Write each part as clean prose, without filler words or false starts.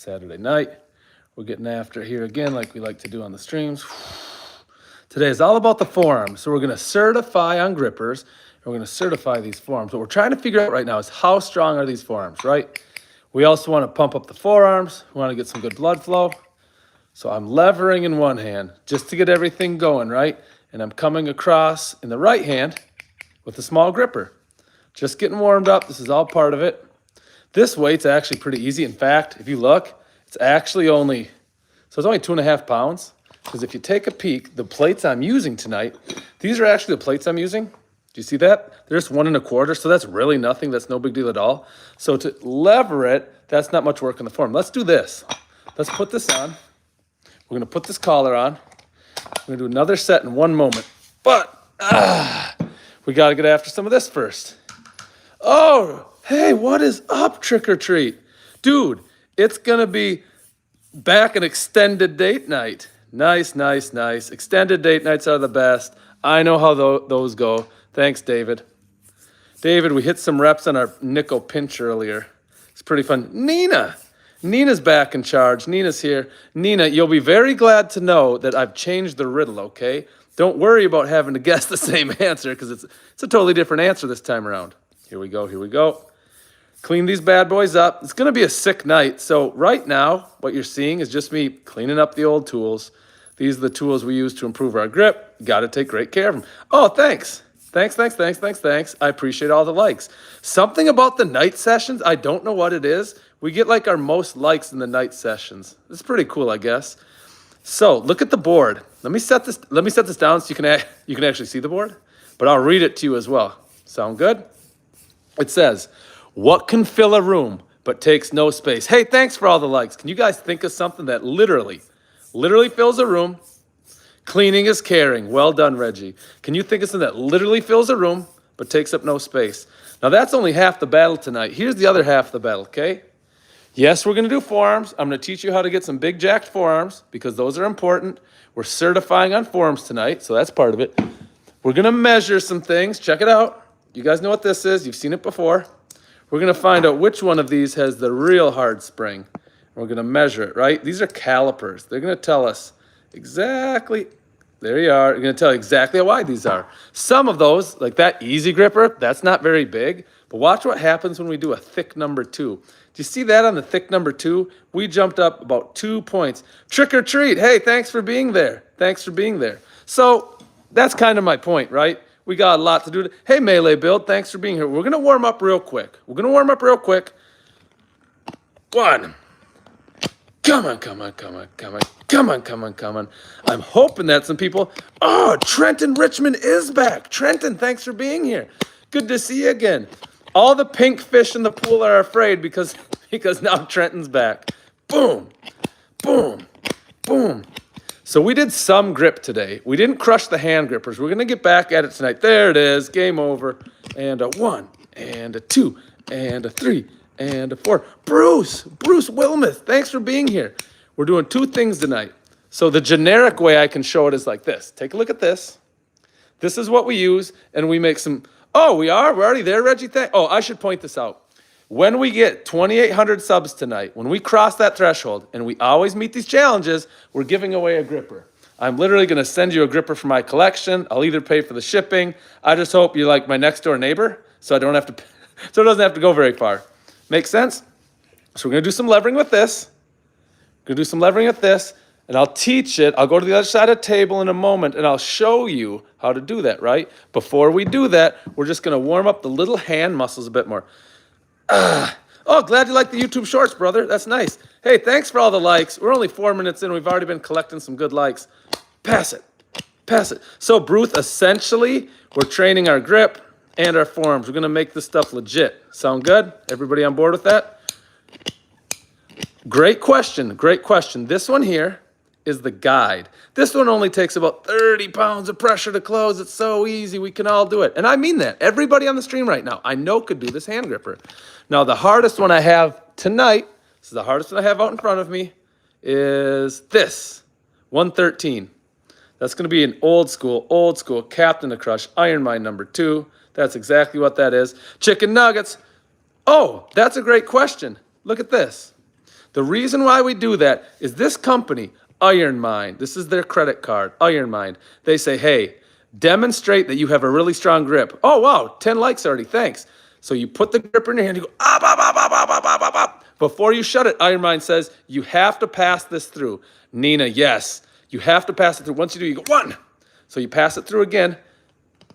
Saturday night. We're getting after it here again like we like to do on the streams. Today is all about the forearms. So we're going to certify on grippers. And we're going to certify these forearms. What we're trying to figure out right now is how strong are these forearms, right? We also want to pump up the forearms. We want to get some good blood flow. So I'm levering in one hand just to get everything going, right? And I'm coming across in the right hand with a small gripper. Just getting warmed up. This is all part of it. This weight's actually pretty easy. In fact, if you look, it's actually only 2.5 pounds. Because if you take a peek, the plates I'm using tonight, these are actually the plates I'm using. Do you see that? They're just 1 1/4, so that's really nothing. That's no big deal at all. So to lever it, that's not much work on the form. Let's do this. Let's put this on. We're going to put this collar on. We're going to do another set in one moment. But we got to get after some of this first. Oh, hey, what is up, Trick or Treat? Dude, it's going to be back an extended date night. Nice, nice, nice. Extended date nights are the best. I know how those go. Thanks, David. David, we hit some reps on our nickel pinch earlier. It's pretty fun. Nina's back in charge. Nina's here. Nina, you'll be very glad to know that I've changed the riddle, okay? Don't worry about having to guess the same answer because it's a totally different answer this time around. Here we go, here we go. Clean these bad boys up. It's going to be a sick night. So right now, what you're seeing is just me cleaning up the old tools. These are the tools we use to improve our grip. Got to take great care of them. Oh, thanks. Thanks. I appreciate all the likes. Something about the night sessions, I don't know what it is. We get like our most likes in the night sessions. It's pretty cool, I guess. So look at the board. Let me set this down so you can actually see the board, but I'll read it to you as well. Sound good? It says, what can fill a room but takes no space? Hey, thanks for all the likes. Can you guys think of something that literally fills a room? Cleaning is caring. Well done, Reggie. Can you think of something that literally fills a room but takes up no space? Now, that's only half the battle tonight. Here's the other half of the battle, okay? Yes, we're going to do forearms. I'm going to teach you how to get some big jacked forearms because those are important. We're certifying on forearms tonight, so that's part of it. We're going to measure some things. Check it out. You guys know what this is. You've seen it before. We're going to find out which one of these has the real hard spring. We're going to measure it, right? These are calipers. They're going to tell us exactly, there you are. They're going to tell you exactly how wide these are. Some of those, like that easy gripper, that's not very big. But watch what happens when we do a thick number 2. Do you see that on the thick number 2? We jumped up about 2 points. Trick or treat. Hey, thanks for being there. Thanks for being there. So that's kind of my point, right? We got a lot to do. Hey, Melee Build, thanks for being here. We're going to warm up real quick. 1. Come on. I'm hoping that some people... Oh, Trenton Richmond is back. Trenton, thanks for being here. Good to see you again. All the pink fish in the pool are afraid because now Trenton's back. Boom. So we did some grip today. We didn't crush the hand grippers. We're going to get back at it tonight. There it is. Game over. And a 1, and a 2, and a 3, and a 4. Bruce Wilmuth, thanks for being here. We're doing 2 things tonight. So the generic way I can show it is like this. Take a look at this. This is what we use, and we make some... Oh, we are? We're already there, Reggie? Oh, I should point this out. When we get 2,800 subs tonight, when we cross that threshold, and we always meet these challenges, we're giving away a gripper. I'm literally going to send you a gripper from my collection. I'll either pay for the shipping. I just hope you're like my next door neighbor, so it doesn't have to go very far. Make sense? So we're going to do some levering with this. And I'll teach it. I'll go to the other side of the table in a moment, and I'll show you how to do that, right? Before we do that, we're just going to warm up the little hand muscles a bit more. Oh, glad you like the YouTube shorts, brother. That's nice. Hey, thanks for all the likes. We're only 4 minutes in. We've already been collecting some good likes. Pass it. So, Bruce, essentially, we're training our grip and our forearms. We're going to make this stuff legit. Sound good? Everybody on board with that? Great question. This one here is the guide. This one only takes about 30 pounds of pressure to close. It's so easy. We can all do it. And I mean that. Everybody on the stream right now, I know could do this hand gripper. Now, the hardest one I have tonight, this is the hardest one I have out in front of me, is this, 113. That's going to be an old school Captain to Crush Iron Mine number 2. That's exactly what that is. Chicken nuggets. Oh, that's a great question. Look at this. The reason why we do that is this company, Iron Mind, this is their credit card, Iron Mind. They say, hey, demonstrate that you have a really strong grip. Oh, wow, 10 likes already, thanks. So you put the gripper in your hand, you go, up, up, up, up, up, up, up, up, up. Before you shut it, Iron Mind says, you have to pass this through. Nina, yes, you have to pass it through. Once you do, you go, 1. So you pass it through again,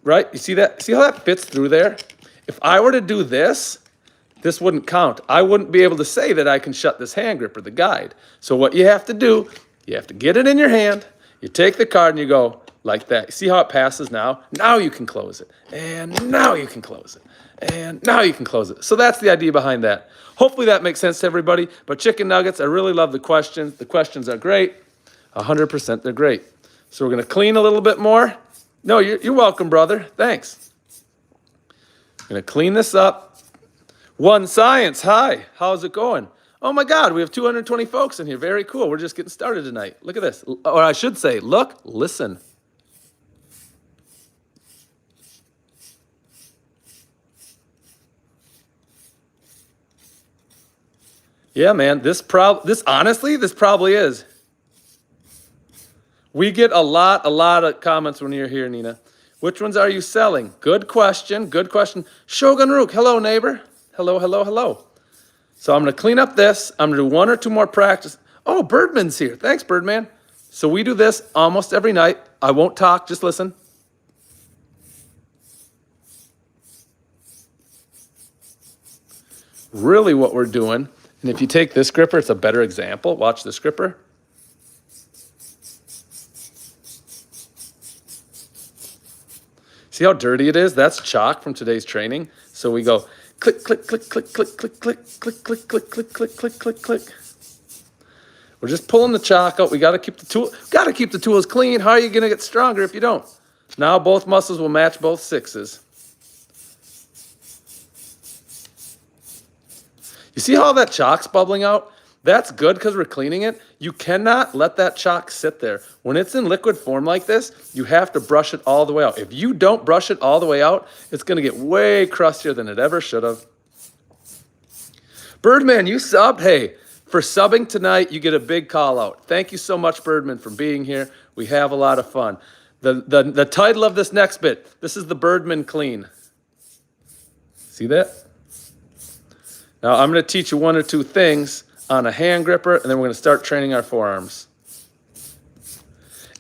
right? You see that? See how that fits through there? If I were to do this, this wouldn't count. I wouldn't be able to say that I can shut this hand gripper, the guide. So what you have to do, you have to get it in your hand, you take the card and you go like that. See how it passes now? Now you can close it. And now you can close it. And now you can close it. So that's the idea behind that. Hopefully that makes sense to everybody. But chicken nuggets, I really love the questions. The questions are great. 100% they're great. So we're going to clean a little bit more. No, you're welcome, brother. Thanks. I'm going to clean this up. One Science, hi. How's it going? Oh my God, we have 220 folks in here. Very cool. We're just getting started tonight. Look at this. Or I should say, look, listen. Yeah, man, this honestly, this probably is. We get a lot of comments when you're here, Nina. Which ones are you selling? Good question, good question. Shogun Rook, hello, neighbor. Hello, hello, hello. So I'm going to clean up this. I'm going to do 1 or 2 more practice. Oh, Birdman's here. Thanks, Birdman. So we do this almost every night. I won't talk, just listen. Really what we're doing, and if you take this gripper, it's a better example. Watch this gripper. See how dirty it is? That's chalk from today's training. So we go click, click, click, click, click, click, click, click, click, click, click, click, click, click, click. We're just pulling the chalk out. We got to keep the tools clean. How are you going to get stronger if you don't? Now both muscles will match both 6s. You see how that chalk's bubbling out? That's good because we're cleaning it. You cannot let that chalk sit there. When it's in liquid form like this, you have to brush it all the way out. If you don't brush it all the way out, it's going to get way crustier than it ever should have. Birdman, you subbed. Hey, for subbing tonight, you get a big call out. Thank you so much, Birdman, for being here. We have a lot of fun. The title of this next bit, this is the Birdman Clean. See that? Now, I'm going to teach you 1 or 2 things on a hand gripper, and then we're going to start training our forearms.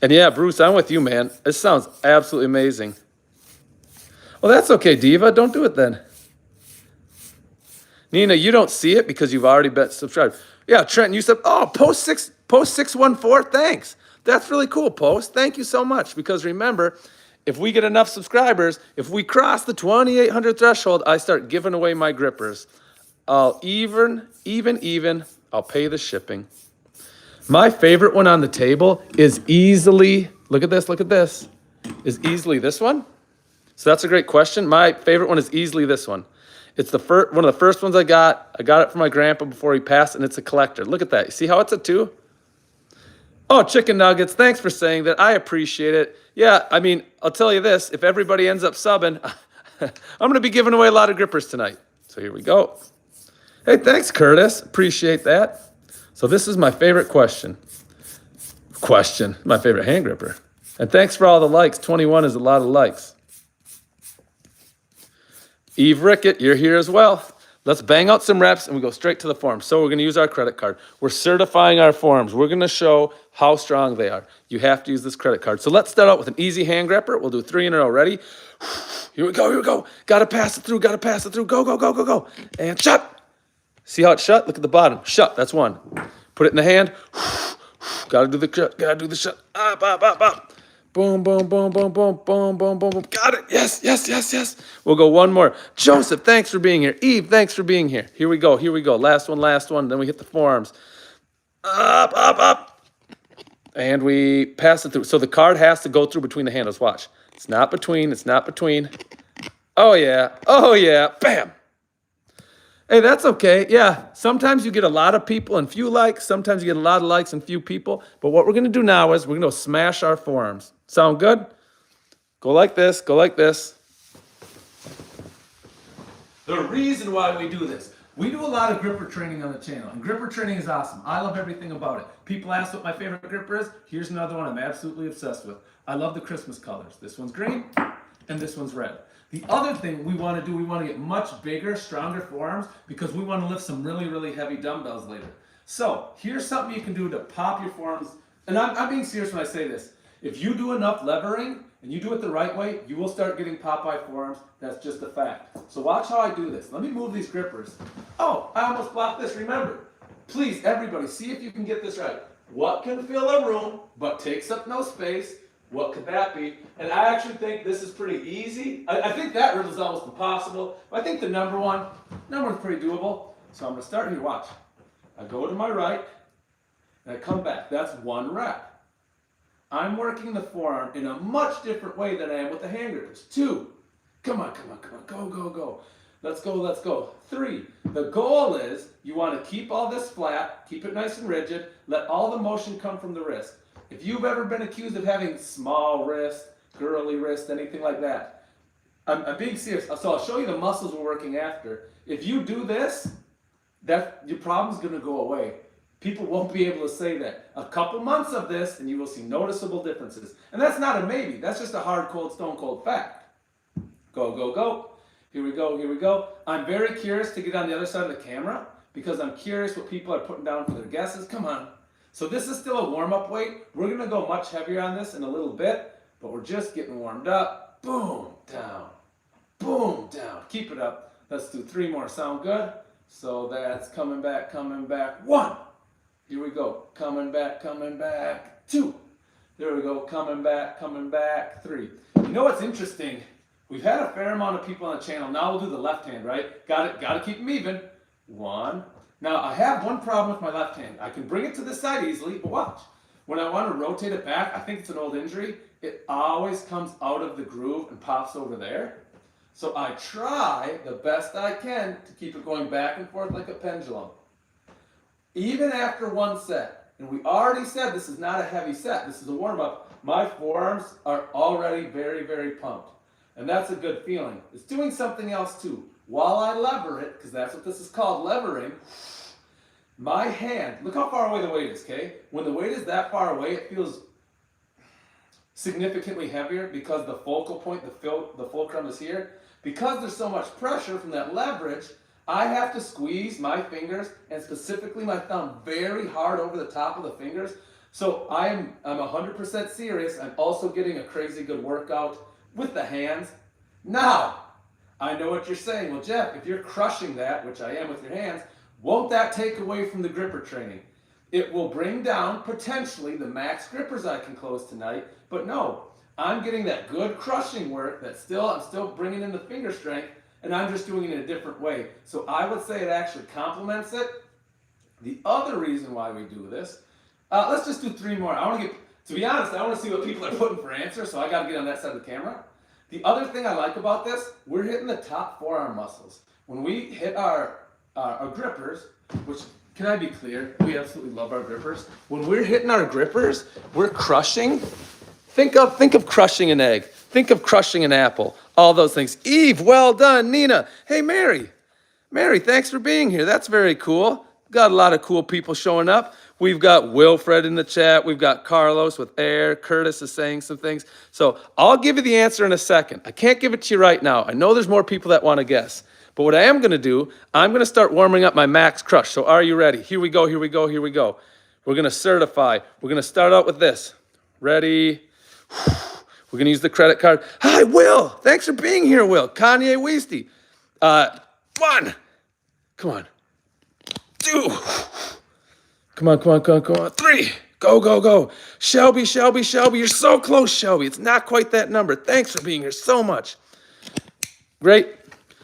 And yeah, Bruce, I'm with you, man. This sounds absolutely amazing. Well, that's okay, Diva. Don't do it then. Nina, you don't see it because you've already been subscribed. Yeah, Trenton, you said, oh, post 614, thanks. That's really cool, Post. Thank you so much. Because remember, if we get enough subscribers, if we cross the 2,800 threshold, I start giving away my grippers. I'll even, I'll pay the shipping. My favorite one on the table is easily, look at this, is easily this one. So that's a great question. My favorite one is easily this one. It's the one of the first ones I got. I got it from my grandpa before he passed, and it's a collector. Look at that. You see how it's a 2? Oh, chicken nuggets, thanks for saying that. I appreciate it. Yeah, I mean, I'll tell you this. If everybody ends up subbing, I'm going to be giving away a lot of grippers tonight. So here we go. Hey, thanks, Curtis. Appreciate that. So this is my favorite question. My favorite hand gripper. And thanks for all the likes. 21 is a lot of likes. Eve Rickett, you're here as well. Let's bang out some reps and we go straight to the forearms. So we're going to use our credit card. We're certifying our forearms. We're going to show how strong they are. You have to use this credit card. So let's start out with an easy hand gripper. We'll do 3 in a row. Ready? Here we go. Got to pass it through. Go. And shut. See how it's shut? Look at the bottom. Shut. That's 1. Put it in the hand. Gotta do the shut. Up. Boom. Got it. Yes. We'll go 1 more. Joseph, thanks for being here. Eve, thanks for being here. Here we go. Last one. Then we hit the forearms. Up. And we pass it through. So the card has to go through between the handles. Watch. It's not between. Oh, yeah. Bam. Hey, that's okay. Yeah, sometimes you get a lot of people and few likes. Sometimes you get a lot of likes and few people. But what we're going to do now is we're going to smash our forearms. Sound good? Go like this. The reason why we do this, We do a lot of gripper training on the channel, and gripper training is awesome. I love everything about it. People ask what my favorite gripper is. Here's another one I'm absolutely obsessed with. I love the Christmas colors. This one's green, and this one's red. The other thing we want to do, we want to get much bigger, stronger forearms because we want to lift some really, really heavy dumbbells later. So here's something you can do to pop your forearms. And I'm being serious when I say this. If you do enough levering and you do it the right way, you will start getting Popeye forearms. That's just a fact. So watch how I do this. Let me move these grippers. Oh, I almost blocked this. Remember, please, everybody, see if you can get this right. What can fill a room but takes up no space? What could that be? And I actually think this is pretty easy. I think that riddle is almost impossible. But I think the number one's pretty doable. So I'm going to start here. Watch. I go to my right, and I come back. That's one rep. I'm working the forearm in a much different way than I am with the hand grippers. 2. Come on, come on, come on. Go, go, go. Let's go, let's go. 3. The goal is you want to keep all this flat, keep it nice and rigid, let all the motion come from the wrist. If you've ever been accused of having small wrist, girly wrist, anything like that, I'm being serious. So I'll show you the muscles we're working after. If you do this, your problem's going to go away. People won't be able to say that. A couple months of this, and you will see noticeable differences. And that's not a maybe. That's just a hard, cold, stone cold fact. Go, go, go. Here we go, here we go. I'm very curious to get on the other side of the camera because I'm curious what people are putting down for their guesses. Come on. So this is still a warm-up weight. We're going to go much heavier on this in a little bit, but we're just getting warmed up. Boom, down. Boom, down. Keep it up. Let's do 3 more. Sound good? So that's coming back, 1. Here we go, coming back, 2. There we go, coming back, 3. You know what's interesting? We've had a fair amount of people on the channel. Now we'll do the left hand, right? Got to keep them even. 1. Now I have one problem with my left hand. I can bring it to this side easily, but watch. When I want to rotate it back, I think it's an old injury, it always comes out of the groove and pops over there. So I try the best I can to keep it going back and forth like a pendulum. Even after 1 set, and we already said this is not a heavy set, this is a warm-up, my forearms are already very, very pumped. And that's a good feeling. It's doing something else too. While I lever it, because that's what this is called, levering, my hand, look how far away the weight is, okay? When the weight is that far away, it feels significantly heavier because the focal point, the fulcrum is here. Because there's so much pressure from that leverage, I have to squeeze my fingers and specifically my thumb very hard over the top of the fingers. So I'm 100% serious. I'm also getting a crazy good workout with the hands. Now, I know what you're saying. Well, Jeff, if you're crushing that, which I am with your hands, won't that take away from the gripper training? It will bring down potentially the max grippers I can close tonight, but no, I'm getting that good crushing work that I'm still bringing in the finger strength, and I'm just doing it in a different way. So I would say it actually complements it. The other reason why we do this, let's just do 3 more. To be honest, I want to see what people are putting for answers, so I got to get on that side of the camera. The other thing I like about this, we're hitting the top forearm muscles. When we hit our grippers, which, can I be clear, we absolutely love our grippers. When we're hitting our grippers, we're crushing. Think of crushing an egg. Think of crushing an apple. All those things. Eve, well done. Nina, hey, Mary. Mary, thanks for being here. That's very cool. Got a lot of cool people showing up. We've got Wilfred in the chat. We've got Carlos with air. Curtis is saying some things. So I'll give you the answer in a second. I can't give it to you right now. I know there's more people that want to guess. But what I am going to do, I'm going to start warming up my max crush. So are you ready? Here we go, here we go, here we go. We're going to certify. We're going to start out with this. Ready? We're going to use the credit card. Hi, Will. Thanks for being here, Will. Kanye Weasty. 1. Come on. 2. Come on. 3. Go. Shelby. You're so close, Shelby. It's not quite that number. Thanks for being here so much. Great.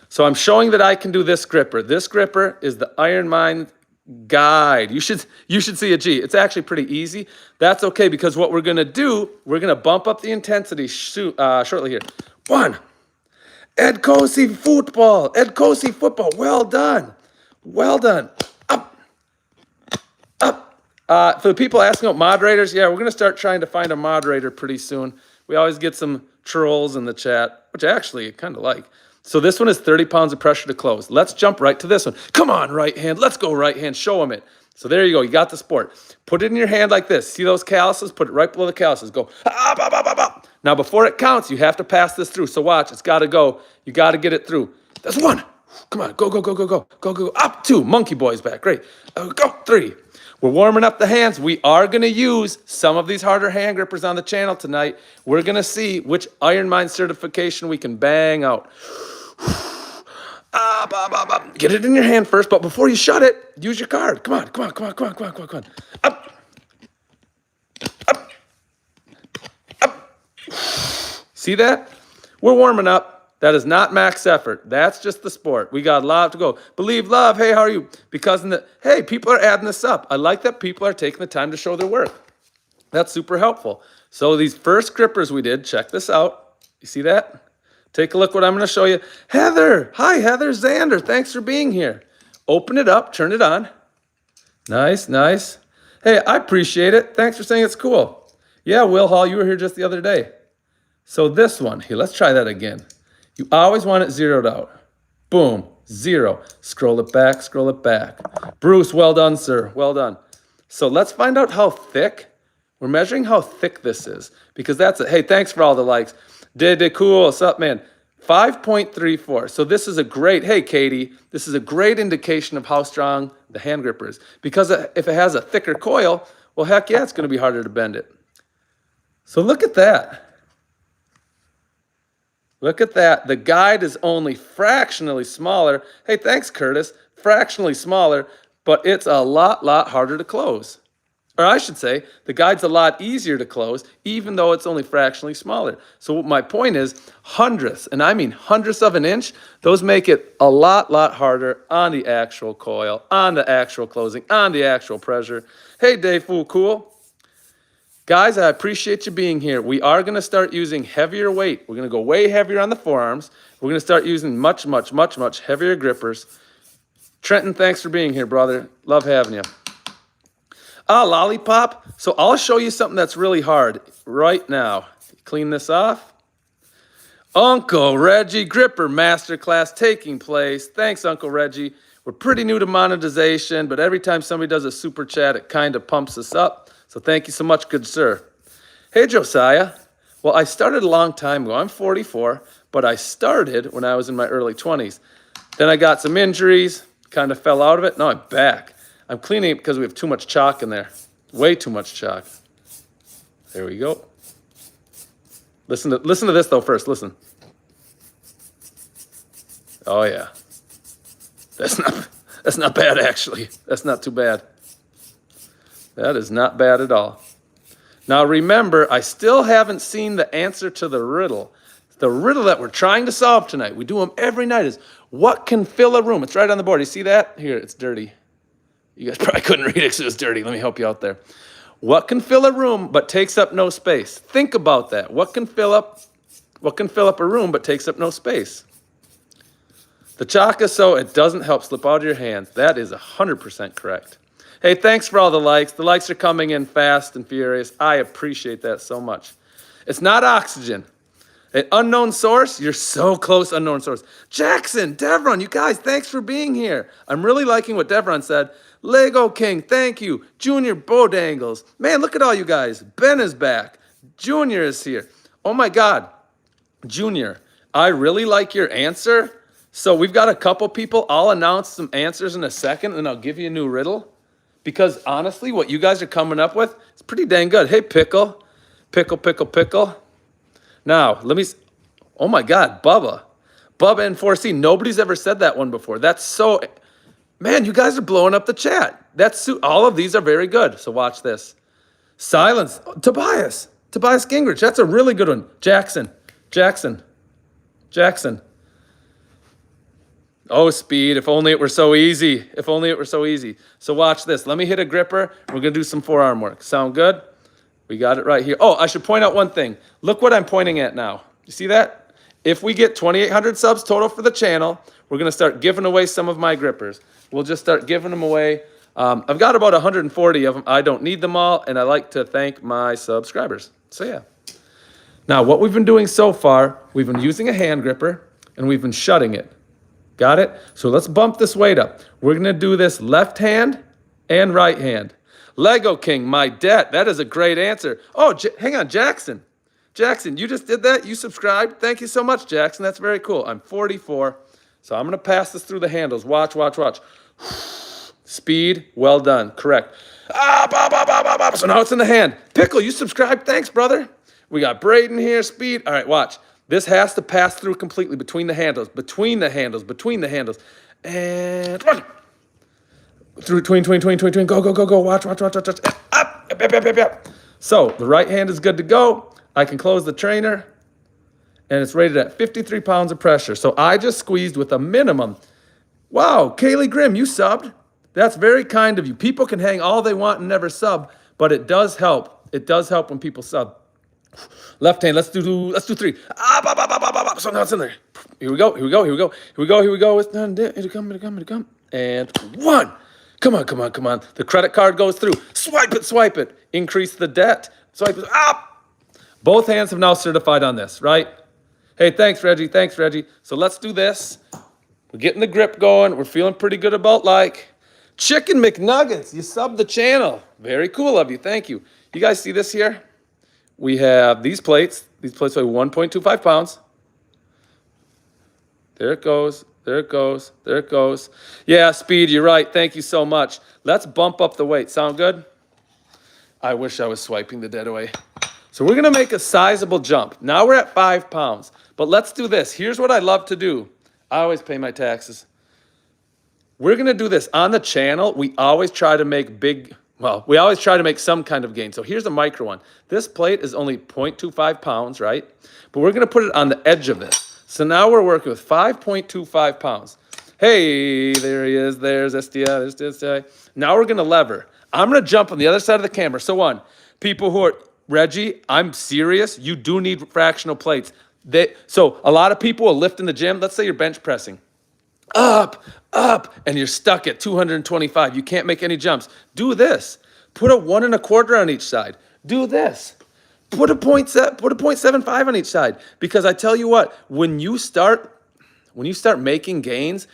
So I'm showing that I can do this gripper. This gripper is the Iron Mind Guide. You should see a G. It's actually pretty easy. That's okay because what we're going to do, we're going to bump up the intensity shortly here. 1. Ed Cosi football. Well done. Up. For the people asking about moderators, yeah, we're going to start trying to find a moderator pretty soon. We always get some trolls in the chat, which I actually kind of like. So this one is 30 pounds of pressure to close. Let's jump right to this one. Come on, right hand. Let's go right hand. Show them it. So there you go. You got the sport. Put it in your hand like this. See those calluses? Put it right below the calluses. Go. Ah, bah, bah, bah, bah. Now, before it counts, you have to pass this through. So watch. It's got to go. You got to get it through. That's one. Come on. Go, go, go, go, go. Go, go, go. Up. Two. Monkey boys back. Great. Go. Three. We're warming up the hands. We are going to use some of these harder hand grippers on the channel tonight. We're going to see which Iron Mind certification we can bang out. Ah, bah, bah, bah. Get it in your hand first, but before you shut it, use your card. Come on, come on, come on, come on, come on, come on, come on. Up. Up. Up. See that? We're warming up. That is not max effort. That's just the sport. We got a lot to go. Believe, love, hey, how are you? Because hey, people are adding this up. I like that people are taking the time to show their work. That's super helpful. So these first grippers we did, check this out. You see that? Take a look what I'm going to show you. Heather. Hi, Heather. Xander. Thanks for being here. Open it up. Turn it on. Nice, nice. Hey, I appreciate it. Thanks for saying it's cool. Yeah, Will Hall, you were here just the other day. So this one. Here, let's try that again. You always want it zeroed out. Boom. 0. Scroll it back. Scroll it back. Bruce, well done, sir. Well done. So let's find out how thick. We're measuring how thick this is because that's it. Hey, thanks for all the likes. Cool. What's up, man? 5.34. So this is a great, hey, Katie, this is a great indication of how strong the hand gripper is. Because if it has a thicker coil, well, heck yeah, it's going to be harder to bend it. So look at that. Look at that. The guide is only fractionally smaller. Hey, thanks, Curtis. Fractionally smaller, but it's a lot harder to close. Or I should say, the guide's a lot easier to close, even though it's only fractionally smaller. So my point is, hundredths, and I mean hundredths of an inch, those make it a lot harder on the actual coil, on the actual closing, on the actual pressure. Hey, Dave Fool, cool. Guys, I appreciate you being here. We are going to start using heavier weight. We're going to go way heavier on the forearms. We're going to start using much heavier grippers. Trenton, thanks for being here, brother. Love having you. Lollipop. So I'll show you something that's really hard right now. Clean this off. Uncle Reggie Gripper Masterclass taking place. Thanks, Uncle Reggie. We're pretty new to monetization, but every time somebody does a super chat, it kind of pumps us up. So thank you so much, good sir. Hey, Josiah. Well, I started a long time ago. I'm 44, but I started when I was in my early 20s. Then I got some injuries, kind of fell out of it. Now I'm back. I'm cleaning it because we have too much chalk in there. Way too much chalk. There we go. Listen to this though first. Listen. Oh yeah. That's not bad actually. That's not too bad. That is not bad at all. Now remember, I still haven't seen the answer to the riddle. The riddle that we're trying to solve tonight, we do them every night, is what can fill a room? It's right on the board. You see that? Here, it's dirty. You guys probably couldn't read it because it was dirty. Let me help you out there. What can fill a room but takes up no space? Think about that. What can fill up a room but takes up no space? The chalk is so it doesn't help slip out of your hands. That is 100% correct. Hey, thanks for all the likes. The likes are coming in fast and furious. I appreciate that so much. It's not oxygen. An unknown source? You're so close, unknown source. Jackson, Devron, you guys, thanks for being here. I'm really liking what Devron said. Lego King, thank you. Junior Bodangles. Man, look at all you guys. Ben is back. Junior is here. Oh my God. Junior, I really like your answer. So we've got a couple people. I'll announce some answers in a second, and I'll give you a new riddle. Because honestly, what you guys are coming up with is pretty dang good. Hey, Pickle. Pickle. Now, oh my God, Bubba and 4C. Nobody's ever said that one before. That's so, man, you guys are blowing up the chat. All of these are very good. So watch this. Silence. Oh, Tobias Gingrich. That's a really good one. Jackson. Oh, speed. If only it were so easy. So watch this. Let me hit a gripper. We're going to do some forearm work. Sound good? We got it right here. Oh, I should point out one thing. Look what I'm pointing at now. You see that? If we get 2,800 subs total for the channel, we're going to start giving away some of my grippers. We'll just start giving them away. I've got about 140 of them. I don't need them all, and I like to thank my subscribers. So yeah. Now, what we've been doing so far, we've been using a hand gripper, and we've been shutting it. Got it? So let's bump this weight up. We're going to do this left hand and right hand. Lego King, my debt. That is a great answer. Oh, hang on, Jackson. Jackson, you just did that? You subscribed? Thank you so much, Jackson. That's very cool. I'm 44, so I'm going to pass this through the handles. Watch, watch, watch. Speed, well done. Correct. So now it's in the hand. Pickle, you subscribed? Thanks, brother. We got Braden here, speed. All right, watch. This has to pass through completely between the handles, between the handles, between the handles. And run. Through tween, go. Watch. Up. So the right hand is good to go. I can close the trainer, and it's rated at 53 pounds of pressure. So I just squeezed with a minimum. Wow, Kaylee Grimm, you subbed. That's very kind of you. People can hang all they want and never sub, but it does help. It does help when people sub. Left hand, let's do 3. So now it's in there. Here we go. It's done. It'll come. And 1. Come on. The credit card goes through. Swipe it. Increase the debt. Swipe it up. Both hands have now certified on this, right? Hey, thanks, Reggie. So let's do this. We're getting the grip going. We're feeling pretty good about Chicken McNuggets. You subbed the channel. Very cool of you. Thank you. You guys see this here? We have these plates. These plates weigh 1.25 pounds. There it goes. Yeah, Speed, you're right. Thank you so much. Let's bump up the weight. Sound good? I wish I was swiping the dead away. So we're going to make a sizable jump. Now we're at 5 pounds. But let's do this. Here's what I love to do. I always pay my taxes. We're going to do this. On the channel, we always try to make some kind of gain. So here's a micro one. This plate is only 0.25 pounds, right? But we're going to put it on the edge of this. So now we're working with 5.25 pounds. Hey, there he is. There's SDI. There's SDI. Now we're going to lever. I'm going to jump on the other side of the camera. So people who are, Reggie, I'm serious. You do need fractional plates. So a lot of people will lift in the gym. Let's say you're bench pressing. Up, and you're stuck at 225. You can't make any jumps. Do this. Put a 1 1/4 on each side. Do this. Put a 0.75 on each side. Because I tell you what, when you start making gains,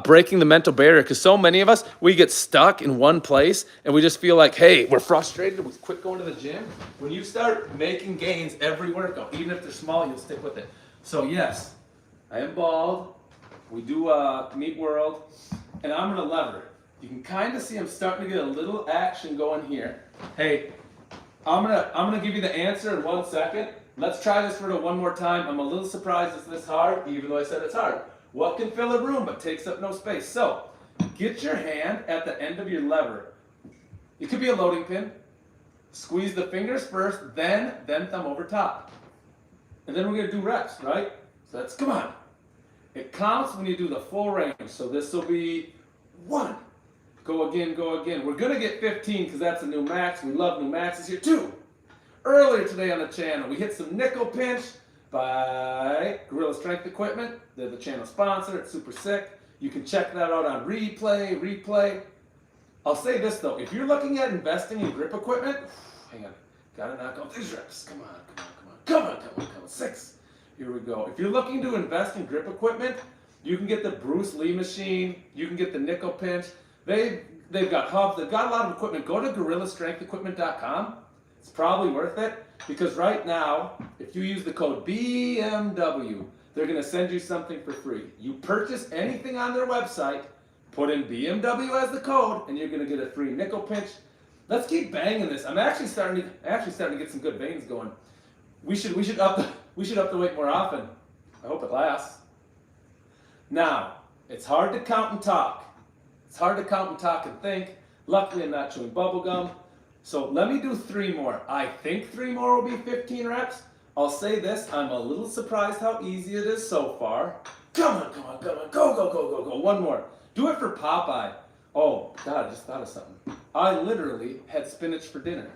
breaking the mental barrier, because so many of us, we get stuck in one place and we just feel like, hey, we're frustrated, we quit going to the gym. When you start making gains every workout, even if they're small, you'll stick with it. So yes, I am bald. We do Meat World, and I'm gonna lever. You can kind of see I'm starting to get a little action going here. Hey, I'm gonna give you the answer in 1 second. Let's try this for one more time. I'm a little surprised it's this hard, even though I said it's hard. What can fill a room but takes up no space? So, get your hand at the end of your lever. It could be a loading pin. Squeeze the fingers first, then thumb over top. And then we're gonna do reps, right? So that's, come on. It counts when you do the full range. So this will be 1. Go again. We're going to get 15 because that's a new max. We love new maxes here. 2. Earlier today on the channel, we hit some nickel pinch by Gorilla Strength Equipment. They're the channel sponsor. It's super sick. You can check that out on replay. I'll say this though. If you're looking at investing in grip equipment, hang on. Got to knock out these reps. Come on. 6. Here we go. If you're looking to invest in grip equipment, you can get the Bruce Lee machine. You can get the nickel pinch. They've got hubs. They've got a lot of equipment. Go to GorillaStrengthEquipment.com. It's probably worth it because right now, if you use the code BMW, they're going to send you something for free. You purchase anything on their website, put in BMW as the code, and you're going to get a free nickel pinch. Let's keep banging this. I'm actually starting to get some good veins going. We should up the weight more often. I hope it lasts. Now, it's hard to count and talk. And think. Luckily, I'm not chewing bubble gum. So let me do 3 more. I think 3 more will be 15 reps. I'll say this, I'm a little surprised how easy it is so far. Come on. Go. 1 more. Do it for Popeye. Oh, God, I just thought of something. I literally had spinach for dinner.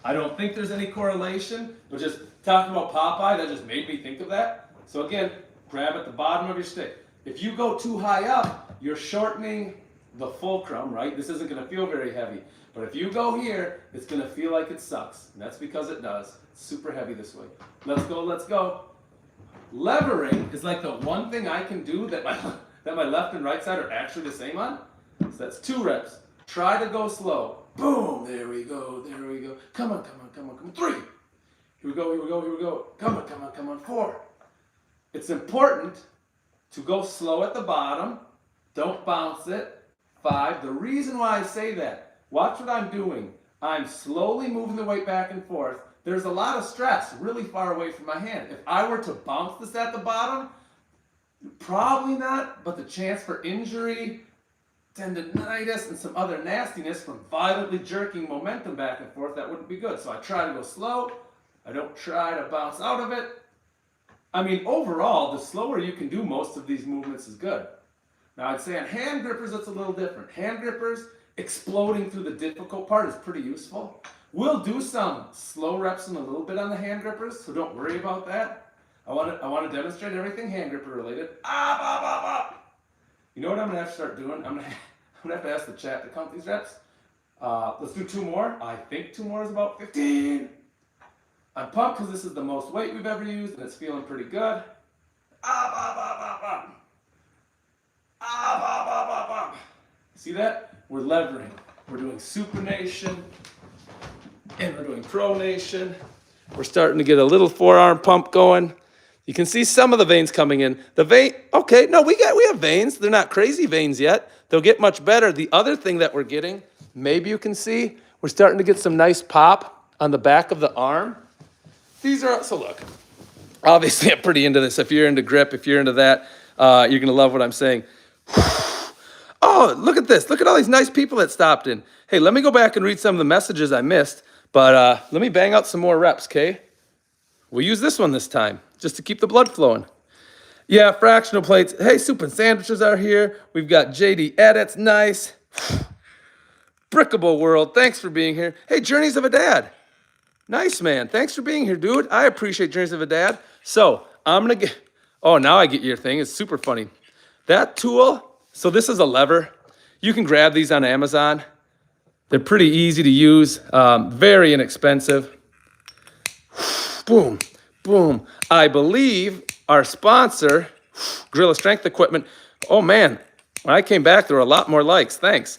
I don't think there's any correlation, but just talking about Popeye, that just made me think of that. So again, grab at the bottom of your stick. If you go too high up, you're shortening the fulcrum, right? This isn't going to feel very heavy. But if you go here, it's going to feel like it sucks. And that's because it does. It's super heavy this way. Let's go. Levering is like the one thing I can do that my left and right side are actually the same on. So that's 2 reps. Try to go slow. Boom, there we go, there we go. Come on, come on, come on, come on. 3. Here we go, here we go, here we go. Come on, come on, come on. 4. It's important to go slow at the bottom. Don't bounce it. 5. The reason why I say that, watch what I'm doing. I'm slowly moving the weight back and forth. There's a lot of stress really far away from my hand. If I were to bounce this at the bottom, probably not, but the chance for injury, tendonitis, and some other nastiness from violently jerking momentum back and forth, that wouldn't be good. So I try to go slow. I don't try to bounce out of it. I mean, overall, the slower you can do most of these movements is good. Now, I'd say on hand grippers, it's a little different. Hand grippers, exploding through the difficult part is pretty useful. We'll do some slow reps in a little bit on the hand grippers, so don't worry about that. I want to demonstrate everything hand gripper related. Up, up, up, up. You know what I'm going to have to start doing? I'm going to have to ask the chat to count these reps. Let's do 2 more. I think 2 more is about 15. I'm pumped because this is the most weight we've ever used, and it's feeling pretty good. Up, up, up, up, up. Up, up, up, up, up. See that? We're levering. We're doing supination, and we're doing pronation. We're starting to get a little forearm pump going. You can see some of the veins coming in. The vein, okay, no, we have veins. They're not crazy veins yet. They'll get much better. The other thing that we're getting, maybe you can see, we're starting to get some nice pop on the back of the arm. These are, so look, obviously I'm pretty into this. If you're into grip, if you're into that, you're gonna love what I'm saying. Oh, look at this. Look at all these nice people that stopped in. Hey, let me go back and read some of the messages I missed, but let me bang out some more reps, okay? We'll use this one this time, just to keep the blood flowing. Yeah, fractional plates. Hey, soup and sandwiches are here. We've got JD Edits, nice. Brickable World, thanks for being here. Hey, Journeys of a Dad. Nice, man. Thanks for being here, dude. I appreciate Journeys of a Dad. So, I'm going to get, oh, now I get your thing. It's super funny. That tool, so this is a lever. You can grab these on Amazon. They're pretty easy to use, very inexpensive. Boom, boom. I believe our sponsor, Gorilla Strength Equipment, oh man, when I came back, there were a lot more likes. Thanks.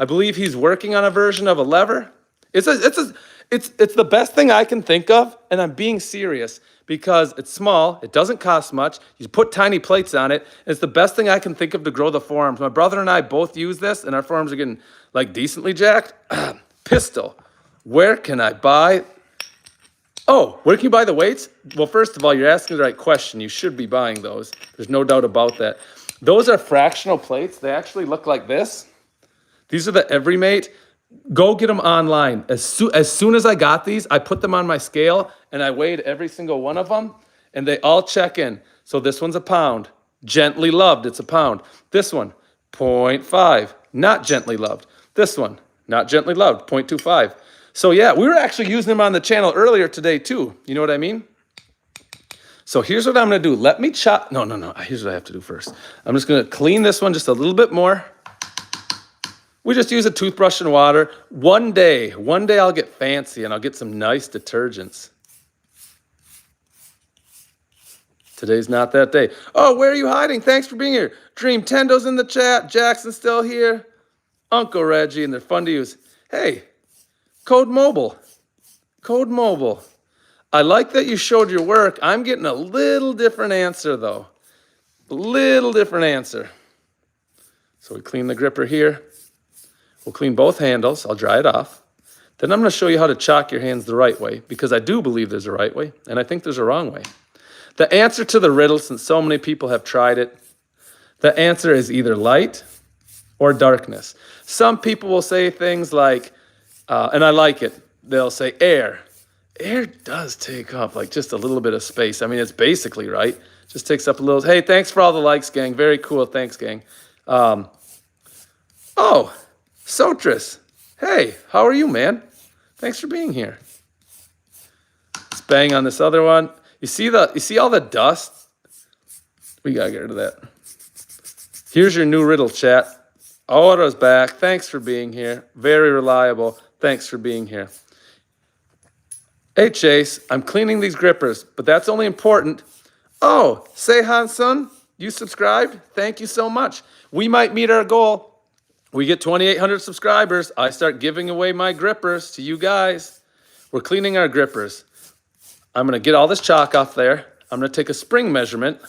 I believe he's working on a version of a lever. It's the best thing I can think of, and I'm being serious because it's small, it doesn't cost much, you put tiny plates on it, and it's the best thing I can think of to grow the forearms. My brother and I both use this, and our forearms are getting like decently jacked. Pistol, where can I buy? Oh, where can you buy the weights? Well, first of all, you're asking the right question. You should be buying those. There's no doubt about that. Those are fractional plates. They actually look like this. These are the Everymate. Go get them online. As soon as I got these, I put them on my scale, and I weighed every single one of them, and they all check in. So this one's a pound. Gently loved, it's a pound. This one, 0.5. Not gently loved. This one, not gently loved, 0.25. So yeah, we were actually using them on the channel earlier today too. You know what I mean? So here's what I'm gonna do. Let me chop, no. Here's what I have to do first. I'm just gonna clean this one just a little bit more. We just use a toothbrush and water. One day I'll get fancy and I'll get some nice detergents. Today's not that day. Oh, where are you hiding? Thanks for being here. Dream Tendo's in the chat. Jackson's still here. Uncle Reggie, and they're fun to use. Hey, Code Mobile. Code Mobile. I like that you showed your work. I'm getting a little different answer, though. A little different answer. So we clean the gripper here. We'll clean both handles. I'll dry it off. Then I'm going to show you how to chalk your hands the right way, because I do believe there's a right way, and I think there's a wrong way. The answer to the riddle, since so many people have tried it, the answer is either light or darkness. Some people will say things like, and I like it, they'll say air. Air does take up like just a little bit of space. I mean, it's basically right. Just takes up a little. Hey, thanks for all the likes, gang. Very cool. Thanks, gang. Oh, Sotris. Hey, how are you, man? Thanks for being here. Let's bang on this other one. You see all the dust? We gotta get rid of that. Here's your new riddle, chat. Auto's back. Thanks for being here. Very reliable. Thanks for being here. Hey, Chase, I'm cleaning these grippers, but that's only important Oh, Seihan Sun, you subscribed? Thank you so much. We might meet our goal. We get 2,800 subscribers. I start giving away my grippers to you guys. We're cleaning our grippers. I'm going to get all this chalk off there. I'm going to take a spring measurement.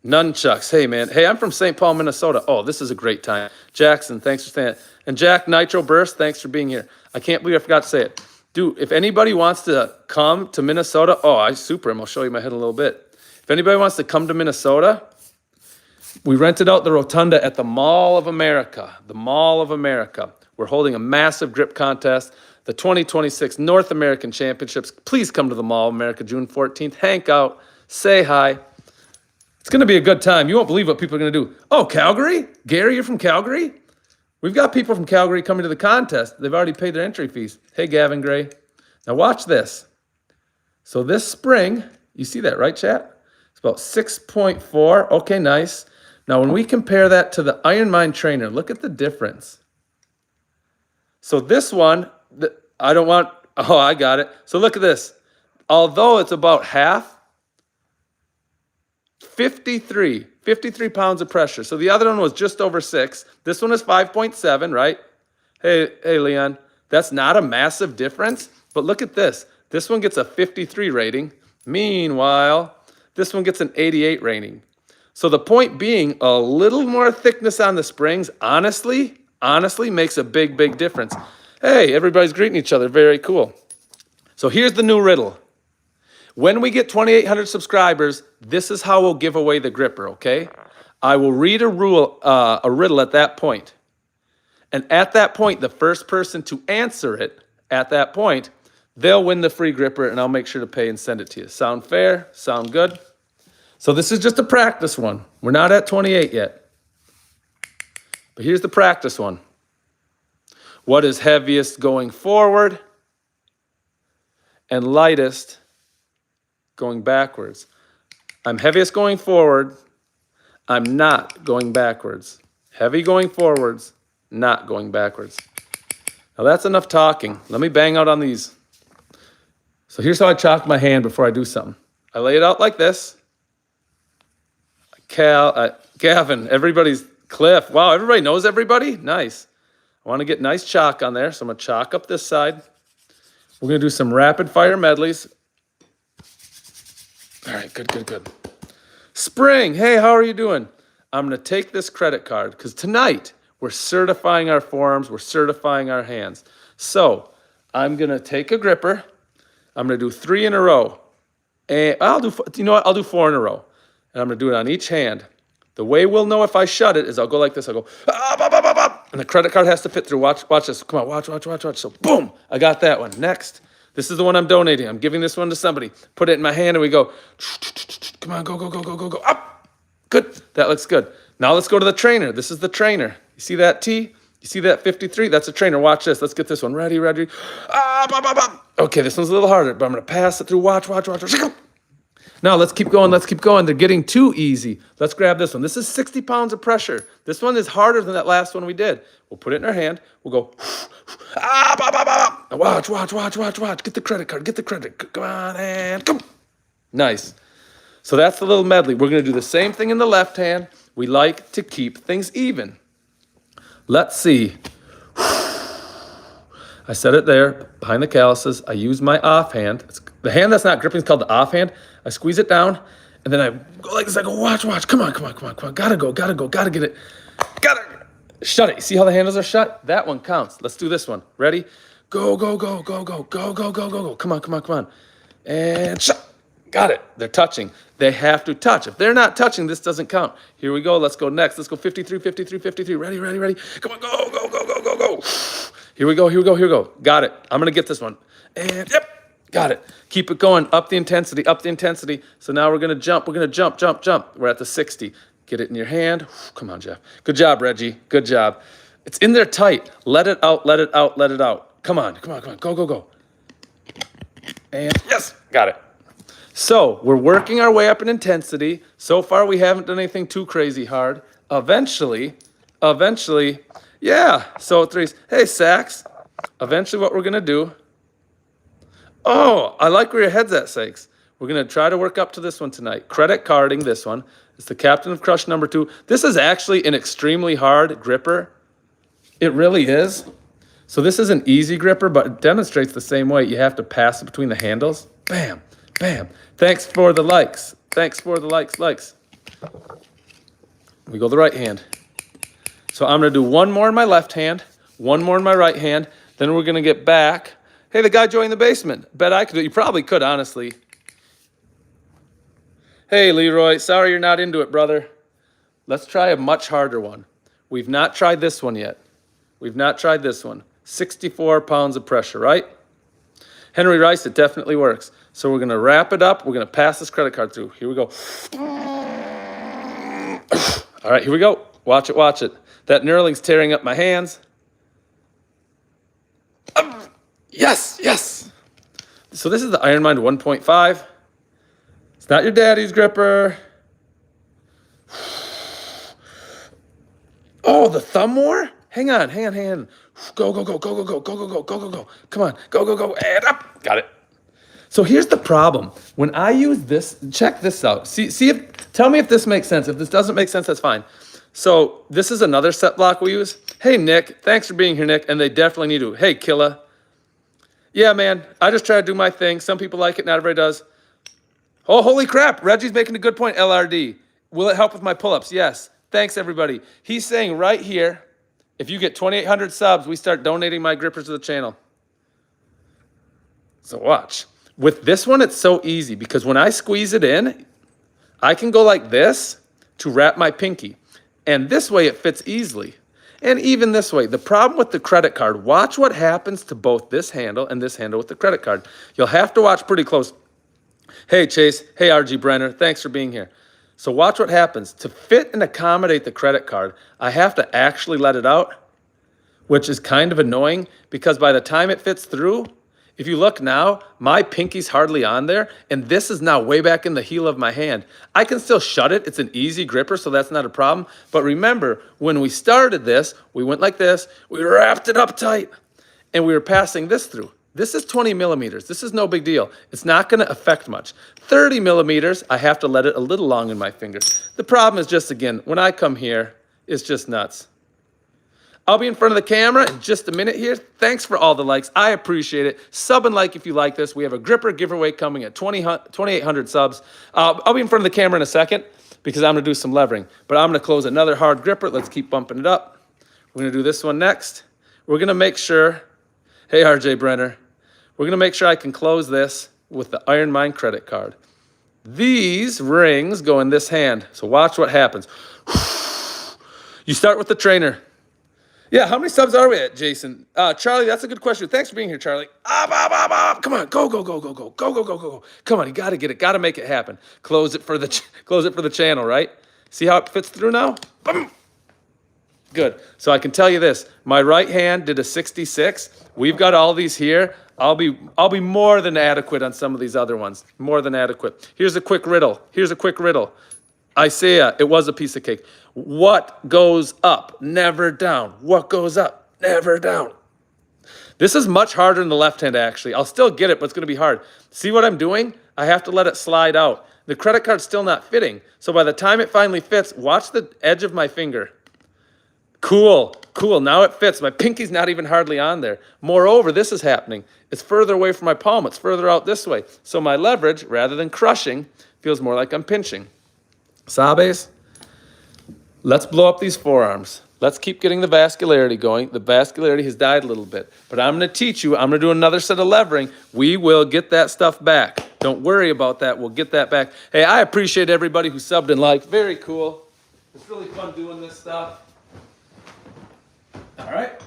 Nunchucks. Hey, man. Hey, I'm from St. Paul, Minnesota. Oh, this is a great time. Jackson, thanks for saying it. And Jack Nitro Burst, thanks for being here. I can't believe I forgot to say it. Dude, if anybody wants to come to Minnesota, I'll show you my head a little bit. If anybody wants to come to Minnesota, we rented out the rotunda at the Mall of America. The Mall of America. We're holding a massive grip contest. The 2026 North American Championships. Please come to the Mall of America June 14th. Hang out. Say hi. It's going to be a good time. You won't believe what people are going to do. Oh, Calgary? Gary, you're from Calgary? We've got people from Calgary coming to the contest. They've already paid their entry fees. Hey, Gavin Gray. Now watch this. So this spring, you see that, right, chat? It's about 6.4. Okay, nice. Now when we compare that to the Iron Mind trainer, look at the difference. So this one, I got it. So look at this. Although it's about half, 53 pounds of pressure. So the other one was just over 6. This one is 5.7, right? Hey, Leon, that's not a massive difference, but look at this. This one gets a 53 rating. Meanwhile, this one gets an 88 rating. So the point being, a little more thickness on the springs, honestly makes a big difference. Hey, everybody's greeting each other. Very cool. So here's the new riddle. When we get 2,800 subscribers, this is how we'll give away the gripper, okay? I will read a riddle at that point. And at that point, the first person to answer it at that point, they'll win the free gripper, and I'll make sure to pay and send it to you. Sound fair? Sound good? So this is just a practice one. We're not at 28 yet. But here's the practice one. What is heaviest going forward and lightest going backwards? I'm heaviest going forward. I'm not going backwards. Heavy going forwards, not going backwards. Now that's enough talking. Let me bang out on these. So here's how I chalk my hand before I do something. I lay it out like this. Gavin, everybody's Cliff. Wow, everybody knows everybody? Nice. I want to get nice chalk on there, so I'm going to chalk up this side. We're going to do some rapid fire medleys. All right, good. Spring, hey, how are you doing? I'm going to take this credit card because tonight we're certifying our forearms, we're certifying our hands. So I'm going to take a gripper. I'm going to do 3 in a row. And I'll do 4 in a row. And I'm going to do it on each hand. The way we'll know if I shut it is I'll go like this. I'll go, and the credit card has to fit through. Watch this. Come on, watch. So boom, I got that one. Next. This is the one I'm donating. I'm giving this one to somebody. Put it in my hand and we go, come on, go, up. Good, that looks good. Now let's go to the trainer. This is the trainer. You see that T? You see that 53? That's a trainer. Watch this. Let's get this one. Ready. Okay, this one's a little harder, but I'm going to pass it through. Watch. Now let's keep going. They're getting too easy. Let's grab this one. This is 60 pounds of pressure. This one is harder than that last one we did. We'll put it in our hand. We'll go, watch. Get the credit card. Come on, and come. Nice. So that's the little medley. We're going to do the same thing in the left hand. We like to keep things even. Let's see. I set it there behind the calluses. I use my offhand. The hand that's not gripping is called the offhand. I squeeze it down, and then I go like this. I go, watch. Come on. Gotta get it. Shut it. See how the handles are shut? That one counts. Let's do this one. Ready? Go. Come on. And shut. Got it. They're touching. They have to touch. If they're not touching, this doesn't count. Here we go. Let's go next. Let's go 53. Ready. Come on, go. Here we go. Got it. I'm going to get this one. And yep. Got it. Keep it going. Up the intensity. So now we're going to jump. We're at the 60. Get it in your hand. Come on, Jeff. Good job, Reggie. Good job. It's in there tight. Let it out. Come on. Go. And yes, got it. So we're working our way up in intensity. So far, we haven't done anything too crazy hard. Eventually, yeah. So 3s. Hey, Sax. Eventually, what we're going to do. Oh, I like where your head's at, Sakes. We're going to try to work up to this one tonight. Credit carding this one. It's the Captain of Crush number 2. This is actually an extremely hard gripper. It really is. So this is an easy gripper, but it demonstrates the same way. You have to pass it between the handles. Bam, bam. Thanks for the likes. Thanks for the likes. We go the right hand. So I'm going to do one more in my left hand, one more in my right hand. Then we're going to get back. Hey, the guy joined the basement. Bet I could. You probably could, honestly. Hey, Leroy. Sorry you're not into it, brother. Let's try a much harder one. We've not tried this one yet. We've not tried this one. 64 pounds of pressure, right? Henry Rice, it definitely works. So we're going to wrap it up. We're going to pass this credit card through. Here we go. All right, here we go. Watch it, watch it. That knurling's tearing up my hands. Yes, yes. So this is the Iron Mind 1.5. It's not your daddy's gripper. Oh, the thumb war? Hang on. Go. Come on, go. And up. Got it. So here's the problem. When I use this, check this out. Tell me if this makes sense. If this doesn't make sense, that's fine. So this is another set block we use. Hey, Nick. Thanks for being here, Nick. And they definitely need to. Hey, Killa. Yeah, man. I just try to do my thing. Some people like it. Not everybody does. Oh, holy crap. Reggie's making a good point, LRD. Will it help with my pull-ups? Yes. Thanks, everybody. He's saying right here, if you get 2,800 subs, we start donating my grippers to the channel. So watch. With this one, it's so easy because when I squeeze it in, I can go like this to wrap my pinky. And this way it fits easily. And even this way. The problem with the credit card, watch what happens to both this handle and this handle with the credit card. You'll have to watch pretty close. Hey, Chase. Hey, RG Brenner. Thanks for being here. So watch what happens. To fit and accommodate the credit card, I have to actually let it out, which is kind of annoying because by the time it fits through, if you look now, my pinky's hardly on there, and this is now way back in the heel of my hand. I can still shut it. It's an easy gripper, so that's not a problem. But remember, when we started this, we went like this, we wrapped it up tight, and we were passing this through. This is 20 millimeters. This is no big deal. It's not going to affect much. 30 millimeters, I have to let it a little long in my fingers. The problem is just, again, when I come here, it's just nuts. I'll be in front of the camera in just a minute here. Thanks for all the likes. I appreciate it. Sub and like if you like this. We have a gripper giveaway coming at 2,800 subs. I'll be in front of the camera in a second because I'm going to do some levering. But I'm going to close another hard gripper. Let's keep bumping it up. We're going to do this one next. We're going to make sure, hey, RJ Brenner, we're going to make sure I can close this with the Iron Mind credit card. These rings go in this hand. So watch what happens. You start with the trainer. Yeah, how many subs are we at, Jason? Charlie, that's a good question. Thanks for being here, Charlie. Come on, go. Come on, you got to get it. Got to make it happen. Close it for the channel, right? See how it fits through now? Boom. Good. So I can tell you this. My right hand did a 66. We've got all these here. I'll be more than adequate on some of these other ones. More than adequate. Here's a quick riddle. Isaiah, it was a piece of cake. What goes up? Never down. What goes up? Never down. This is much harder in the left hand, actually. I'll still get it, but it's going to be hard. See what I'm doing? I have to let it slide out. The credit card's still not fitting. So by the time it finally fits, watch the edge of my finger. Cool. Now it fits. My pinky's not even hardly on there. Moreover, this is happening. It's further away from my palm. It's further out this way. So my leverage, rather than crushing, feels more like I'm pinching. Sabes, let's blow up these forearms. Let's keep getting the vascularity going. The vascularity has died a little bit. But I'm going to teach you. I'm going to do another set of levering. We will get that stuff back. Don't worry about that. We'll get that back. Hey, I appreciate everybody who subbed and liked. Very cool. It's really fun doing this stuff. All right.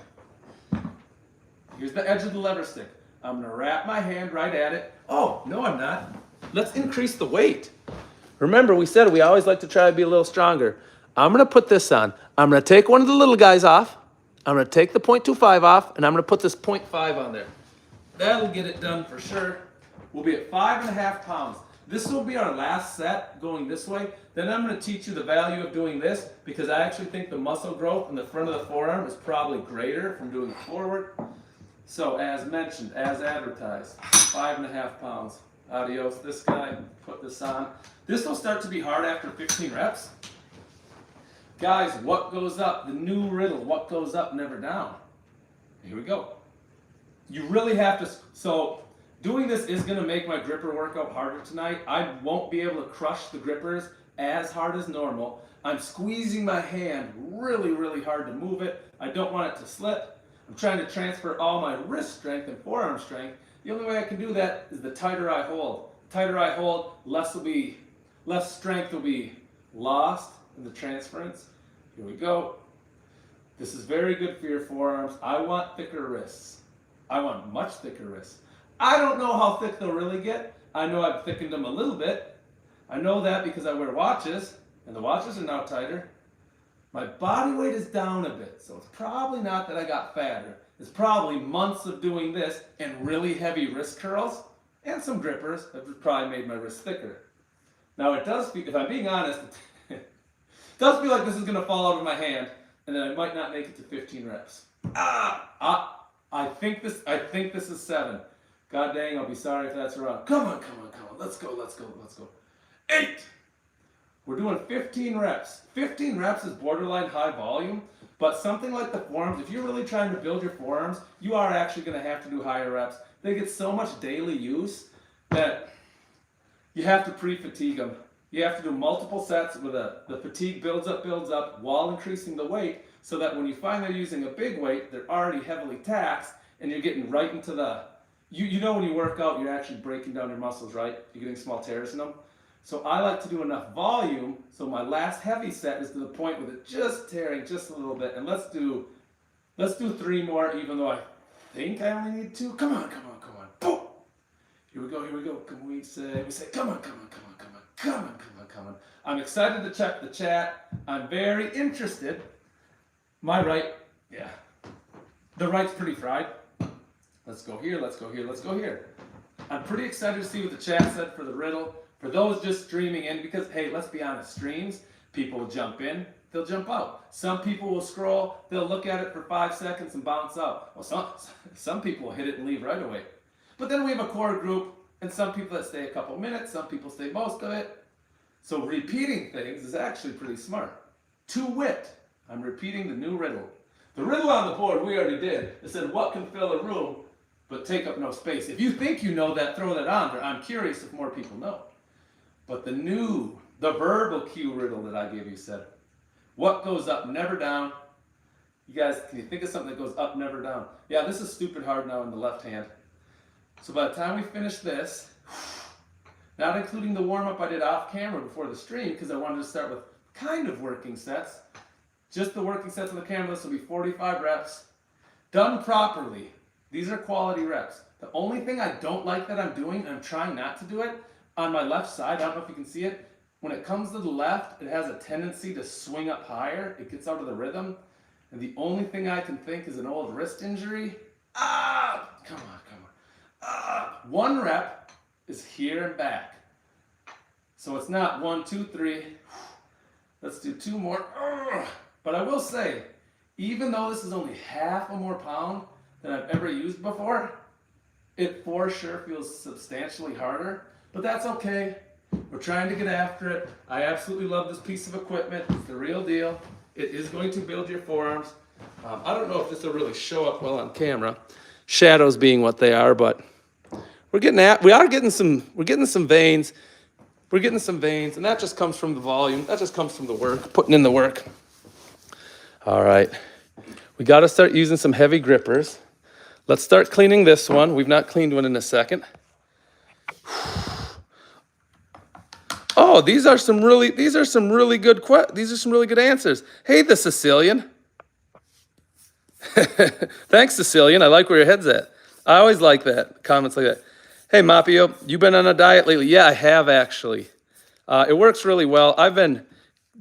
Here's the edge of the lever stick. I'm going to wrap my hand right at it. Oh, no, I'm not. Let's increase the weight. Remember, we said we always like to try to be a little stronger. I'm going to put this on. I'm going to take one of the little guys off. I'm going to take the 0.25 off, and I'm going to put this 0.5 on there. That'll get it done for sure. We'll be at 5.5 pounds. This will be our last set going this way. Then I'm going to teach you the value of doing this because I actually think the muscle growth in the front of the forearm is probably greater from doing it forward. So as mentioned, as advertised, 5.5 pounds. Adios. This guy, put this on. This will start to be hard after 15 reps. Guys, what goes up? The new riddle, what goes up, never down. Here we go. You really have to, so doing this is going to make my gripper workout harder tonight. I won't be able to crush the grippers as hard as normal. I'm squeezing my hand really, really hard to move it. I don't want it to slip. I'm trying to transfer all my wrist strength and forearm strength. The only way I can do that is the tighter I hold. The tighter I hold, less strength will be lost in the transference. Here we go. This is very good for your forearms. I want thicker wrists. I want much thicker wrists. I don't know how thick they'll really get. I know I've thickened them a little bit. I know that because I wear watches, and the watches are now tighter. My body weight is down a bit, so it's probably not that I got fatter. It's probably months of doing this and really heavy wrist curls and some grippers that probably made my wrist thicker. Now it does feel, if I'm being honest, it does feel like this is going to fall out of my hand and then I might not make it to 15 reps. I think this is 7. God dang, I'll be sorry if that's wrong. Come on. Let's go. 8. We're doing 15 reps. 15 reps is borderline high volume, but something like the forearms, if you're really trying to build your forearms, you are actually going to have to do higher reps. They get so much daily use that you have to pre-fatigue them. You have to do multiple sets where the fatigue builds up while increasing the weight, so that when you find they're using a big weight, they're already heavily taxed and you're getting right into the, you know when you work out, you're actually breaking down your muscles, right? You're getting small tears in them. So I like to do enough volume, so my last heavy set is to the point with it just tearing just a little bit. And let's do 3 more, even though I think I only need 2. Come on. Boom! Here we go. Can we say, come on. I'm excited to check the chat. I'm very interested. My right, yeah. The right's pretty fried. Let's go here. I'm pretty excited to see what the chat said for the riddle. For those just streaming in, because hey, let's be honest, streams, people will jump in, they'll jump out. Some people will scroll, they'll look at it for 5 seconds and bounce out. Well, some people will hit it and leave right away. But then we have a core group, and some people that stay a couple minutes, some people stay most of it. So repeating things is actually pretty smart. To wit, I'm repeating the new riddle. The riddle on the board we already did. It said, what can fill a room but take up no space? If you think you know that, throw that on there. I'm curious if more people know. But the verbal cue riddle that I gave you said, what goes up, never down? You guys, can you think of something that goes up, never down? Yeah, this is stupid hard now in the left hand. So by the time we finish this, not including the warm-up I did off camera before the stream, because I wanted to start with kind of working sets, just the working sets on the camera, this will be 45 reps, done properly. These are quality reps. The only thing I don't like that I'm doing, and I'm trying not to do it, on my left side, I don't know if you can see it, when it comes to the left, it has a tendency to swing up higher. It gets out of the rhythm. And the only thing I can think is an old wrist injury. Come on. 1 rep is here and back. So it's not 1, 2, 3. Let's do 2 more. But I will say, even though this is only half a more pound than I've ever used before, it for sure feels substantially harder. But that's okay. We're trying to get after it. I absolutely love this piece of equipment. It's the real deal. It is going to build your forearms. I don't know if this will really show up well on camera, shadows being what they are, but we're getting some veins. We're getting some veins, and that just comes from the volume. That just comes from the work, putting in the work. All right. We got to start using some heavy grippers. Let's start cleaning this one. We've not cleaned one in a second. Oh, these are some really good answers. Hey, the Sicilian. Thanks, Sicilian. I like where your head's at. I always like that, comments like that. Hey, Mapio, you been on a diet lately? Yeah, I have actually. It works really well. I've been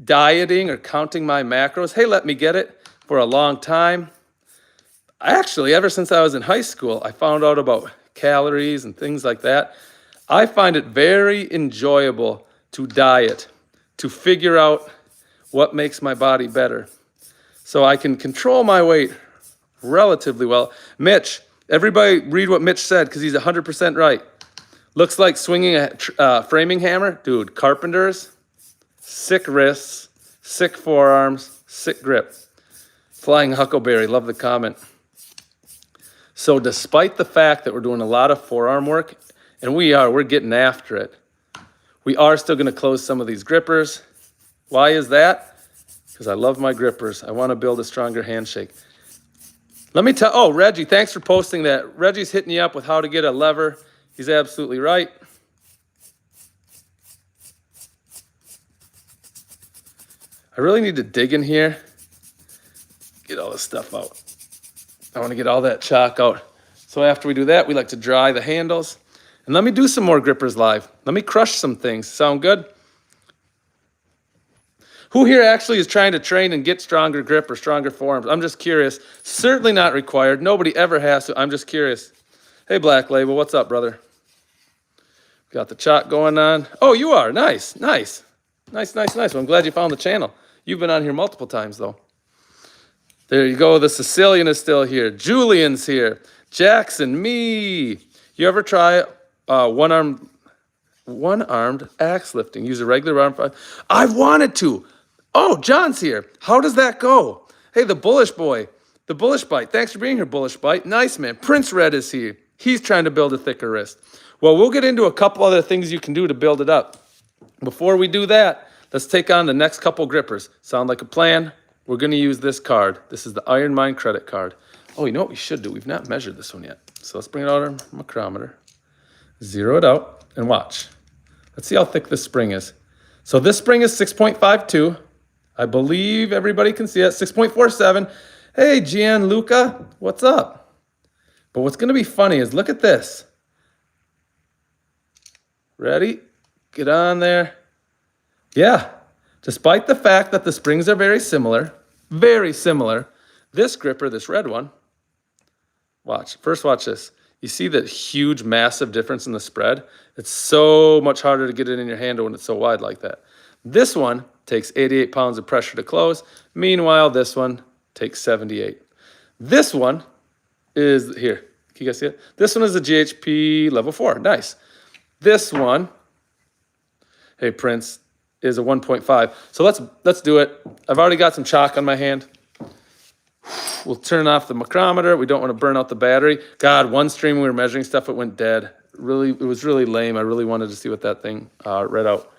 dieting or counting my macros. Hey, let me get it for a long time. Actually, ever since I was in high school, I found out about calories and things like that. I find it very enjoyable to diet, to figure out what makes my body better. So I can control my weight relatively well. Mitch, everybody read what Mitch said because he's 100% right. Looks like swinging a framing hammer. Dude, carpenters, sick wrists, sick forearms, sick grip. Flying Huckleberry, love the comment. So despite the fact that we're doing a lot of forearm work, and we're getting after it, we are still going to close some of these grippers. Why is that? Because I love my grippers. I want to build a stronger handshake. Let me tell, oh, Reggie, thanks for posting that. Reggie's hitting you up with how to get a lever. He's absolutely right. I really need to dig in here, get all this stuff out. I want to get all that chalk out. So after we do that, we like to dry the handles. And let me do some more grippers live. Let me crush some things. Sound good? Who here actually is trying to train and get stronger grip or stronger forearms? I'm just curious. Certainly not required. Nobody ever has to. I'm just curious. Hey, Black Label, what's up, brother? Got the chalk going on. Oh, you are. Nice, nice. Nice, nice, nice. Well, I'm glad you found the channel. You've been on here multiple times, though. There you go. The Sicilian is still here. Julian's here. Jackson, me. You ever try one-armed axe lifting? Use a regular arm. I've wanted to. Oh, John's here. How does that go? Hey, the Bullish Boy. The Bullish Bite. Thanks for being here, Bullish Bite. Nice, man. Prince Red is here. He's trying to build a thicker wrist. Well, we'll get into a couple other things you can do to build it up. Before we do that, let's take on the next couple grippers. Sound like a plan? We're going to use this card. This is the Iron Mind credit card. Oh, you know what we should do? We've not measured this one yet. So let's bring it out our micrometer. Zero it out and watch. Let's see how thick this spring is. So this spring is 6.52. I believe everybody can see it. 6.47. Hey, Gianluca, what's up? But what's going to be funny is look at this. Ready? Get on there. Yeah. Despite the fact that the springs are very similar, this gripper, this red one, watch. First, watch this. You see the huge, massive difference in the spread? It's so much harder to get it in your hand when it's so wide like that. This one takes 88 pounds of pressure to close. Meanwhile, this one takes 78. This one is, here, can you guys see it? This one is a GHP level 4, nice. This one, hey Prince, is a 1.5. So let's do it. I've already got some chalk on my hand. We'll turn off the micrometer. We don't want to burn out the battery. God, one stream we were measuring stuff, it went dead. Really, it was really lame. I really wanted to see what that thing read out.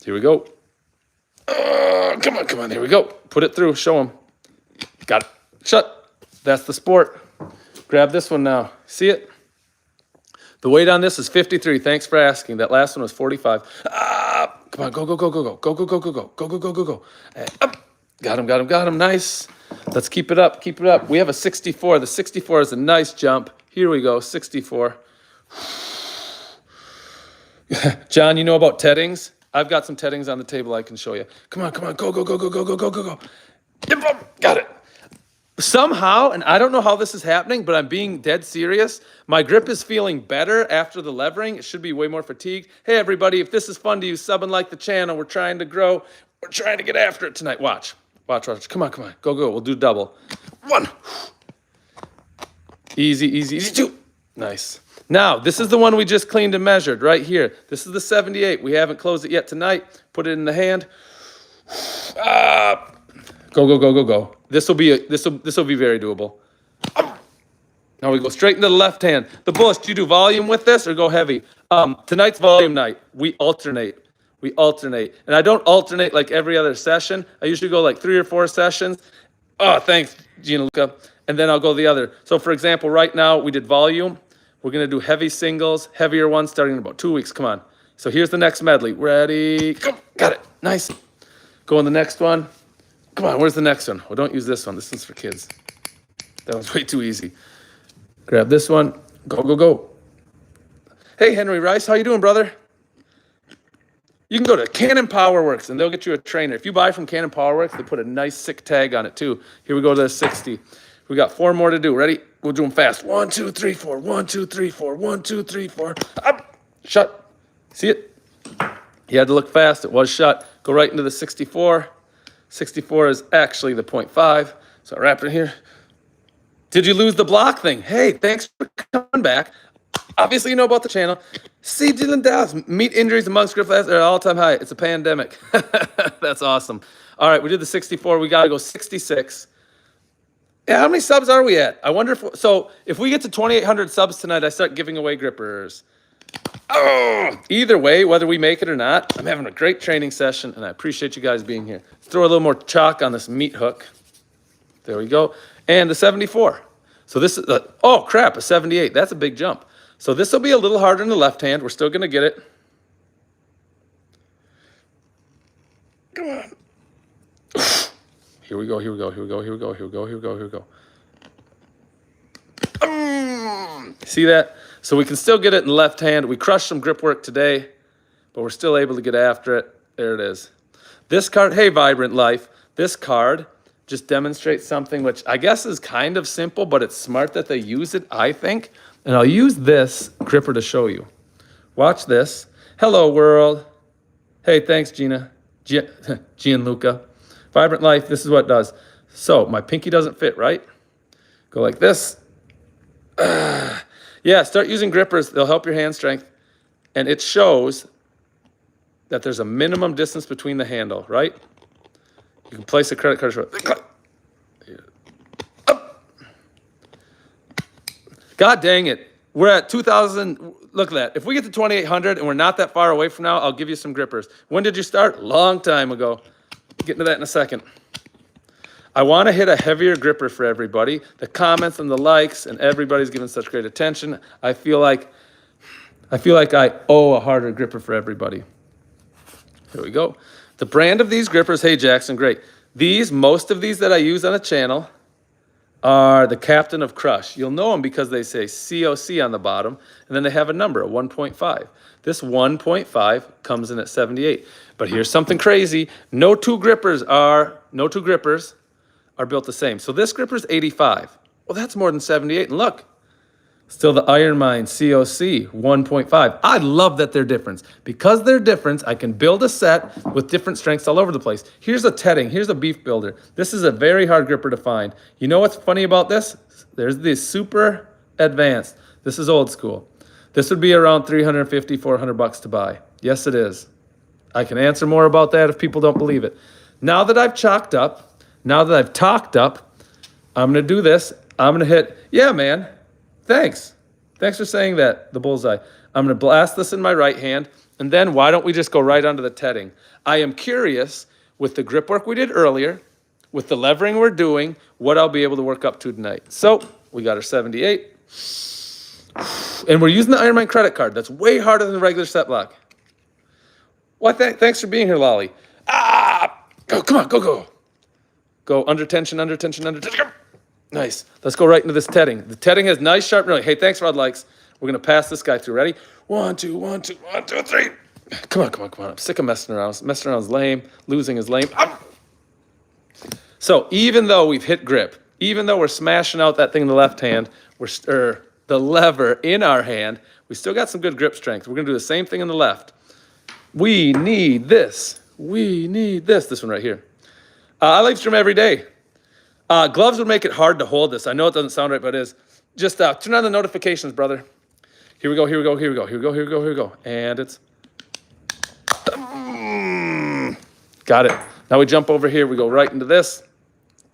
Here we go. Come on, here we go. Put it through, show them. Got it. Shut. That's the sport. Grab this one now. See it? The weight on this is 53. Thanks for asking. That last one was 45. Come on, go. And up. Got him. Nice. Let's keep it up. We have a 64. The 64 is a nice jump. Here we go, 64. John, you know about teddings? I've got some teddings on the table I can show you. Come on, go. Yep, got it. Somehow, and I don't know how this is happening, but I'm being dead serious. My grip is feeling better after the levering. It should be way more fatigued. Hey, everybody, if this is fun to you, sub and like the channel. We're trying to grow. We're trying to get after it tonight. Watch. Come on. Go. We'll do double. 1. Easy. 2. Nice. Now, this is the one we just cleaned and measured right here. This is the 78. We haven't closed it yet tonight. Put it in the hand. Go. This will be very doable. Now we go straight into the left hand. The Bullish, do you do volume with this or go heavy? Tonight's volume night. We alternate. And I don't alternate like every other session. I usually go like 3 or 4 sessions. Oh, thanks, Gianluca. And then I'll go the other. So for example, right now we did volume. We're going to do heavy singles, heavier ones starting in about 2 weeks. Come on. So here's the next medley. Ready? Go. Got it. Nice. Go on the next one. Come on, where's the next one? Well, don't use this one. This one's for kids. That was way too easy. Grab this one. Go. Hey, Henry Rice, how you doing, brother? You can go to Cannon Powerworks, and they'll get you a trainer. If you buy from Cannon Powerworks, they put a nice, sick tag on it, too. Here we go to the 60. We got 4 more to do. Ready? We'll do them fast. 1, 2, 3, 4. 1, 2, 3, 4. 1, 2, 3, 4. Up. Shut. See it? You had to look fast. It was shut. Go right into the 64. 64 is actually the 0.5. So wrap it here. Did you lose the block thing? Hey, thanks for coming back. Obviously, you know about the channel. See, Dylan Dallas, meat injuries amongst grip athletes are at all-time high. It's a pandemic. That's awesome. All right, we did the 64. We got to go 66. Yeah, how many subs are we at? I wonder if we get to 2,800 subs tonight, I start giving away grippers. Oh, either way, whether we make it or not, I'm having a great training session, and I appreciate you guys being here. Let's throw a little more chalk on this meat hook. There we go. And the 74. So this is, oh crap, a 78. That's a big jump. So this will be a little harder in the left hand. We're still going to get it. Come on. Here we go, here we go, here we go, here we go, here we go, here we go, here we go. See that? So we can still get it in the left hand. We crushed some grip work today, but we're still able to get after it. There it is. This card, hey, Vibrant Life, this card just demonstrates something which I guess is kind of simple, but it's smart that they use it, I think. And I'll use this gripper to show you. Watch this. Hello, world. Hey, thanks, Gina. Gianluca. Vibrant Life, this is what it does. So my pinky doesn't fit, right? Go like this. Yeah, start using grippers. They'll help your hand strength. And it shows that there's a minimum distance between the handle, right? You can place a credit card. God dang it. We're at 2,000. Look at that. If we get to 2,800 and we're not that far away from now, I'll give you some grippers. When did you start? Long time ago. Get into that in a second. I want to hit a heavier gripper for everybody. The comments and the likes and everybody's giving such great attention. I feel like I owe a harder gripper for everybody. Here we go. The brand of these grippers, hey Jackson, great. Most of these that I use on the channel are the Captain of Crush. You'll know them because they say COC on the bottom, and then they have a number, a 1.5. This 1.5 comes in at 78. But here's something crazy. No two grippers are built the same. So this gripper's 85. Well, that's more than 78. And look, still the Iron Mind COC 1.5. I love that they're different. Because they're different, I can build a set with different strengths all over the place. Here's a Tedding. Here's a Beef Builder. This is a very hard gripper to find. You know what's funny about this? There's the Super Advanced. This is old school. This would be around $350, $400 to buy. Yes, it is. I can answer more about that if people don't believe it. Now that I've talked up, I'm going to do this. I'm going to hit, yeah, man. Thanks. Thanks for saying that, the bullseye. I'm going to blast this in my right hand, and then why don't we just go right onto the Tedding? I am curious, with the grip work we did earlier, with the levering we're doing, what I'll be able to work up to tonight. So we got our 78. And we're using the Iron Man credit card. That's way harder than the regular set block. Well, thanks for being here, Lolly. Go, come on, go. Go under tension, under tension, under tension. Nice. Let's go right into this Tedding. The Tedding has nice, sharp needle. Hey, thanks, Rod Likes. We're going to pass this guy through. Ready? 1, 2, 1, 2, 1, 2, 3. Come on. I'm sick of messing around. Messing around is lame. Losing is lame. So even though we've hit grip, even though we're smashing out that thing in the left hand, the lever in our hand, we still got some good grip strength. We're going to do the same thing in the left. We need this. This one right here. I live stream every day. Gloves would make it hard to hold this. I know it doesn't sound right, but it is. Just turn on the notifications, brother. Here we go. And it's... Got it. Now we jump over here. We go right into this.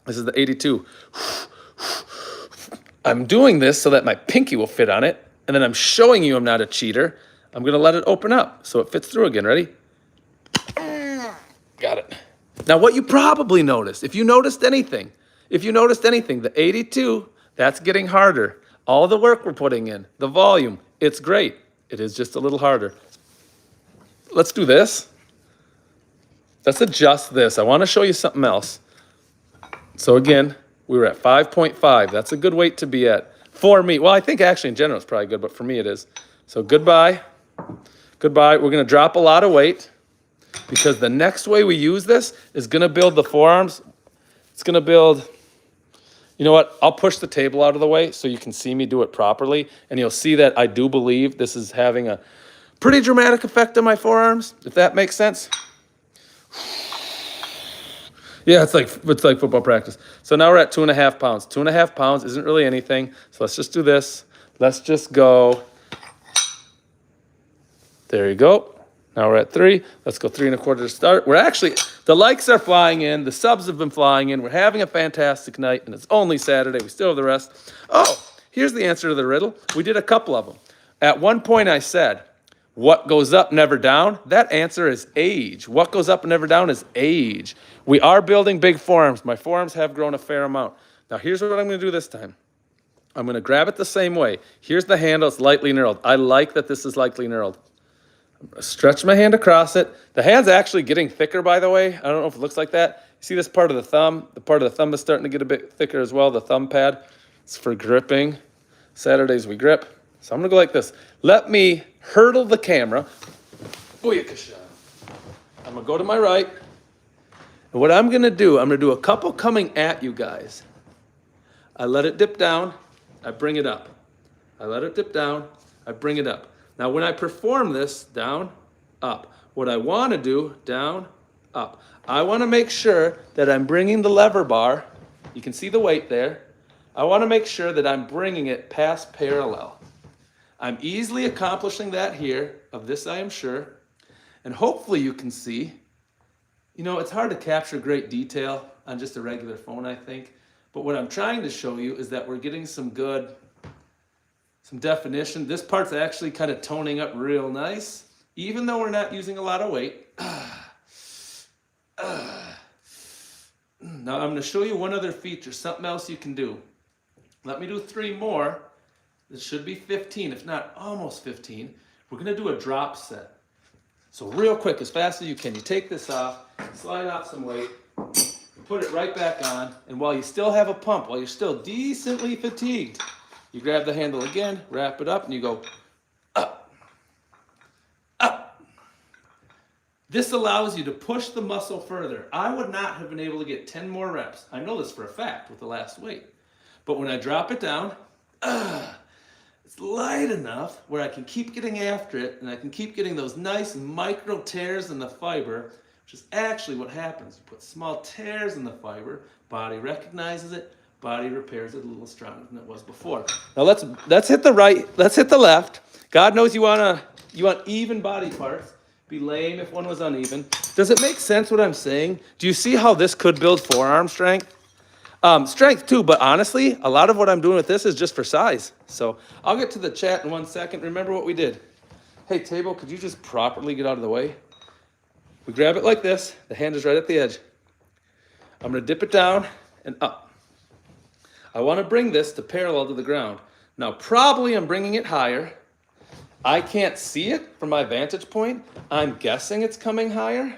This is the 82. I'm doing this so that my pinky will fit on it. And then I'm showing you I'm not a cheater. I'm going to let it open up so it fits through again. Ready? Got it. Now what you probably noticed, if you noticed anything, the 82, that's getting harder. All the work we're putting in, the volume, it's great. It is just a little harder. Let's do this. Let's adjust this. I want to show you something else. So again, we were at 5.5. That's a good weight to be at. For me, well, I think actually in general it's probably good, but for me it is. So goodbye. We're going to drop a lot of weight because the next way we use this is going to build the forearms. It's going to build... You know what? I'll push the table out of the way so you can see me do it properly. And you'll see that I do believe this is having a pretty dramatic effect on my forearms, if that makes sense. Yeah, it's like football practice. So now we're at 2.5 pounds. 2.5 pounds isn't really anything. So let's just do this. Let's just go There you go. Now we're at 3. Let's go 3.25 to start. We're actually, the likes are flying in. The subs have been flying in. We're having a fantastic night, and it's only Saturday. We still have the rest. Oh, here's the answer to the riddle. We did a couple of them. At one point I said, what goes up, never down? That answer is age. What goes up and never down is age. We are building big forearms. My forearms have grown a fair amount. Now here's what I'm going to do this time. I'm going to grab it the same way. Here's the handle. It's lightly knurled. I like that this is lightly knurled. Stretch my hand across it. The hand's actually getting thicker, by the way. I don't know if it looks like that. You see this part of the thumb? The part of the thumb is starting to get a bit thicker as well, the thumb pad. It's for gripping. Saturdays we grip. So I'm going to go like this. Let me hurdle the camera. Booyakasha. I'm going to go to my right. And what I'm going to do a couple coming at you guys. I let it dip down. I bring it up. I let it dip down. I bring it up. Now, when I perform this, down, up. What I want to do, down, up. I want to make sure that I'm bringing the lever bar. You can see the weight there. I want to make sure that I'm bringing it past parallel. I'm easily accomplishing that here. Of this, I am sure. And hopefully you can see. You know, it's hard to capture great detail on just a regular phone, I think. But what I'm trying to show you is that we're getting some definition. This part's actually kind of toning up real nice, even though we're not using a lot of weight. Now I'm going to show you one other feature, something else you can do. Let me do 3 more. This should be 15, if not almost 15. We're going to do a drop set. So real quick, as fast as you can, you take this off, slide off some weight, put it right back on, and while you still have a pump, while you're still decently fatigued, you grab the handle again, wrap it up, and you go up, up. This allows you to push the muscle further. I would not have been able to get 10 more reps. I know this for a fact with the last weight. But when I drop it down, it's light enough where I can keep getting after it, and I can keep getting those nice micro tears in the fiber, which is actually what happens. You put small tears in the fiber, body recognizes it, body repairs it a little stronger than it was before. Now let's hit the right, let's hit the left. God knows you want even body parts. Be lame if one was uneven. Does it make sense what I'm saying? Do you see how this could build forearm strength? Strength too, but honestly, a lot of what I'm doing with this is just for size. So I'll get to the chat in 1 second. Remember what we did. Hey, table, could you just properly get out of the way? We grab it like this. The hand is right at the edge. I'm going to dip it down and up. I want to bring this to parallel to the ground. Now, probably I'm bringing it higher. I can't see it from my vantage point. I'm guessing it's coming higher.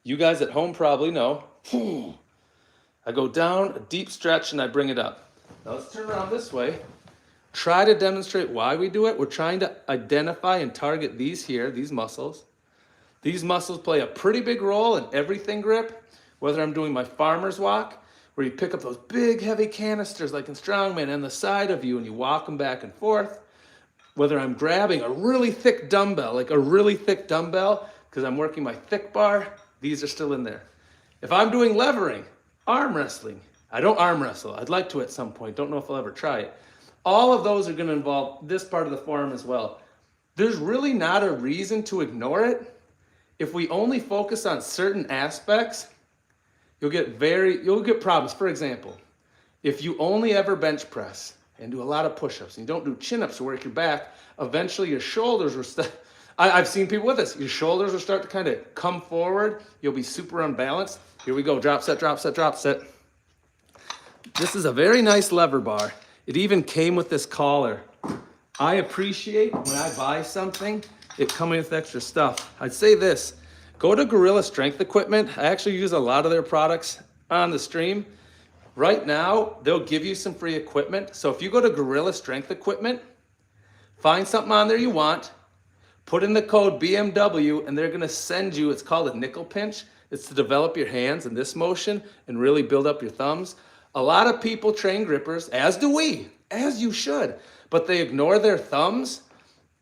You guys at home probably know. I go down, a deep stretch, and I bring it up. Now let's turn around this way. Try to demonstrate why we do it. We're trying to identify and target these here, these muscles. These muscles play a pretty big role in everything grip, whether I'm doing my farmer's walk, where you pick up those big heavy canisters like in strongman on the side of you and you walk them back and forth, whether I'm grabbing a really thick dumbbell, because I'm working my thick bar, these are still in there. If I'm doing levering, arm wrestling, I don't arm wrestle. I'd like to at some point. Don't know if I'll ever try it. All of those are going to involve this part of the forearm as well. There's really not a reason to ignore it. If we only focus on certain aspects, you'll get problems. For example, if you only ever bench press and do a lot of push-ups and you don't do chin-ups to work your back, eventually your shoulders will I've seen people with this. Your shoulders will start to kind of come forward. You'll be super unbalanced. Here we go. Drop set, drop set, drop set. This is a very nice lever bar. It even came with this collar. I appreciate when I buy something, it coming with extra stuff. I'd say this. Go to Gorilla Strength Equipment. I actually use a lot of their products on the stream. Right now, they'll give you some free equipment. So if you go to Gorilla Strength Equipment, find something on there you want, put in the code BMW, and they're gonna send you, it's called a nickel pinch. It's to develop your hands in this motion and really build up your thumbs. A lot of people train grippers, as do we, as you should, but they ignore their thumbs.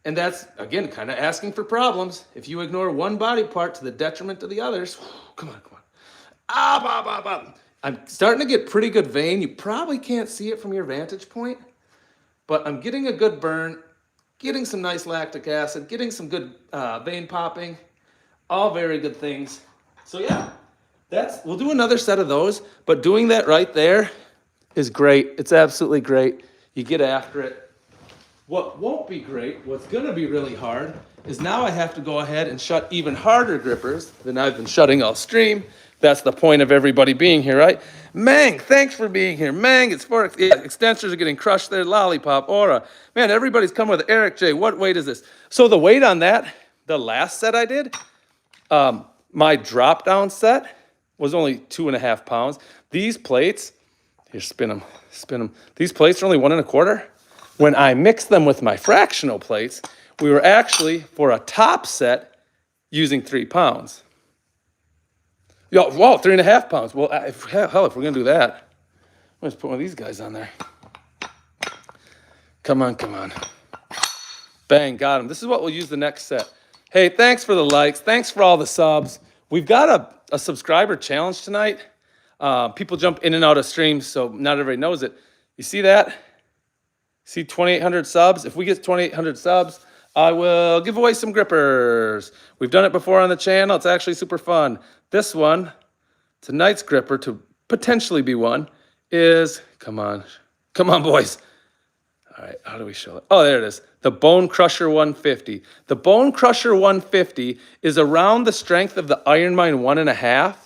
And that's, again, kind of asking for problems. If you ignore one body part to the detriment of the others, come on. I'm starting to get pretty good vein. You probably can't see it from your vantage point, but I'm getting a good burn. getting some nice lactic acid, getting some good vein popping, all very good things. So yeah, we'll do another set of those, but doing that right there is great. It's absolutely great. You get after it. What won't be great, what's gonna be really hard, is now I have to go ahead and shut even harder grippers than I've been shutting all stream. That's the point of everybody being here, right? Mang, thanks for being here. Mang, it's for, yeah, extensors are getting crushed there. Lollipop, Aura. Man, everybody's coming with Eric J. What weight is this? So the weight on that, the last set I did, my drop down set was only 2.5 pounds. These plates, here, spin them. These plates are only 1.25. When I mixed them with my fractional plates, we were actually, for a top set, using 3 pounds. Yo, whoa, 3.5 pounds. Well, if we're gonna do that, let's put one of these guys on there. Come on. Bang, got him. This is what we'll use the next set. Hey, thanks for the likes. Thanks for all the subs. We've got a subscriber challenge tonight. People jump in and out of streams, so not everybody knows it. You see that? See 2,800 subs? If we get 2,800 subs, I will give away some grippers. We've done it before on the channel. It's actually super fun. This one, tonight's gripper to potentially be one, is, come on, boys. All right, how do we show it? Oh, there it is. The Bone Crusher 150. The Bone Crusher 150 is around the strength of the Iron Mine 1.5.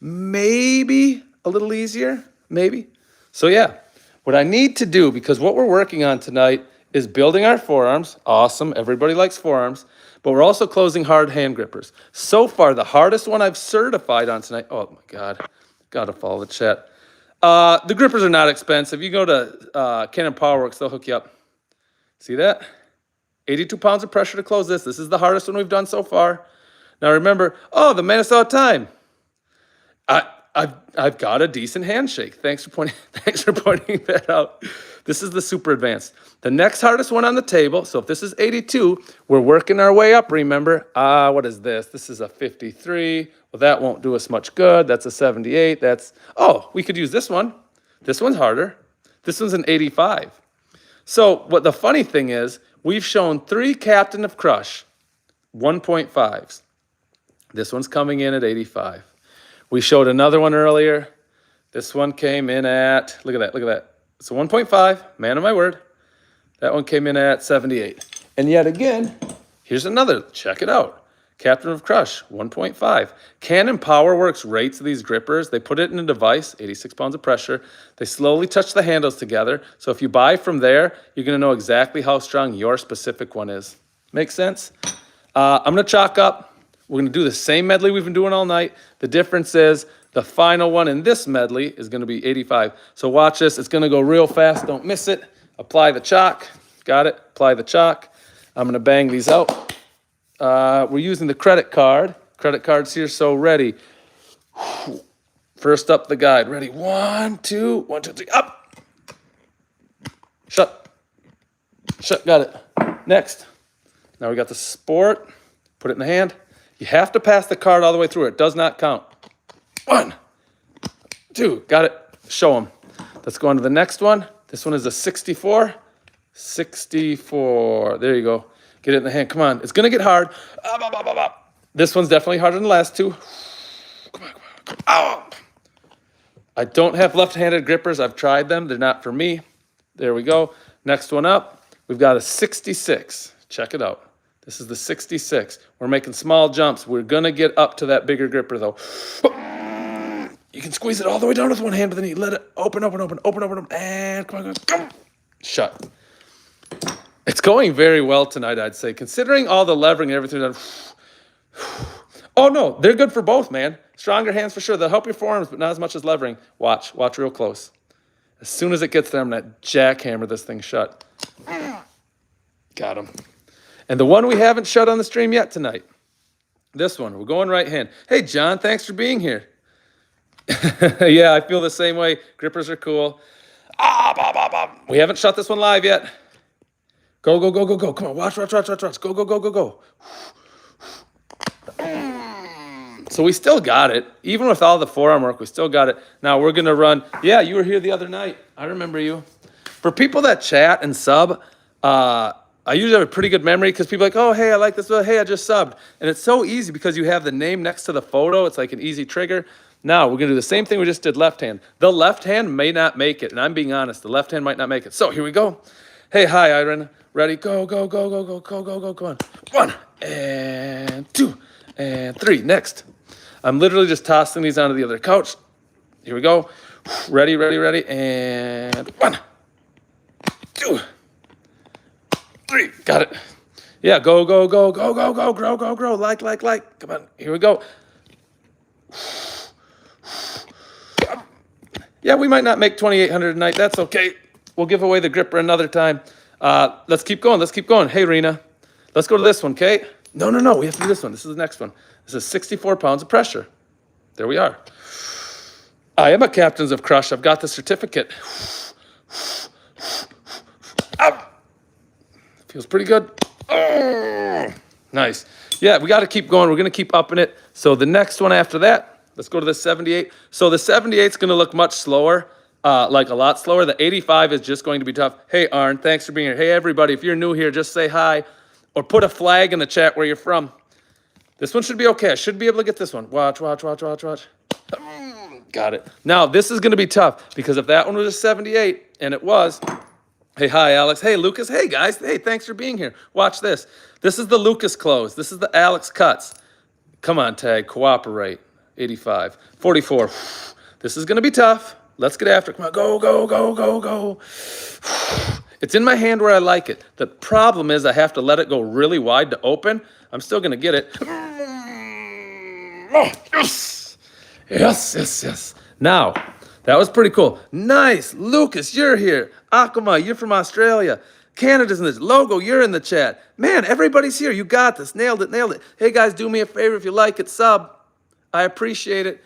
Maybe a little easier, maybe. So yeah, what I need to do, because what we're working on tonight is building our forearms. Awesome, everybody likes forearms. But we're also closing hard hand grippers. So far, the hardest one I've certified on tonight, oh my God, gotta follow the chat. The grippers are not expensive. You go to Canon Powerworks, they'll hook you up. See that? 82 pounds of pressure to close this. This is the hardest one we've done so far. Now remember, oh, the man is out of time. I've got a decent handshake. Thanks for pointing that out. This is the super advanced. The next hardest one on the table, so if this is 82, we're working our way up, remember. What is this? This is a 53. Well, that won't do us much good. That's a 78. Oh, we could use this one. This one's harder. This one's an 85. So what the funny thing is, we've shown 3 Captain of Crush 1.5s. This one's coming in at 85. We showed another one earlier. This one came in at, look at that. It's a 1.5, man of my word. That one came in at 78. And yet again, here's another, check it out. Captain of Crush, 1.5. Canon Powerworks rates these grippers. They put it in a device, 86 pounds of pressure. They slowly touch the handles together. So if you buy from there, you're gonna know exactly how strong your specific one is. Make sense? I'm gonna chalk up. We're gonna do the same medley we've been doing all night. The difference is the final one in this medley is gonna be 85. So watch this, it's gonna go real fast, don't miss it. Apply the chalk, got it, apply the chalk. I'm gonna bang these out. We're using the credit card. Credit card's here, so ready. First up the guide, ready, 1, 2, 1, 2, 3, up. Shut, got it. Next, now we got the sport, put it in the hand. You have to pass the card all the way through. It does not count. 1, 2, got it. Show them. Let's go on to the next one. This one is a 64. 64. There you go. Get it in the hand. Come on. It's going to get hard. This one's definitely harder than the last two. Come on. Oh. I don't have left-handed grippers. I've tried them. They're not for me. There we go. Next one up. We've got a 66. Check it out. This is the 66. We're making small jumps. We're going to get up to that bigger gripper, though. You can squeeze it all the way down with one hand, but then you let it open, and come on. Shut. It's going very well tonight, I'd say, considering all the levering and everything. Oh, no, they're good for both, man. Stronger hands for sure. They'll help your forearms, but not as much as levering. Watch real close. As soon as it gets there, I'm going to jackhammer this thing shut. Got him. And the one we haven't shut on the stream yet tonight, this one, we're going right hand. Hey, John, thanks for being here. Yeah, I feel the same way. Grippers are cool. We haven't shut this one live yet. Go. Come on, watch. Go. So we still got it. Even with all the forearm work, we still got it. Now we're going to run. Yeah, you were here the other night. I remember you. For people that chat and sub, I usually have a pretty good memory because people are like, oh, hey, I like this. Hey, I just subbed. And it's so easy because you have the name next to the photo. It's like an easy trigger. Now, we're going to do the same thing we just did left hand. The left hand may not make it. And I'm being honest. The left hand might not make it. So here we go. Hey, hi, Iron. Ready? Go, go, go, go, go, go, go, go. Come on. 1 and 2 and 3. Next. I'm literally just tossing these onto the other couch. Here we go. Ready, ready, ready. And 1, 2, 3. Got it. Yeah, go, go, go, go, go, go, grow, go, grow. Like. Come on. Here we go. Yeah, we might not make 2,800 tonight. That's okay. We'll give away the gripper another time. Let's keep going. Let's keep going. Hey, Rena. Let's go to this one, okay? No. We have to do this one. This is the next one. This is 64 pounds of pressure. There we are. I am a Captains of Crush. I've got the certificate. Ow. Feels pretty good. Oh, nice. Yeah, we got to keep going. We're going to keep upping it. So the next one after that, let's go to the 78. So the 78 is going to look much slower, like a lot slower. The 85 is just going to be tough. Hey, Arn, thanks for being here. Hey, everybody, if you're new here, just say hi or put a flag in the chat where you're from. This one should be okay. I should be able to get this one. Watch. Got it. Now, this is going to be tough because if that one was a 78, and it was, hey, hi, Alex. Hey, Lucas. Hey, guys. Hey, thanks for being here. Watch this. This is the Lucas close. This is the Alex cuts. Come on, tag. Cooperate. 85. 44. This is going to be tough. Let's get after it. Come on. Go, go, go, go, go. It's in my hand where I like it. The problem is I have to let it go really wide to open. I'm still going to get it. Oh, yes. Yes. Now, that was pretty cool. Nice. Lucas, you're here. Akuma, you're from Australia. Canada's in this. Logo, you're in the chat. Man, everybody's here. You got this. Nailed it. Hey, guys, do me a favor. If you like it, sub. I appreciate it.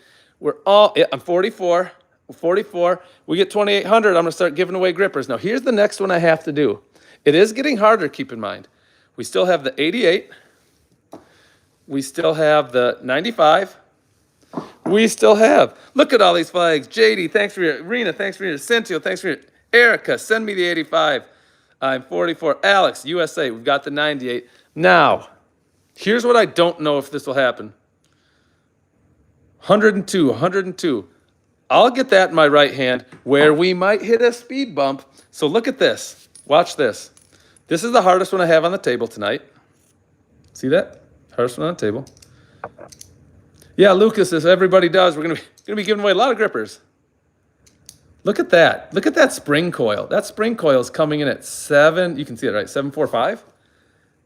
I'm 44. We're 44. We get 2,800. I'm going to start giving away grippers. Now, here's the next one I have to do. It is getting harder, keep in mind. We still have the 88. We still have the 95. We still have, look at all these flags. JD, thanks for your, Rena, thanks for your, Cynthia, thanks for your, Erica, send me the 85. I'm 44. Alex, USA, we've got the 98. Now, here's what I don't know if this will happen. 102. I'll get that in my right hand where we might hit a speed bump. So look at this. Watch this. This is the hardest one I have on the table tonight. See that? Hardest one on the table. Yeah, Lucas, as everybody does, we're gonna be giving away a lot of grippers. Look at that. Look at that spring coil. That spring coil is coming in at 7. You can see it, right? 745.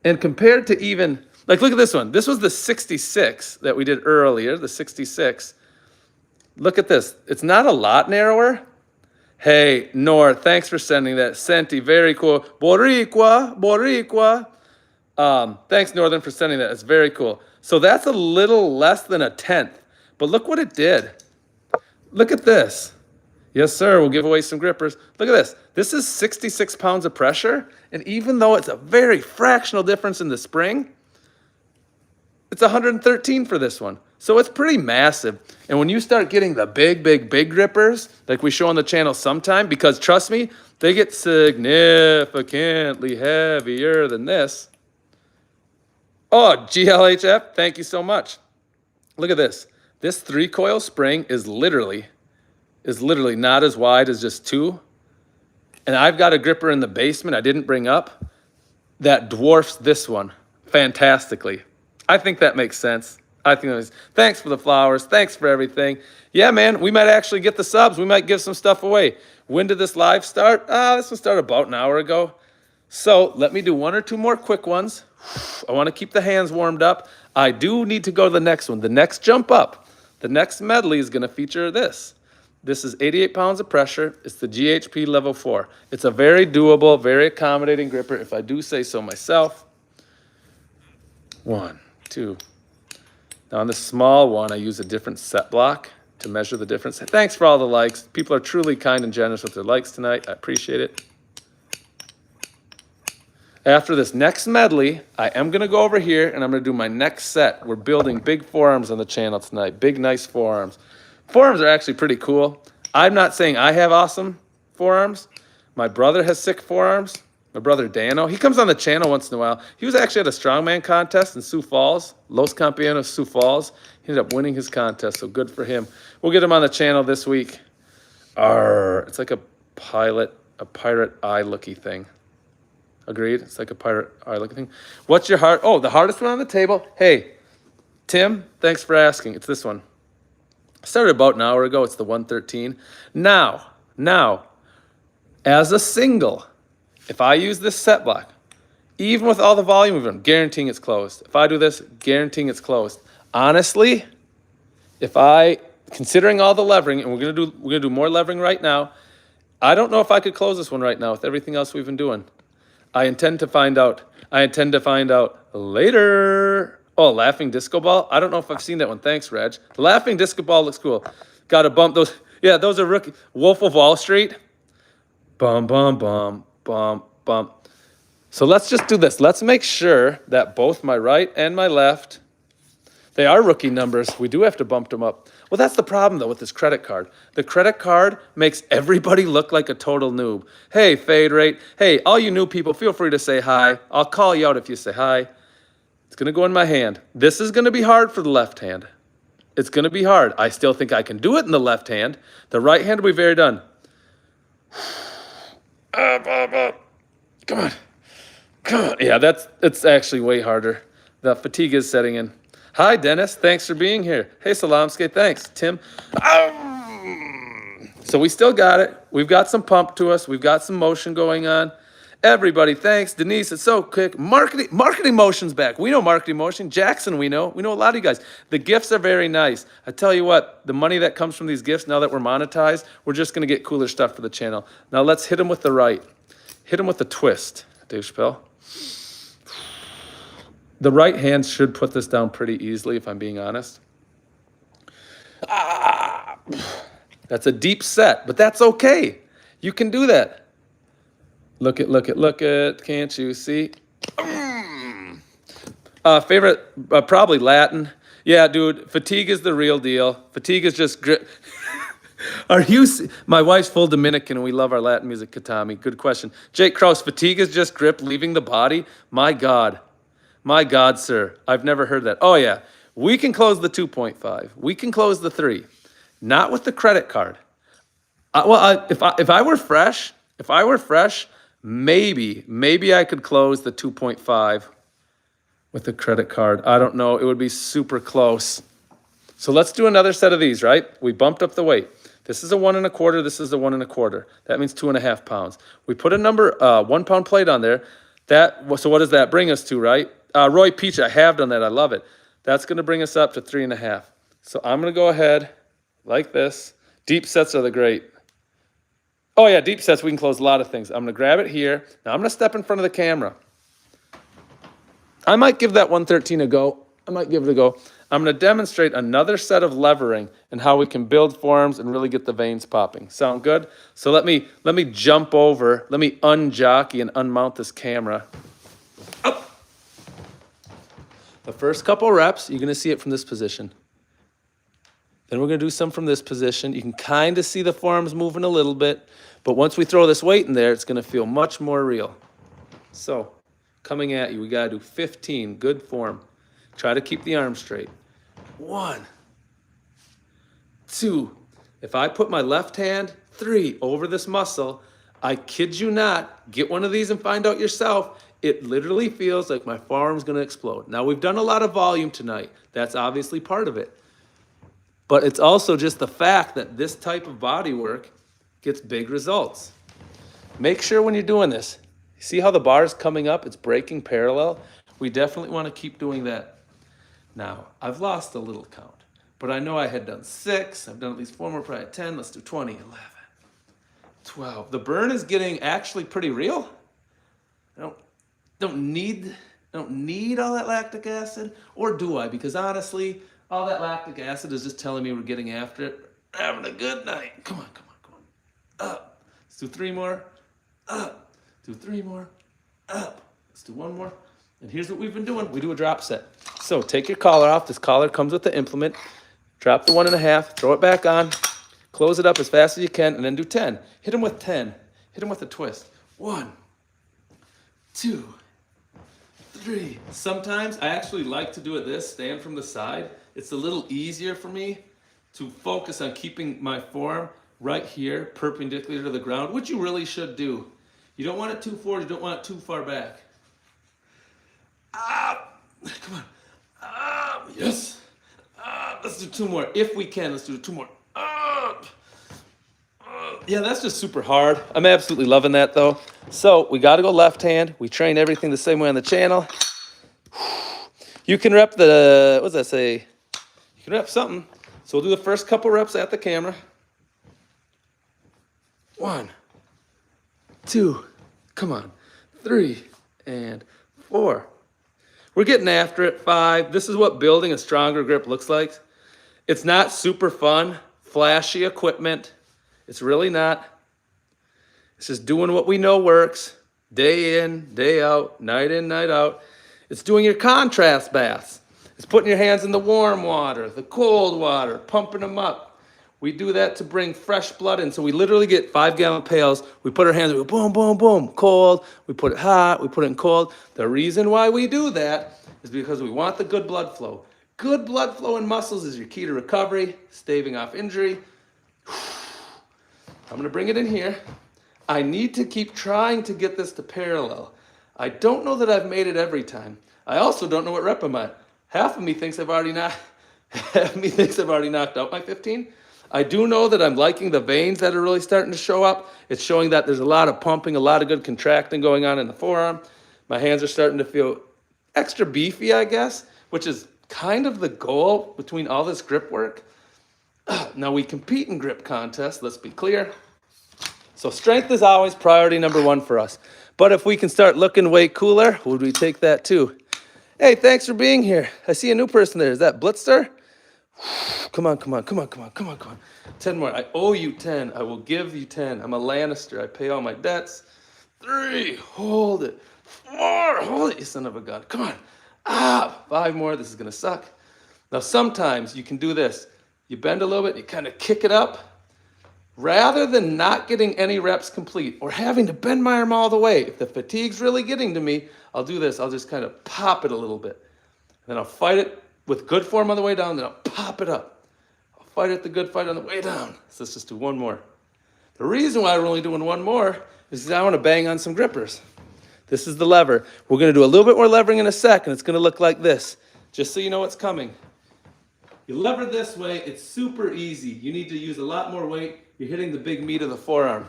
And compared to even, like, look at this one. This was the 66 that we did earlier, the 66. Look at this. It's not a lot narrower. Hey, Nor, thanks for sending that. Senti, very cool. Boricua. Thanks, Northern, for sending that. It's very cool. So that's a little less than a tenth. But look what it did. Look at this. Yes, sir. We'll give away some grippers. Look at this. This is 66 pounds of pressure. And even though it's a very fractional difference in the spring, it's 113 for this one. So it's pretty massive. And when you start getting the big grippers, like we show on the channel sometime, because trust me, they get significantly heavier than this. Oh, GLHF, thank you so much. Look at this. This 3-coil spring is literally not as wide as just 2. And I've got a gripper in the basement I didn't bring up that dwarfs this one fantastically. I think that makes sense. Thanks for the flowers. Thanks for everything. Yeah, man, we might actually get the subs. We might give some stuff away. When did this live start? This one started about an hour ago. So let me do 1 or 2 more quick ones. I want to keep the hands warmed up. I do need to go to the next one. The next jump up, the next medley is going to feature this. This is 88 pounds of pressure. It's the GHP level 4. It's a very doable, very accommodating gripper, if I do say so myself. 1, 2. Now on the small one, I use a different set block to measure the difference. Thanks for all the likes. People are truly kind and generous with their likes tonight. I appreciate it. After this next medley, I am going to go over here and I'm going to do my next set. We're building big forearms on the channel tonight. Big, nice forearms. Forearms are actually pretty cool. I'm not saying I have awesome forearms, My brother has sick forearms. My brother Dano, he comes on the channel once in a while. He was actually at a strongman contest in Sioux Falls, Los Campeones, Sioux Falls. He ended up winning his contest, so good for him. We'll get him on the channel this week. Arr, it's like a pirate eye-looky thing. Agreed? It's like a pirate eye-looky thing. What's your hard? Oh, the hardest one on the table. Hey, Tim, thanks for asking. It's this one. I started about an hour ago. It's the 113. Now, as a single, if I use this set block, even with all the volume of them, guaranteeing it's closed. If I do this, guaranteeing it's closed. Honestly, considering all the levering, and we're gonna do more levering right now, I don't know if I could close this one right now with everything else we've been doing. I intend to find out later. Oh, laughing disco ball. I don't know if I've seen that one. Thanks, Reg. The laughing disco ball looks cool. Got to bump those. Yeah, those are rookie. Wolf of Wall Street. Bum, bum, bum, bum, bum. So let's just do this. Let's make sure that both my right and my left, they are rookie numbers. We do have to bump them up. Well, that's the problem, though, with this credit card. The credit card makes everybody look like a total noob. Hey, fade rate. Hey, all you new people, feel free to say hi. I'll call you out if you say hi. It's going to go in my hand. This is going to be hard for the left hand. It's going to be hard. I still think I can do it in the left hand. The right hand will be very done. Up. Come on. Yeah, it's actually way harder. The fatigue is setting in. Hi, Dennis. Thanks for being here. Hey, Salamske. Thanks, Tim. So we still got it. We've got some pump to us. We've got some motion going on. Everybody, thanks. Denise, it's so quick. Marketing motion's back. We know marketing motion. Jackson, we know. We know a lot of you guys. The gifts are very nice. I tell you what, the money that comes from these gifts, now that we're monetized, we're just going to get cooler stuff for the channel. Now let's hit them with the right. Hit them with the twist, Dave Chappelle. The right hand should put this down pretty easily, if I'm being honest. That's a deep set, but that's okay. You can do that. Look it. Can't you see? Favorite, probably Latin. Yeah, dude, fatigue is the real deal. Fatigue is just grip. My wife's full Dominican and we love our Latin music, Katami. Good question. Jake Kraus, fatigue is just grip leaving the body? My God, sir. I've never heard that. Oh, yeah. We can close the 2.5. We can close the 3. Not with the credit card. If I were fresh, maybe I could close the 2.5 with the credit card. I don't know. It would be super close. So let's do another set of these, right? We bumped up the weight. This is a 1 1/4. This is a 1 1/4. That means 2.5 pounds. We put a 1 pound plate on there. So what does that bring us to, right? Roy Peach, I have done that. I love it. That's going to bring us up to 3.5. So I'm going to go ahead like this. Deep sets are the great. Oh, yeah, deep sets, we can close a lot of things. I'm going to grab it here. Now I'm going to step in front of the camera. I might give that 113 a go. I'm going to demonstrate another set of levering and how we can build forearms and really get the veins popping. Sound good? So let me jump over. Let me unjockey and unmount this camera. Up. The first couple reps, you're going to see it from this position. Then we're going to do some from this position. You can kind of see the forearms moving a little bit, but once we throw this weight in there, it's going to feel much more real. So, coming at you, we got to do 15, good form. Try to keep the arm straight. 1, 2. If I put my left hand, 3, over this muscle, I kid you not, get one of these and find out yourself, it literally feels like my forearm's going to explode. Now, we've done a lot of volume tonight. That's obviously part of it. But it's also just the fact that this type of body work gets big results. Make sure when you're doing this, see how the bar is coming up? It's breaking parallel. We definitely want to keep doing that. Now, I've lost a little count, but I know I had done 6. I've done at least 4 more, probably 10. Let's do 20, 11, 12. The burn is getting actually pretty real. I don't need all that lactic acid, or do I? Because honestly, all that lactic acid is just telling me we're getting after it. Having a good night. Come on. Up. Let's do 3 more. Up. Do 3 more. Up. Let's do 1 more. And here's what we've been doing. We do a drop set. So take your collar off. This collar comes with the implement. Drop the 1.5. Throw it back on. Close it up as fast as you can, and then do 10. Hit them with 10. Hit him with a twist. 1, 2, 3. Sometimes I actually like to do it this, stand from the side. It's a little easier for me to focus on keeping my forearm right here, perpendicular to the ground, which you really should do. You don't want it too forward, you don't want it too far back. Come on. Yes. Let's do 2 more. If we can, let's do 2 more. Yeah, that's just super hard. I'm absolutely loving that though. So we got to go left hand. We train everything the same way on the channel. You can rep the, what does that say? You can rep something. So we'll do the first couple reps at the camera. 1, 2, come on, 3, and 4. We're getting after it. 5. This is what building a stronger grip looks like. It's not super fun, flashy equipment. It's really not. It's just doing what we know works, day in, day out, night in, night out. It's doing your contrast baths. It's putting your hands in the warm water, the cold water, pumping them up. We do that to bring fresh blood in. So we literally get 5-gallon pails. We put our hands, we go boom, boom, boom, cold. We put it hot, we put it in cold. The reason why we do that is because we want the good blood flow. Good blood flow in muscles is your key to recovery, staving off injury. I'm gonna bring it in here. I need to keep trying to get this to parallel. I don't know that I've made it every time. I also don't know what rep I'm at. Half of me thinks I've already knocked out my 15. I do know that I'm liking the veins that are really starting to show up. It's showing that there's a lot of pumping, a lot of good contracting going on in the forearm. My hands are starting to feel extra beefy, I guess, which is kind of the goal between all this grip work. Now we compete in grip contests, let's be clear. So strength is always priority number 1 for us. But if we can start looking way cooler, would we take that too? Hey, thanks for being here. I see a new person there. Is that Blitzer? Come on, come on, come on, come on, come on, come on. 10 more. I owe you 10. I will give you 10. I'm a Lannister. I pay all my debts. 3. Hold it. 4. Hold it, you son of a gun. Come on. 5 more. This is going to suck. Now, sometimes you can do this. You bend a little bit, you kind of kick it up. Rather than not getting any reps complete or having to bend my arm all the way, if the fatigue's really getting to me, I'll do this. I'll just kind of pop it a little bit. And then I'll fight it with good form on the way down, then I'll pop it up. I'll fight it the good fight on the way down. So let's just do 1 more. The reason why we're only doing 1 more is because I want to bang on some grippers. This is the lever. We're going to do a little bit more levering in a sec, and it's going to look like this, just so you know what's coming. You lever this way, it's super easy. You need to use a lot more weight. You're hitting the big meat of the forearm.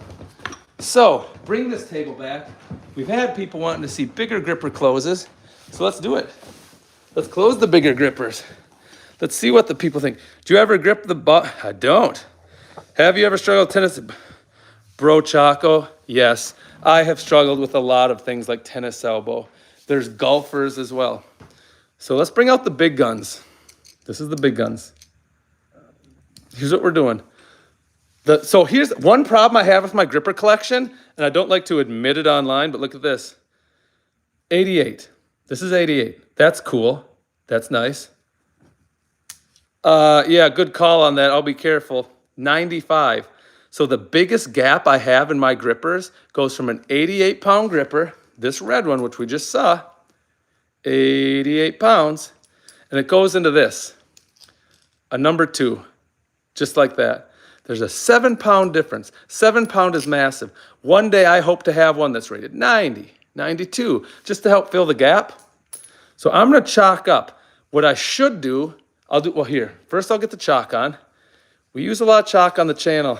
So, bring this table back. We've had people wanting to see bigger gripper closes, so let's do it. Let's close the bigger grippers. Let's see what the people think. Do you ever grip the butt? I don't. Have you ever struggled with tennis? Bro Chaco, yes. I have struggled with a lot of things like tennis elbow. There's golfers as well. So let's bring out the big guns. This is the big guns. Here's what we're doing. So here's one problem I have with my gripper collection, and I don't like to admit it online, but look at this. 88. This is 88. That's cool. That's nice. Yeah, good call on that. I'll be careful. 95. So the biggest gap I have in my grippers goes from an 88-pound gripper, this red one, which we just saw, 88 pounds, and it goes into this, a number 2, just like that. There's a 7-pound difference. 7 pound is massive. One day I hope to have one that's rated 90, 92, just to help fill the gap. So I'm gonna chalk up. What I should do, well here, first I'll get the chalk on. We use a lot of chalk on the channel.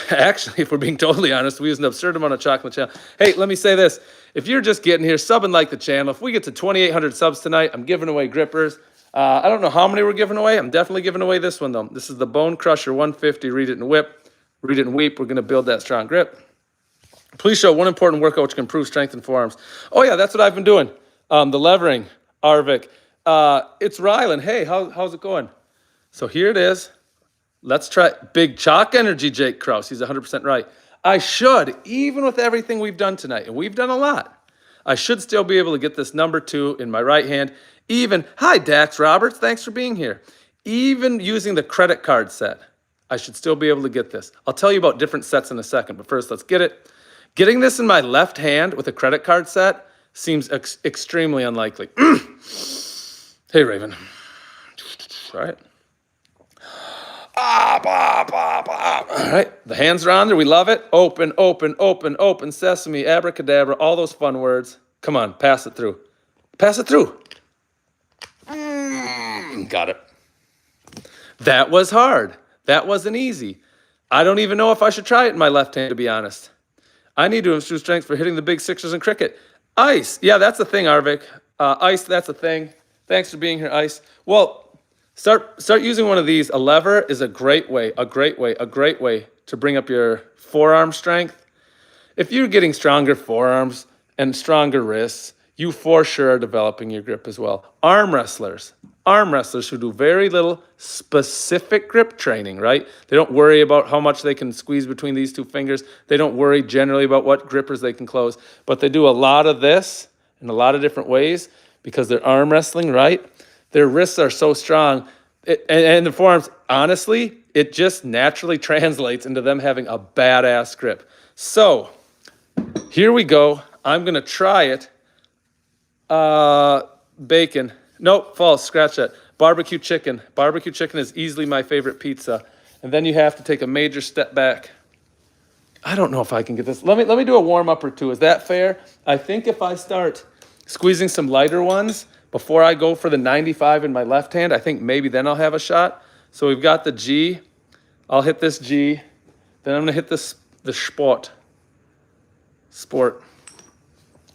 Actually, if we're being totally honest, we use an absurd amount of chalk on the channel. Hey, let me say this. If you're just getting here, sub and like the channel. If we get to 2,800 subs tonight, I'm giving away grippers. I don't know how many we're giving away. I'm definitely giving away this one, though. This is the Bone Crusher 150. Read it and whip. Read it and weep. We're going to build that strong grip. Please show one important workout which can improve strength in forearms. Oh, yeah, that's what I've been doing. The levering, Arvik. It's Rylan. Hey, how's it going? So here it is. Let's try big chalk energy, Jake Krause. He's 100% right. I should, even with everything we've done tonight, and we've done a lot, I should still be able to get this number 2 in my right hand. Even, hi, Dax Roberts, thanks for being here. Even using the credit card set, I should still be able to get this. I'll tell you about different sets in a second, but first let's get it. Getting this in my left hand with a credit card set seems extremely unlikely. Hey, Raven. All right. All right, the hands are on there. We love it. Open, open, open, open, sesame, abracadabra, all those fun words. Come on, pass it through. Pass it through. Got it. That was hard. That wasn't easy. I don't even know if I should try it in my left hand, to be honest. I need to improve strength for hitting the big sixers in cricket. Ice. Yeah, that's a thing, Arvik. Ice, that's a thing. Thanks for being here, Ice. Well, start using one of these. A lever is a great way to bring up your forearm strength. If you're getting stronger forearms and stronger wrists, you for sure are developing your grip as well. Arm wrestlers who do very little specific grip training, right? They don't worry about how much they can squeeze between these two fingers. They don't worry generally about what grippers they can close, but they do a lot of this in a lot of different ways because they're arm wrestling, right? Their wrists are so strong, and the forearms, honestly, it just naturally translates into them having a badass grip. So here we go. I'm gonna try it. Bacon. Nope, false, scratch that. Barbecue chicken. Barbecue chicken is easily my favorite pizza. And then you have to take a major step back. I don't know if I can get this. Let me do a warm up or two. Is that fair? I think if I start squeezing some lighter ones before I go for the 95 in my left hand, I think maybe then I'll have a shot. So we've got the G. I'll hit this G. Then I'm gonna hit this the Sport.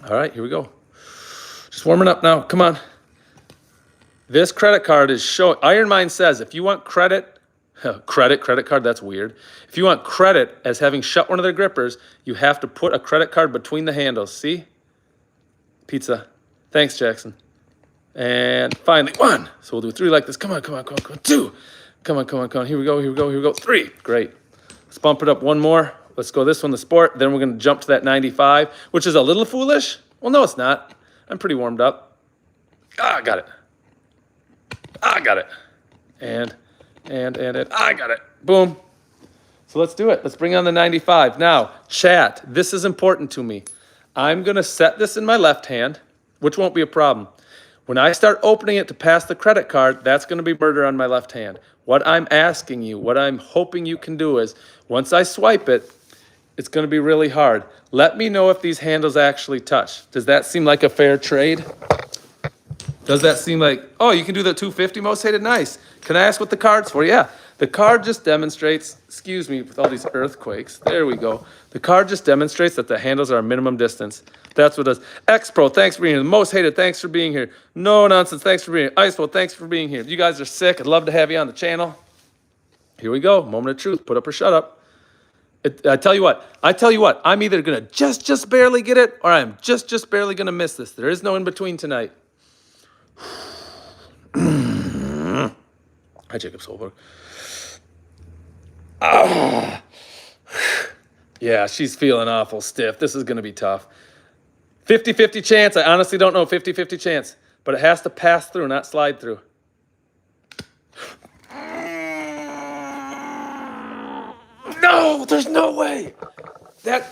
All right, here we go. Just warming up now. Come on. This credit card is showing. Iron Mind says if you want credit card, that's weird. If you want credit as having shut one of their grippers, you have to put a credit card between the handles. See? Pizza. Thanks, Jackson. And finally, 1. So we'll do 3 like this. Come on. 2. Come on. Here we go. 3. Great. Let's bump it up one more. Let's go this one, the Sport. Then we're going to jump to that 95, which is a little foolish. Well, no, it's not. I'm pretty warmed up. Got it. And I got it. Boom. So let's do it. Let's bring on the 95. Now, chat, this is important to me. I'm going to set this in my left hand, which won't be a problem. When I start opening it to pass the credit card, that's going to be murder on my left hand. What I'm asking you, what I'm hoping you can do is, once I swipe it, it's going to be really hard. Let me know if these handles actually touch. Does that seem like a fair trade? Does that seem like, oh, you can do the 250 most hated? Nice. Can I ask what the card's for? Yeah. The card just demonstrates, excuse me, with all these earthquakes. There we go. The card just demonstrates that the handles are a minimum distance. That's what it does. X-Pro, thanks for being here. The most hated, thanks for being here. No nonsense, thanks for being here. Ice-Pro, thanks for being here. You guys are sick. I'd love to have you on the channel. Here we go. Moment of truth. Put up or shut up. I tell you what. I'm either going to just barely get it or I'm just barely going to miss this. There is no in between tonight. Hi, Jacob Solberg. Oh. Yeah, she's feeling awful stiff. This is going to be tough. 50-50 chance. I honestly don't know 50-50 chance, but it has to pass through, not slide through. No, there's no way. That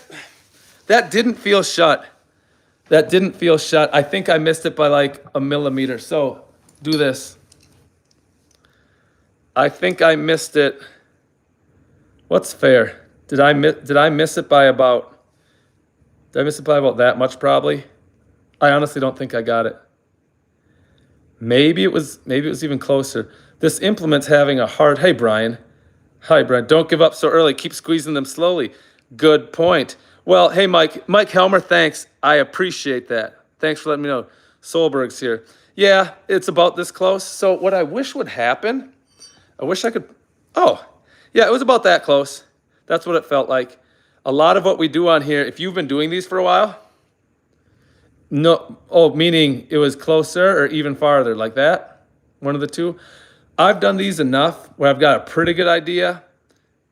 didn't feel shut. That didn't feel shut. I think I missed it by like a millimeter. So do this. I think I missed it. What's fair? Did I miss it by about that much probably? I honestly don't think I got it. Maybe it was even closer. This implement's having a hard, hey Brian. Hi Brian, don't give up so early. Keep squeezing them slowly. Good point. Well, hey Mike Helmer, thanks. I appreciate that. Thanks for letting me know. Solberg's here. Yeah, it's about this close. So what I wish would happen, I wish I could, oh, yeah, it was about that close. That's what it felt like. A lot of what we do on here, if you've been doing these for a while, no, oh, meaning it was closer or even farther, like that, one of the two. I've done these enough where I've got a pretty good idea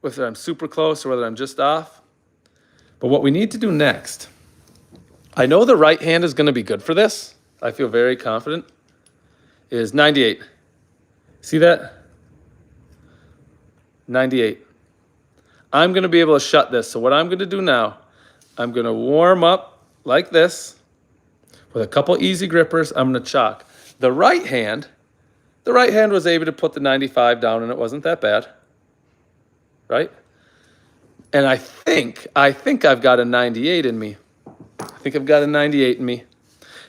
whether I'm super close or whether I'm just off. But what we need to do next, I know the right hand is going to be good for this. I feel very confident, is 98. See that? 98. I'm going to be able to shut this. So what I'm going to do now, I'm going to warm up like this with a couple easy grippers. I'm going to chalk. The right hand was able to put the 95 down, and it wasn't that bad, right? And I think I've got a 98 in me. I think I've got a 98 in me.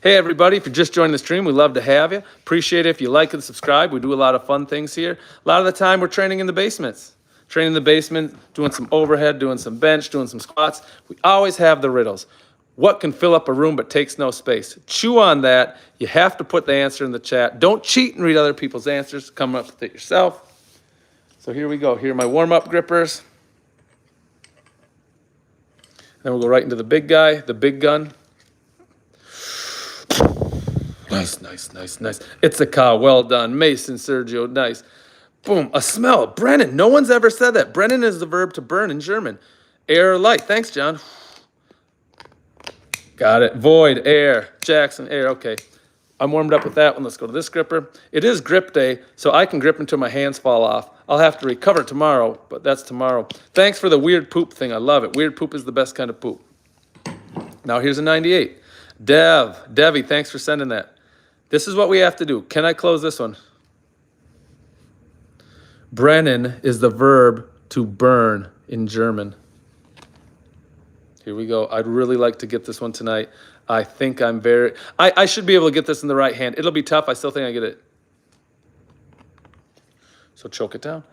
Hey, everybody, if you're just joining the stream, we love to have you. Appreciate it if you like and subscribe. We do a lot of fun things here. A lot of the time, we're training in the basements. Training in the basement, doing some overhead, doing some bench, doing some squats. We always have the riddles. What can fill up a room but takes no space? Chew on that. You have to put the answer in the chat. Don't cheat and read other people's answers. Come up with it yourself. So here we go. Here are my warm-up grippers. Then we'll go right into the big guy, the big gun. Nice, nice, nice, nice. It's a cow. Well done. Mason, Sergio, nice. Boom. A smell. Brennan. No one's ever said that. Brennan is the verb to burn in German. Air or light. Thanks, John. Got it. Void, air. Jackson, air. Okay. I'm warmed up with that one. Let's go to this gripper. It is grip day, so I can grip until my hands fall off. I'll have to recover tomorrow, but that's tomorrow. Thanks for the weird poop thing. I love it. Weird poop is the best kind of poop. Now here's a 98. Debbie, thanks for sending that. This is what we have to do. Can I close this one? Brennen is the verb to burn in German. Here we go. I'd really like to get this one tonight. I think I should be able to get this in the right hand. It'll be tough. I still think I get it. So choke it down.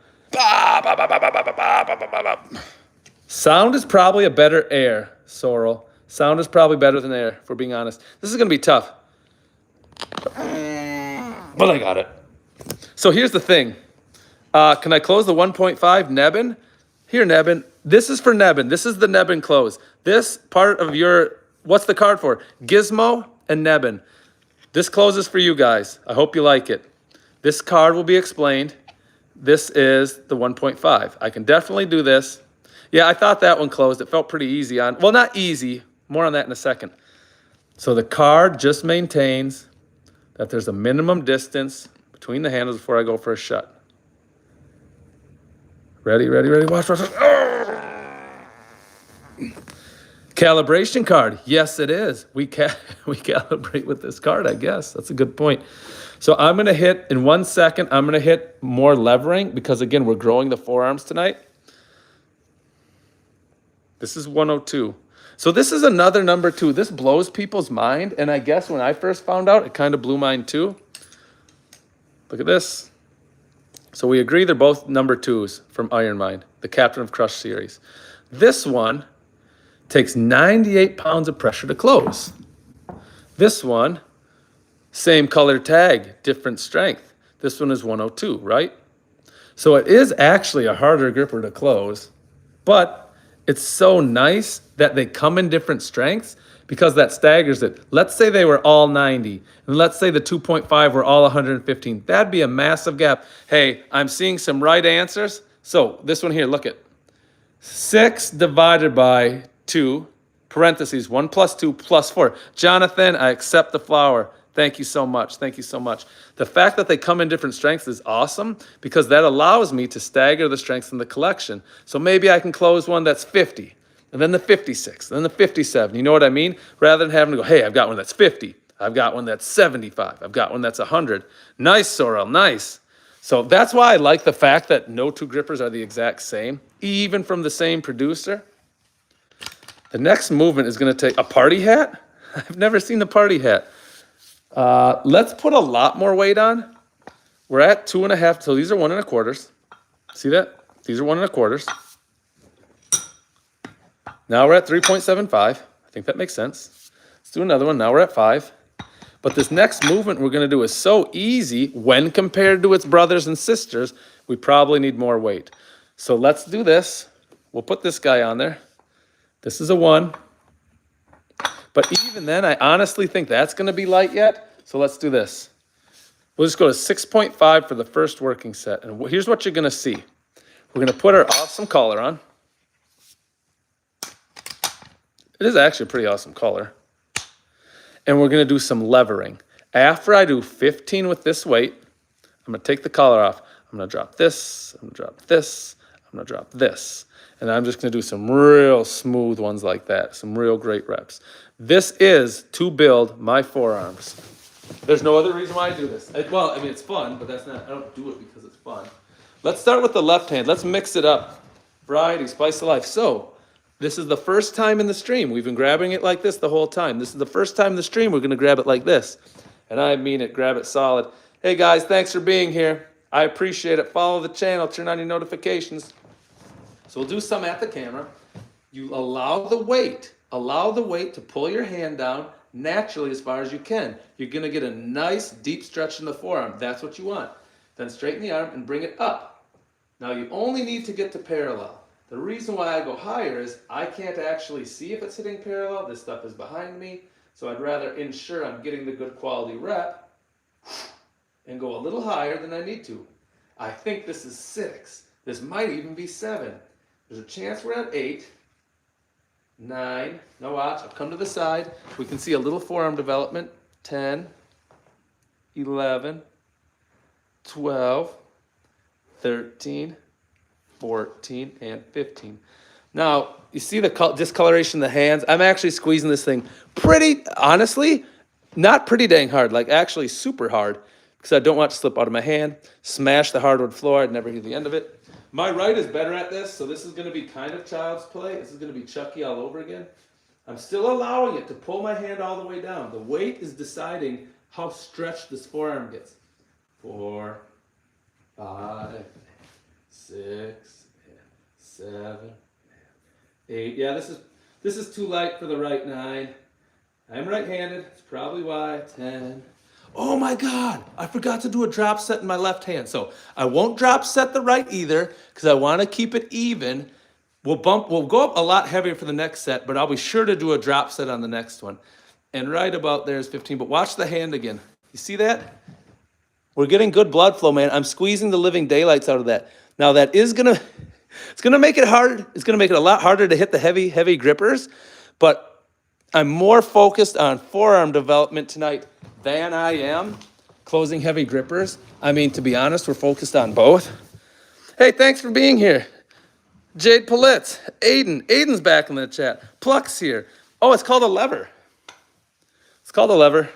Sound is probably a better air, Sorrel. Sound is probably better than air, if we're being honest. This is going to be tough. But I got it. So here's the thing. Can I close the 1.5 Nebben? Here, Nebben. This is for Nebben. This is the Nebben close. This part of your, what's the card for? Gizmo and Nebben. This closes for you guys. I hope you like it. This card will be explained. This is the 1.5. I can definitely do this. Yeah, I thought that one closed. It felt pretty easy on, well, not easy. More on that in a second. So the card just maintains that there's a minimum distance between the handles before I go for a shut. Ready, ready, ready. Watch, watch, watch. Oh! Calibration card. Yes, it is. We calibrate with this card, I guess. That's a good point. So I'm going to hit, in 1 second, I'm going to hit more levering because, again, we're growing the forearms tonight. This is 102. So this is another number 2. This blows people's mind, and I guess when I first found out, it kind of blew mine too. Look at this. So we agree they're both number 2s from Iron Mind, the Captain of Crush series. This one takes 98 pounds of pressure to close. This one, same color tag, different strength. This one is 102, right? So it is actually a harder gripper to close, but it's so nice that they come in different strengths because that staggers it. Let's say they were all 90, and let's say the 2.5 were all 115. That'd be a massive gap. Hey, I'm seeing some right answers. So this one here, look at 6 divided by 2, parentheses, 1 plus 2 plus 4. Jonathan, I accept the flower. Thank you so much. Thank you so much. The fact that they come in different strengths is awesome because that allows me to stagger the strengths in the collection. So maybe I can close one that's 50, and then the 56, and then the 57. You know what I mean? Rather than having to go, hey, I've got one that's 50. I've got one that's 75. I've got one that's 100. Nice, Sorrel, nice. So that's why I like the fact that no 2 grippers are the exact same, even from the same producer. The next movement is going to take a party hat. I've never seen the party hat. Let's put a lot more weight on. We're at 2.5, so these are 1 1/4. See that? These are 1 1/4. Now we're at 3.75. I think that makes sense. Let's do another one. Now we're at 5. But this next movement we're going to do is so easy when compared to its brothers and sisters, we probably need more weight. So let's do this. We'll put this guy on there. This is a 1. But even then, I honestly think that's going to be light yet. So let's do this. We'll just go to 6.5 for the first working set. And here's what you're going to see. We're going to put our awesome collar on. It is actually a pretty awesome collar. And we're going to do some levering. After I do 15 with this weight, I'm going to take the collar off. I'm going to drop this. I'm going to drop this. I'm gonna drop this. And I'm just gonna do some real smooth ones like that, some real great reps. This is to build my forearms. There's no other reason why I do this. Well, I mean, it's fun, but that's not, I don't do it because it's fun. Let's start with the left hand. Let's mix it up. Variety, spice of life. So, this is the first time in the stream. We've been grabbing it like this the whole time. This is the first time in the stream we're gonna grab it like this. And I mean it, grab it solid. Hey guys, thanks for being here. I appreciate it. Follow the channel, turn on your notifications. So we'll do some at the camera. You allow the weight to pull your hand down naturally as far as you can. You're gonna get a nice deep stretch in the forearm. That's what you want. Then straighten the arm and bring it up. Now you only need to get to parallel. The reason why I go higher is I can't actually see if it's hitting parallel. This stuff is behind me. So I'd rather ensure I'm getting the good quality rep and go a little higher than I need to. I think this is 6. This might even be 7. There's a chance we're at 8, 9. Now watch, I'll come to the side. We can see a little forearm development. 10, 11, 12, 13, 14, and 15. Now, you see the discoloration in the hands? I'm actually squeezing this thing pretty, honestly, not pretty dang hard, like actually super hard, because I don't want it to slip out of my hand. Smash the hardwood floor, I'd never hear the end of it. My right is better at this, so this is gonna be kind of child's play. This is gonna be Chucky all over again. I'm still allowing it to pull my hand all the way down. The weight is deciding how stretched this forearm gets. 4, 5, 6, 7, 8. Yeah, this is too light for the right 9. I'm right-handed. It's probably why. 10. Oh my God! I forgot to do a drop set in my left hand. So I won't drop set the right either because I want to keep it even. We'll go up a lot heavier for the next set, but I'll be sure to do a drop set on the next one. And right about there is 15. But watch the hand again. You see that? We're getting good blood flow, man. I'm squeezing the living daylights out of that. Now that is it's gonna make it hard. It's gonna make it a lot harder to hit the heavy grippers, but I'm more focused on forearm development tonight than I am closing heavy grippers. I mean, to be honest, we're focused on both. Hey, thanks for being here. Jade Politz, Aiden's back in the chat. Pluck's here. Oh, it's called a lever. It's called a lever.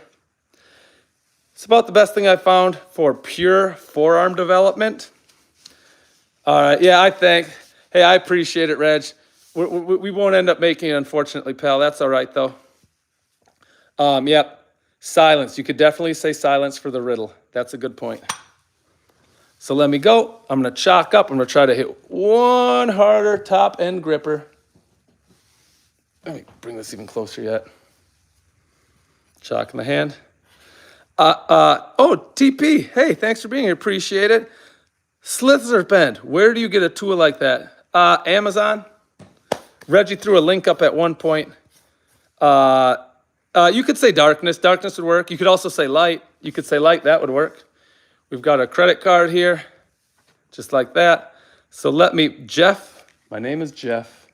It's about the best thing I found for pure forearm development. All right, yeah, hey, I appreciate it, Reg. We won't end up making it, unfortunately, pal. That's all right, though. Yep, silence. You could definitely say silence for the riddle. That's a good point. So let me go. I'm going to chalk up. I'm going to try to hit one harder top end gripper. Let me bring this even closer yet. Chalk in the hand. Oh, TP. Hey, thanks for being here. Appreciate it. Slither bend. Where do you get a tool like that? Amazon. Reggie threw a link up at one point. You could say darkness. Darkness would work. You could also say light. You could say light. That would work. We've got a credit card here, just like that. So Jeff, my name is Jeff.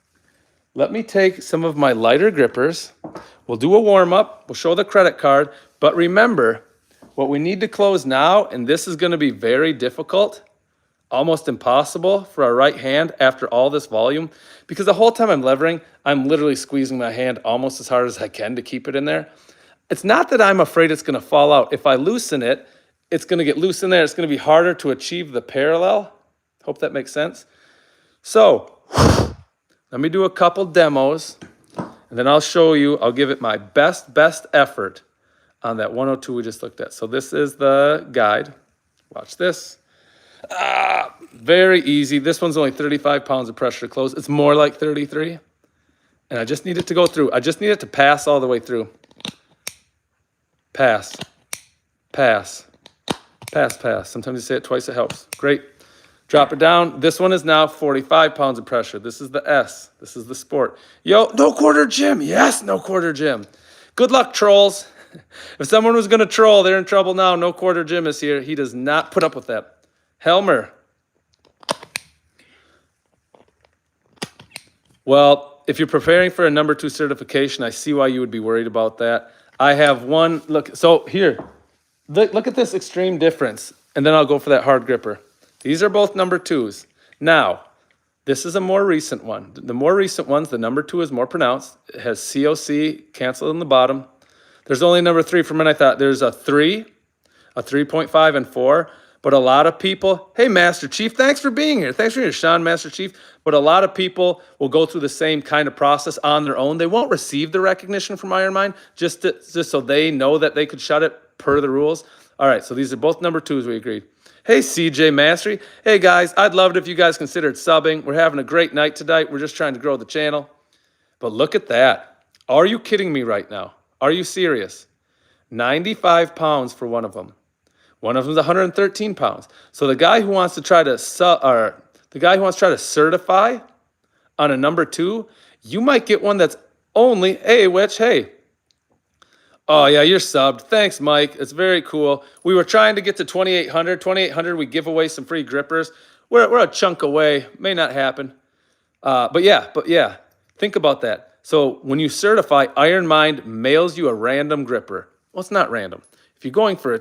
Let me take some of my lighter grippers. We'll do a warm-up. We'll show the credit card. But remember, what we need to close now, and this is going to be very difficult, almost impossible for our right hand after all this volume, because the whole time I'm levering, I'm literally squeezing my hand almost as hard as I can to keep it in there. It's not that I'm afraid it's going to fall out. If I loosen it, it's going to get loose in there. It's going to be harder to achieve the parallel. Hope that makes sense. So let me do a couple demos, and then I'll show you. I'll give it my best effort on that 102 we just looked at. So this is the guide. Watch this. Very easy. This one's only 35 pounds of pressure to close. It's more like 33. And I just need it to go through. I just need it to pass all the way through. Pass. Pass. Pass, pass. Sometimes you say it twice, it helps. Great. Drop it down. This one is now 45 pounds of pressure. This is the S. This is the sport. Yo, no quarter gym. Yes, no quarter gym. Good luck, trolls. If someone was going to troll, they're in trouble now. No quarter gym is here. He does not put up with that. Helmer. Well, if you're preparing for a number 2 certification, I see why you would be worried about that. I have one. Look, so here. Look at this extreme difference, and then I'll go for that hard gripper. These are both number 2s. Now, This is a more recent one. The more recent ones, the number 2 is more pronounced. It has COC canceled in the bottom. There's only number 3 for men. I thought there's a 3, a 3.5, and 4. But a lot of people, hey, Master Chief, thanks for being here. Thanks for being here, Sean, Master Chief. But a lot of people will go through the same kind of process on their own. They won't receive the recognition from Iron Mind just so they know that they could shut it per the rules. All right, so these are both number 2s, we agreed. Hey, CJ Mastery. Hey, guys, I'd love it if you guys considered subbing. We're having a great night tonight. We're just trying to grow the channel. But look at that. Are you kidding me right now? Are you serious? 95 pounds for one of them. One of them is 113 pounds. So the guy who wants to try to certify on a number 2, you might get one that's only, hey, Witch, hey. Oh, yeah, you're subbed. Thanks, Mike. It's very cool. We were trying to get to 2,800. 2,800, we give away some free grippers. We're a chunk away. May not happen. But yeah, think about that. So when you certify, Iron Mind mails you a random gripper. Well, it's not random. If you're going for a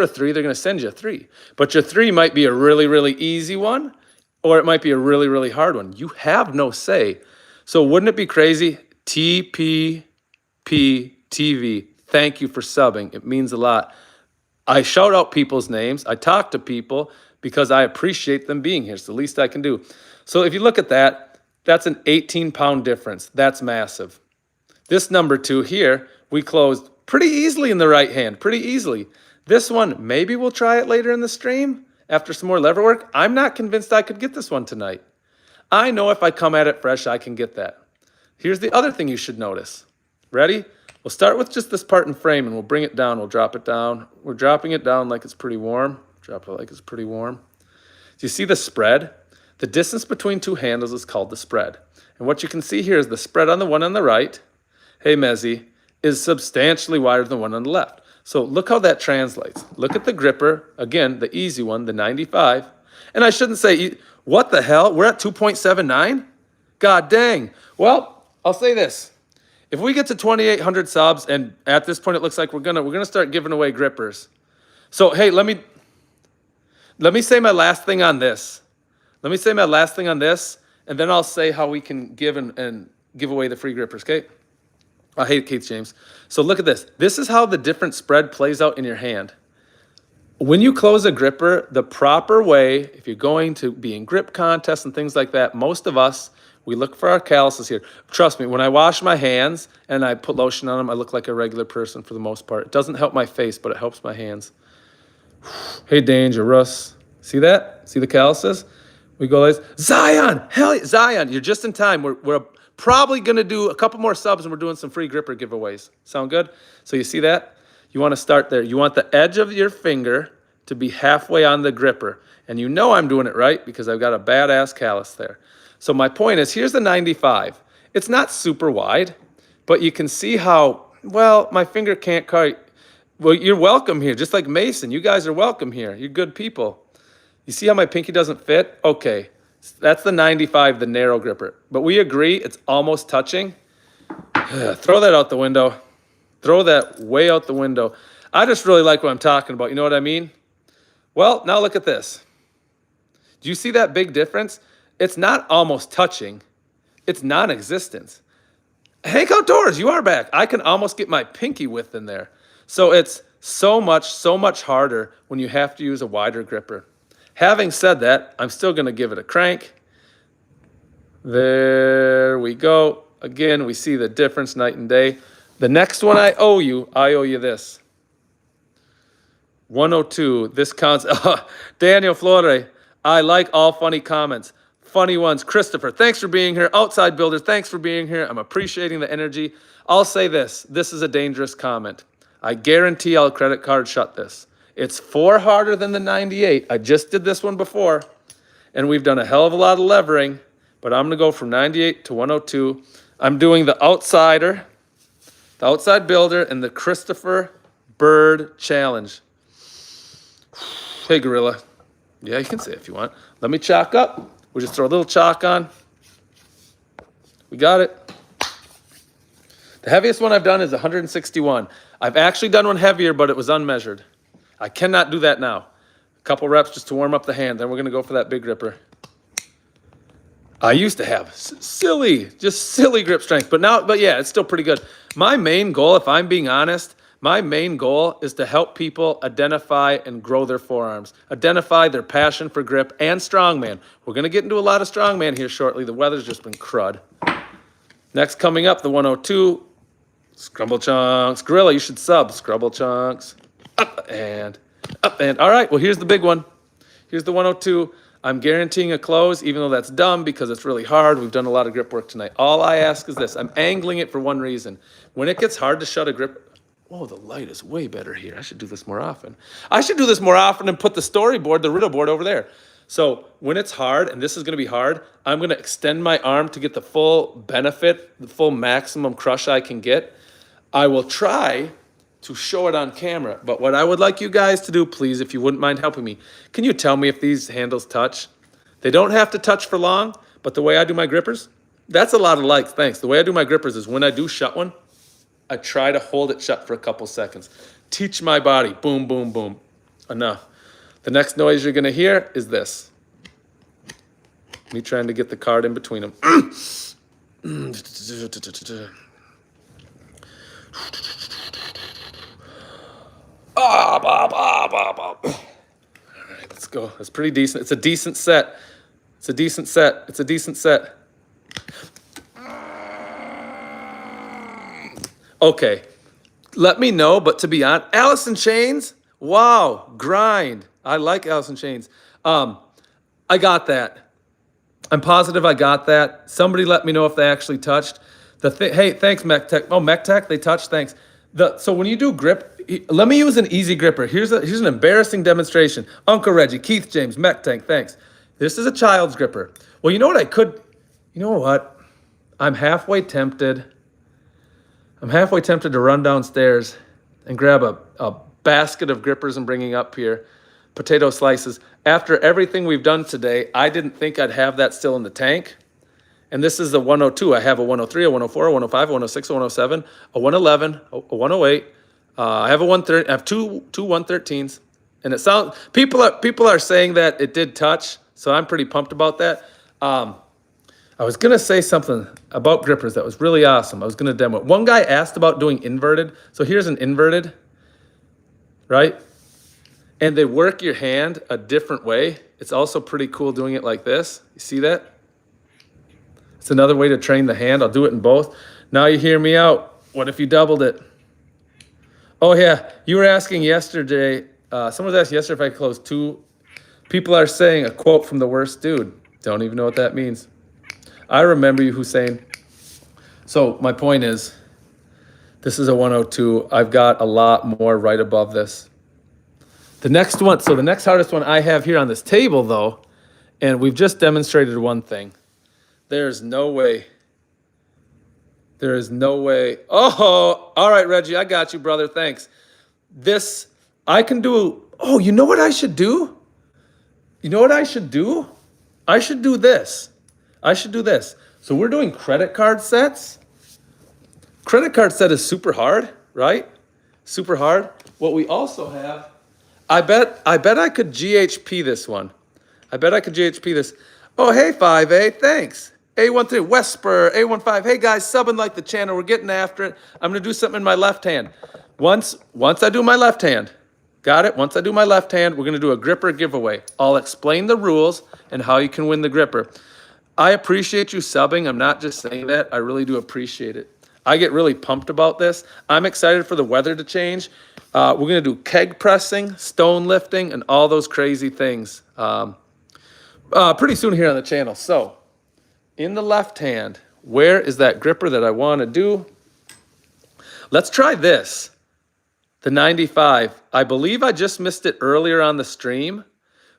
3, they're going to send you a 3. But your 3 might be a really, really easy one, or it might be a really, really hard one. You have no say. So wouldn't it be crazy? TPPTV. Thank you for subbing. It means a lot. I shout out people's names. I talk to people because I appreciate them being here. It's the least I can do. So if you look at that, that's an 18-pound difference. That's massive. This number 2 here, we closed pretty easily in the right hand, pretty easily. This one, maybe we'll try it later in the stream after some more lever work. I'm not convinced I could get this one tonight. I know if I come at it fresh, I can get that. Here's the other thing you should notice. Ready? We'll start with just this part in frame and we'll bring it down. We'll drop it down. We're dropping it down like it's pretty warm. Drop it like it's pretty warm. Do you see the spread? The distance between 2 handles is called the spread. And what you can see here is the spread on the one on the right, hey Mezzy, is substantially wider than the one on the left. So look how that translates. Look at the gripper, again, the easy one, the 95. And I shouldn't say, what the hell? We're at 2.79? God dang. Well, I'll say this. If we get to 2,800 subs, and at this point it looks like we're gonna start giving away grippers. So hey, let me say my last thing on this. Let me say my last thing on this, and then I'll say how we can give and give away the free grippers, okay? I hate Keith James. So look at this. This is how the different spread plays out in your hand. When you close a gripper, the proper way, if you're going to be in grip contests and things like that, most of us, we look for our calluses here. Trust me, when I wash my hands and I put lotion on them, I look like a regular person for the most part. It doesn't help my face, but it helps my hands. Hey, Dangerous. See that? See the calluses? We go like this. Zion! Hell yeah. Zion, you're just in time. We're probably going to do a couple more subs and we're doing some free gripper giveaways. Sound good? So you see that? You want to start there. You want the edge of your finger to be halfway on the gripper. And you know I'm doing it right because I've got a badass callus there. So my point is, here's the 95. It's not super wide, but you can see how, well, my finger can't quite. Well, you're welcome here. Just like Mason, you guys are welcome here. You're good people. You see how my pinky doesn't fit? Okay, that's the 95, the narrow gripper. But we agree it's almost touching. Throw that out the window. Throw that way out the window. I just really like what I'm talking about. You know what I mean? Well, now look at this. Do you see that big difference? It's not almost touching. It's non-existent. Hank Outdoors, you are back. I can almost get my pinky width in there. So it's so much harder when you have to use a wider gripper. Having said that, I'm still going to give it a crank. There we go. Again, we see the difference night and day. The next one I owe you this. 102, this counts. Daniel Flore, I like all funny comments. Funny ones. Christopher, thanks for being here. Outside Builder, thanks for being here. I'm appreciating the energy. I'll say this. This is a dangerous comment. I guarantee I'll credit card shut this. It's 4 harder than the 98. I just did this one before, and we've done a hell of a lot of levering, but I'm going to go from 98 to 102. I'm doing the Outsider, the Outside Builder, and the Christopher Bird Challenge. Hey, Gorilla. Yeah, you can say it if you want. Let me chalk up. We'll just throw a little chalk on. We got it. The heaviest one I've done is 161. I've actually done one heavier, but it was unmeasured. I cannot do that now. A couple reps just to warm up the hand. Then we're going to go for that big gripper. I used to have just silly grip strength, but yeah, it's still pretty good. My main goal, if I'm being honest, my main goal is to help people identify and grow their forearms, identify their passion for grip and strongman. We're going to get into a lot of strongman here shortly. The weather's just been crud. Next coming up, the 102, Scrumble Chunks. Gorilla, you should sub. Scrumble Chunks. Up and up and. All right, well, here's the big one. Here's the 102. I'm guaranteeing a close, even though that's dumb because it's really hard. We've done a lot of grip work tonight. All I ask is this. I'm angling it for one reason. When it gets hard to shut a grip, oh, the light is way better here. I should do this more often. I should do this more often and put the storyboard, the riddle board over there. So when it's hard, and this is going to be hard, I'm going to extend my arm to get the full benefit, the full maximum crush I can get. I will try to show it on camera, but what I would like you guys to do, please, if you wouldn't mind helping me, can you tell me if these handles touch? They don't have to touch for long, but the way I do my grippers, that's a lot of likes, thanks. The way I do my grippers is when I do shut one, I try to hold it shut for a couple seconds. Teach my body, boom, boom, boom, enough. The next noise you're gonna hear is this. Me trying to get the card in between them. All right, let's go. That's pretty decent. It's a decent set. It's a decent set. It's a decent set. Okay, let me know, but to be honest, Allison Chains, wow, grind. I like Allison Chains. I got that. I'm positive I got that. Somebody let me know if they actually touched. Hey, thanks, MechTech. Oh, MechTech, they touched, thanks. So when you do grip, let me use an easy gripper. Here's an embarrassing demonstration. Uncle Reggie, Keith James, MechTech, thanks. This is a child's gripper. Well, you know what? I'm halfway tempted to run downstairs and grab a basket of grippers and bringing up here, potato slices. After everything we've done today, I didn't think I'd have that still in the tank. And this is the 102. I have a 103, a 104, a 105, a 106, a 107, a 111, a 108. I have a 130. I have two 113s. And it sounds people are saying that it did touch, so I'm pretty pumped about that. I was gonna say something about grippers that was really awesome. I was gonna demo it. One guy asked about doing inverted. So here's an inverted, right? And they work your hand a different way. It's also pretty cool doing it like this. You see that? It's another way to train the hand. I'll do it in both. Now you hear me out. What if you doubled it? Oh yeah, you were asking yesterday, someone was asking yesterday if I closed two. People are saying a quote from the worst dude. Don't even know what that means. I remember you, Hussein. So my point is, this is a 102. I've got a lot more right above this. The next one, so the next hardest one I have here on this table though, and we've just demonstrated one thing. There's no way. There is no way. Oh, all right, Reggie, I got you, brother, thanks. This, I can do, oh, you know what I should do? You know what I should do? I should do this. I should do this. So we're doing credit card sets. Credit card set is super hard, right? Super hard. What we also have, I bet I could GHP this one. I bet I could GHP this. Oh, hey, 5A, thanks. A13, Westspur, A15. Hey, guys, subbing like the channel. We're getting after it. I'm going to do something in my left hand. Once I do my left hand, got it? Once I do my left hand, we're going to do a gripper giveaway. I'll explain the rules and how you can win the gripper. I appreciate you subbing. I'm not just saying that. I really do appreciate it. I get really pumped about this. I'm excited for the weather to change. We're going to do keg pressing, stone lifting, and all those crazy things pretty soon here on the channel. So in the left hand, where is that gripper that I want to do? Let's try this, the 95. I believe I just missed it earlier on the stream.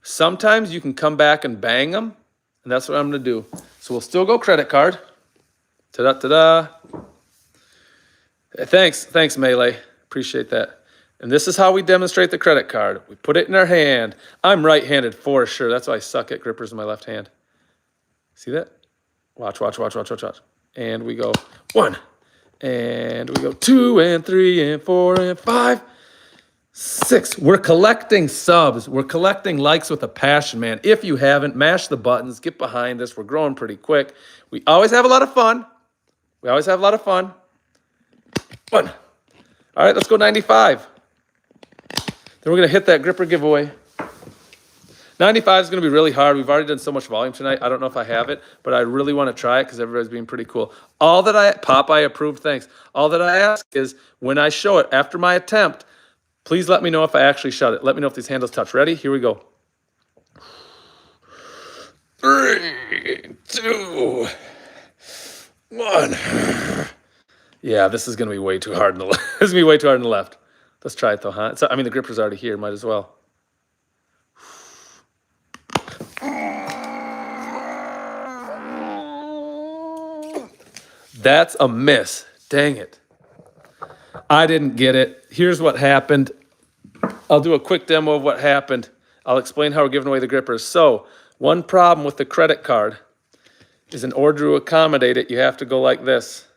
Sometimes you can come back and bang them, and that's what I'm going to do. So we'll still go credit card. Ta-da, ta-da. Thanks, Melee. Appreciate that. And this is how we demonstrate the credit card. We put it in our hand. I'm right-handed for sure. That's why I suck at grippers in my left hand. See that? Watch. And we go 1, and we go 2, and 3, and 4, and 5. 6. We're collecting subs. We're collecting likes with a passion, man. If you haven't, mash the buttons. Get behind us. We're growing pretty quick. We always have a lot of fun. 1. All right, let's go 95. Then we're going to hit that gripper giveaway. 95 is going to be really hard. We've already done so much volume tonight. I don't know if I have it, but I really want to try it because everybody's being pretty cool. Popeye approved, thanks. All that I ask is when I show it after my attempt, please let me know if I actually shut it. Let me know if these handles touch. Ready? Here we go. 3, 2, 1. Yeah, this is going to be way too hard on the left. This is going to be way too hard on the left. Let's try it though, huh? I mean, the gripper's already here. Might as well. That's a miss. Dang it. I didn't get it. Here's what happened. I'll do a quick demo of what happened. I'll explain how we're giving away the grippers. So, one problem with the credit card is in order to accommodate it, you have to go like this.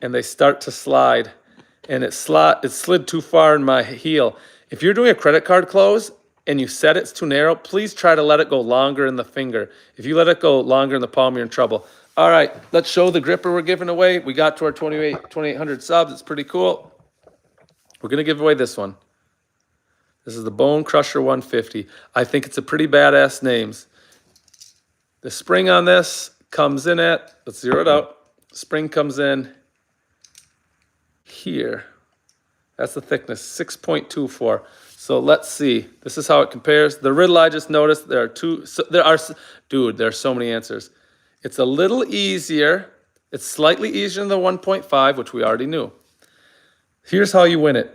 And they start to slide. And it slid too far in my heel. If you're doing a credit card close and you set it's too narrow, please try to let it go longer in the finger. If you let it go longer in the palm, you're in trouble. All right, let's show the gripper we're giving away. We got to our 2,800 subs. It's pretty cool. We're going to give away this one. This is the Bone Crusher 150. I think it's a pretty badass name. The spring on this comes in at, let's zero it out. Spring comes in here. That's the thickness, 6.24. So let's see. This is how it compares. The Riddle I just noticed, there are so many answers. It's a little easier. It's slightly easier than the 1.5, which we already knew. Here's how you win it.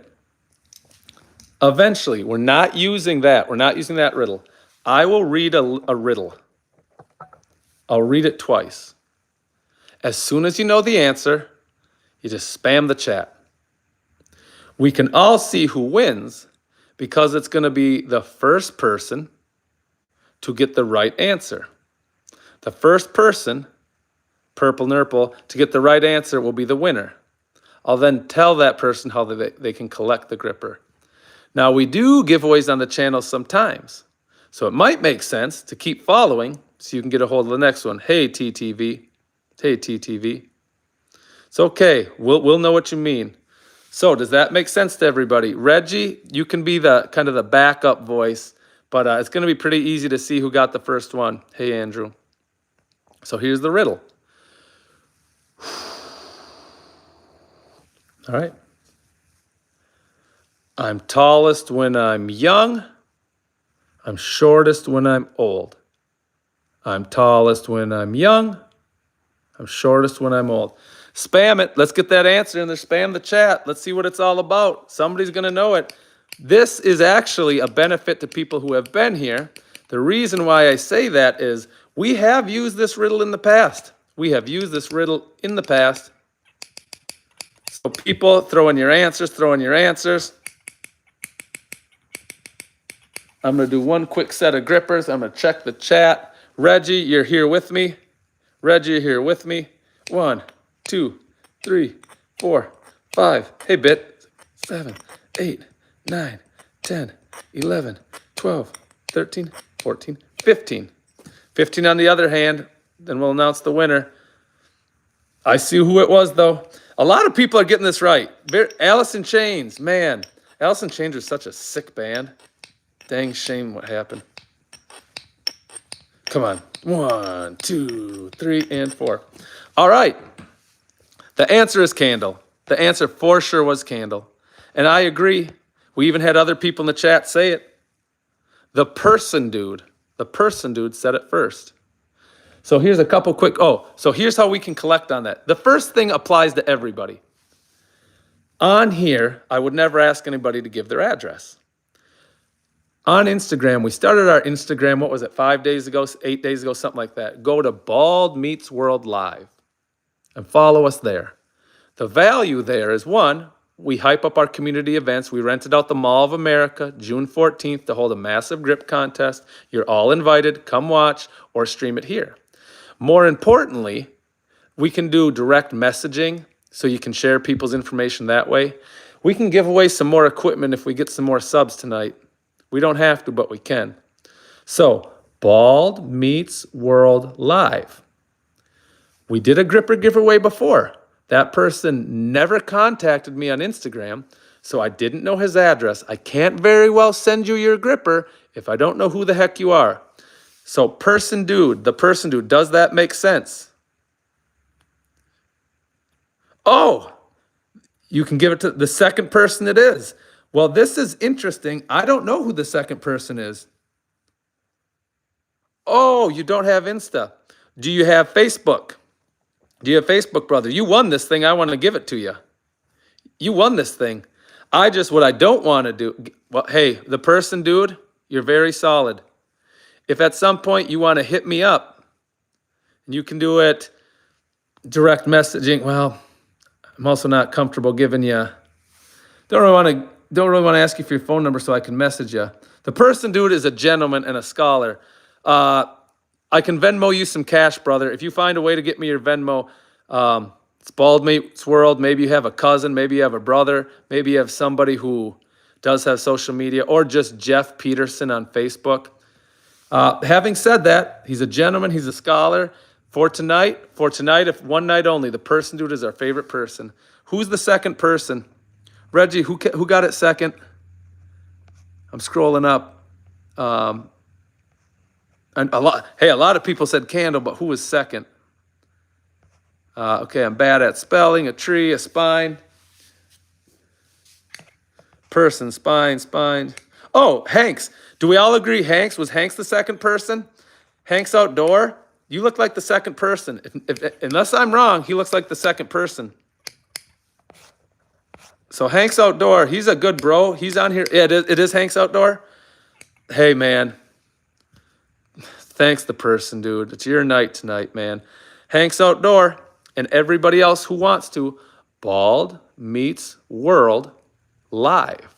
Eventually, we're not using that. We're not using that riddle. I will read a riddle. I'll read it twice. As soon as you know the answer, you just spam the chat. We can all see who wins because it's going to be the first person to get the right answer. The first person, Purple Nurple, to get the right answer will be the winner. I'll then tell that person how they can collect the gripper. Now, we do giveaways on the channel sometimes, so it might make sense to keep following so you can get a hold of the next one. Hey, TTV. Hey, TTV. It's okay. We'll know what you mean. So does that make sense to everybody? Reggie, you can be the kind of the backup voice, but it's going to be pretty easy to see who got the first one. Hey, Andrew. So here's the riddle. All right. I'm tallest when I'm young. I'm shortest when I'm old. I'm tallest when I'm young. I'm shortest when I'm old. Spam it. Let's get that answer in there. Spam the chat. Let's see what it's all about. Somebody's going to know it. This is actually a benefit to people who have been here. The reason why I say that is we have used this riddle in the past. So people, throw in your answers. I'm going to do one quick set of grippers. I'm going to check the chat. Reggie, you're here with me. 1, 2, 3, 4, 5. Hey, Bit. 7, 8, 9, 10, 11, 12, 13, 14, 15. 15 on the other hand. Then we'll announce the winner. I see who it was, though. A lot of people are getting this right. Alice in Chains, man. Alice in Chains is such a sick band. Dang shame what happened. Come on. 1, 2, 3, and 4. All right. The answer is candle. The answer for sure was candle. And I agree. We even had other people in the chat say it. The person dude said it first. So here's a couple quick, so here's how we can collect on that. The first thing applies to everybody. On here, I would never ask anybody to give their address. On Instagram, we started our Instagram, 5 days ago, 8 days ago, something like that. Go to Bald Meets World Live and follow us there. The value there is, one, we hype up our community events. We rented out the Mall of America June 14th to hold a massive grip contest. You're all invited. Come watch or stream it here. More importantly, we can do direct messaging so you can share people's information that way. We can give away some more equipment if we get some more subs tonight. We don't have to, but we can. So, Bald Meets World Live. We did a gripper giveaway before. That person never contacted me on Instagram, so I didn't know his address. I can't very well send you your gripper if I don't know who the heck you are. So the person dude, does that make sense? Oh, you can give it to the second person it is. Well, this is interesting. I don't know who the second person is. Oh, you don't have Insta. Do you have Facebook? Do you have Facebook, brother? You won this thing. I want to give it to you. You won this thing. What I don't want to do, well, hey, the person, dude, you're very solid. If at some point you want to hit me up, and you can do it direct messaging, well, I'm also not comfortable giving you, don't really want to ask you for your phone number so I can message you. The person, dude, is a gentleman and a scholar. I can Venmo you some cash, brother. If you find a way to get me your Venmo, it's Bald Meets World. Maybe you have a cousin. Maybe you have a brother. Maybe you have somebody who does have social media, or just Jeff Peterson on Facebook. Having said that, he's a gentleman. He's a scholar. For tonight, if one night only, the person, dude, is our favorite person. Who's the second person? Reggie, who got it second? I'm scrolling up. And a lot of people said candle, but who was second? Okay, I'm bad at spelling. A tree, a spine. Person, spine. Oh, Hanks. Do we all agree was Hanks the second person? Hanks Outdoor? You look like the second person. Unless I'm wrong, he looks like the second person. So Hanks Outdoor, he's a good bro. He's on here. Yeah, it is Hanks Outdoor. Hey, man. Thanks, the person, dude. It's your night tonight, man. Hanks Outdoor and everybody else who wants to. Bald Meets World Live.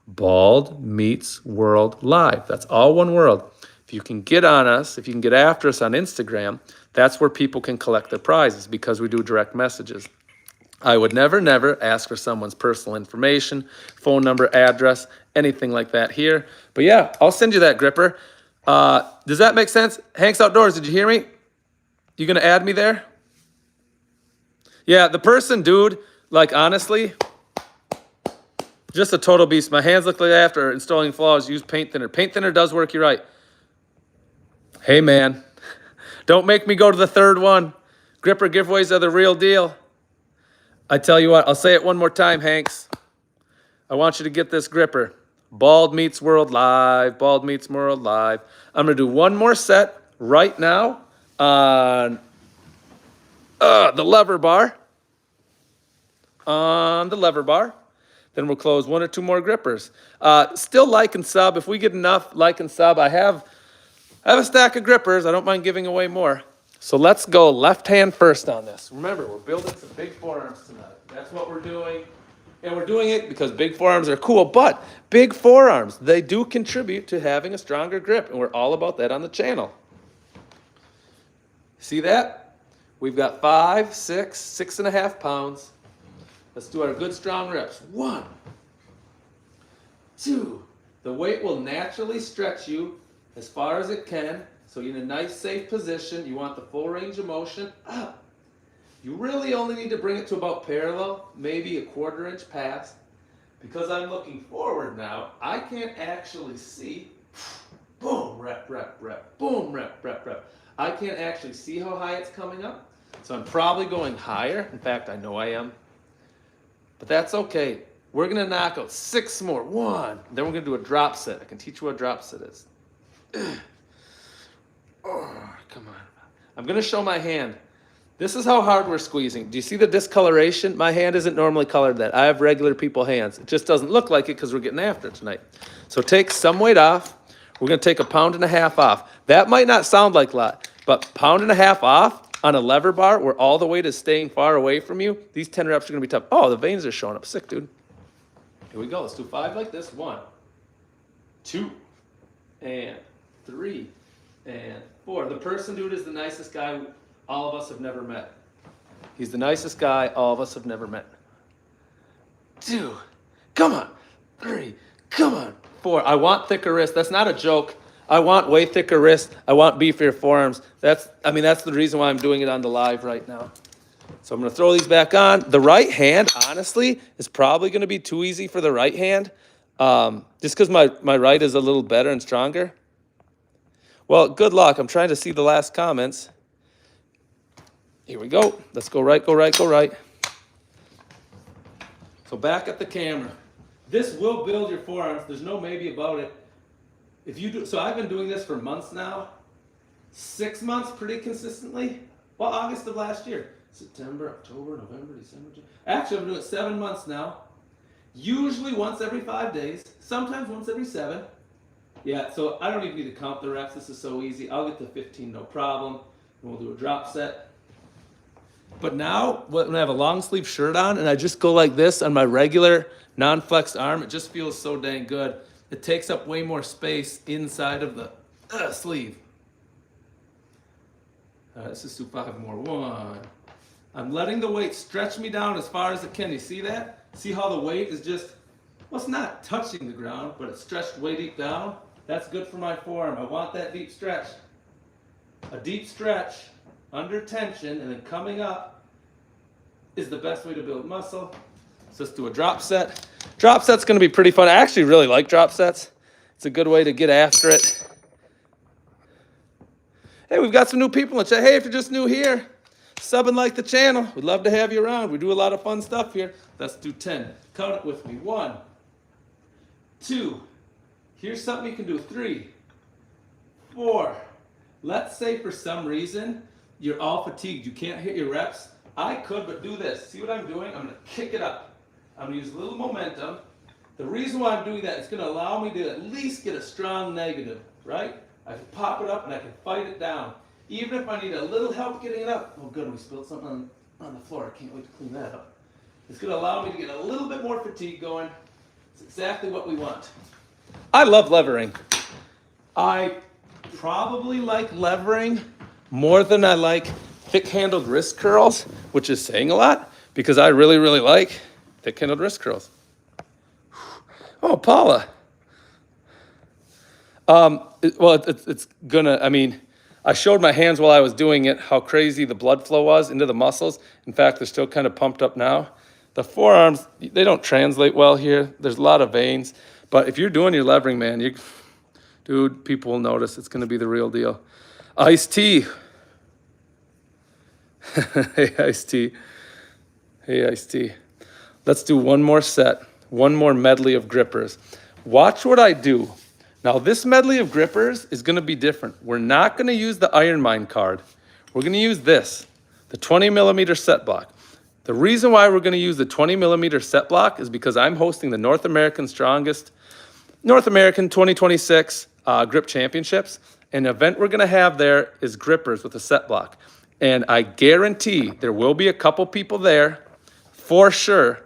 Bald Meets World Live. That's all one word. If you can get on us, if you can get after us on Instagram, that's where people can collect their prizes, because we do direct messages. I would never ask for someone's personal information, phone number, address, anything like that here. But yeah, I'll send you that gripper. Does that make sense? Hanks Outdoors, did you hear me? You gonna add me there? Yeah, the person, dude, like honestly, just a total beast. My hands look like after installing flaws, use paint thinner. Paint thinner does work, you're right. Hey man, don't make me go to the third one. Gripper giveaways are the real deal. I tell you what, I'll say it one more time, Hanks. I want you to get this gripper. Bald Meets World Live, Bald Meets World Live. I'm going to do one more set right now on the lever bar. On the lever bar. Then we'll close one or two more grippers. Still like and sub. If we get enough like and sub, I have a stack of grippers. I don't mind giving away more. So let's go left hand first on this. Remember, we're building some big forearms tonight. That's what we're doing. And we're doing it because big forearms are cool, but big forearms, they do contribute to having a stronger grip, and we're all about that on the channel. See that? We've got 5, 6, 6.5 pounds. Let's do our good strong reps. 1, 2. The weight will naturally stretch you as far as it can. So you're in a nice, safe position. You want the full range of motion up. You really only need to bring it to about parallel, maybe a 1/4 inch past. Because I'm looking forward now, I can't actually see. Boom, rep, boom, rep. I can't actually see how high it's coming up. So I'm probably going higher. In fact, I know I am. But that's okay. We're going to knock out 6 more. 1. Then we're going to do a drop set. I can teach you what a drop set is. Oh, come on. I'm going to show my hand. This is how hard we're squeezing. Do you see the discoloration? My hand isn't normally colored that. I have regular people hands. It just doesn't look like it because we're getting after it tonight. So take some weight off. We're going to take 1.5 pounds off. That might not sound like a lot, but 1.5 pounds off on a lever bar where all the weight is staying far away from you, these 10 reps are going to be tough. Oh, the veins are showing up. Sick, dude. Here we go. Let's do 5 like this. 1, 2, and 3, and 4. The person, dude, is the nicest guy all of us have never met. He's the nicest guy all of us have never met. 2, come on, 3, come on, 4. I want thicker wrists. That's not a joke. I want way thicker wrists. I want beefier forearms. That's the reason why I'm doing it on the live right now. So I'm going to throw these back on. The right hand, honestly, is probably going to be too easy for the right hand, just because my right is a little better and stronger. Well, good luck. I'm trying to see the last comments. Here we go. Let's go right, go right, go right. So back at the camera. This will build your forearms. There's no maybe about it. If you do, so I've been doing this for months now. 6 months pretty consistently. Well, August of last year. September, October, November, December. Actually, I've been doing it 7 months now. Usually once every 5 days. Sometimes once every 7. Yeah, so I don't even need to count the reps. This is so easy. I'll get to 15, no problem. And we'll do a drop set. But now, when I have a long sleeve shirt on and I just go like this on my regular non-flexed arm, it just feels so dang good. It takes up way more space inside of the sleeve. All right, let's just do 5 more. 1. I'm letting the weight stretch me down as far as it can. You see that? See how the weight is just, well, it's not touching the ground, but it's stretched way deep down. That's good for my forearm. I want that deep stretch. A deep stretch under tension and then coming up is the best way to build muscle. So let's do a drop set. Drop set's going to be pretty fun. I actually really like drop sets. It's a good way to get after it. Hey, we've got some new people in the chat. Hey, if you're just new here, sub and like the channel. We'd love to have you around. We do a lot of fun stuff here. Let's do 10. Count it with me. 1, 2. Here's something you can do. 3, 4. Let's say for some reason you're all fatigued. You can't hit your reps. I could, but do this. See what I'm doing? I'm going to kick it up. I'm going to use a little momentum. The reason why I'm doing that is going to allow me to at least get a strong negative, right? I can pop it up and I can fight it down. Even if I need a little help getting it up. Oh, good, we spilled something on the floor. I can't wait to clean that up. It's going to allow me to get a little bit more fatigue going. It's exactly what we want. I love levering. I probably like levering more than I like thick-handled wrist curls, which is saying a lot because I really, really like thick-handled wrist curls. Oh, Paula. It's gonna, I showed my hands while I was doing it, how crazy the blood flow was into the muscles. In fact, they're still kind of pumped up now. The forearms, they don't translate well here. There's a lot of veins. But if you're doing your levering, man, dude, people will notice. It's gonna be the real deal. Iced tea. Hey, Iced tea. Hey, Iced tea. Let's do one more set. One more medley of grippers. Watch what I do. Now, this medley of grippers is going to be different. We're not going to use the Iron Mind card. We're going to use this, the 20 millimeter set block. The reason why we're going to use the 20 millimeter set block is because I'm hosting the North American 2026 Grip Championships. An event we're going to have there is grippers with a set block. And I guarantee there will be a couple people there, for sure.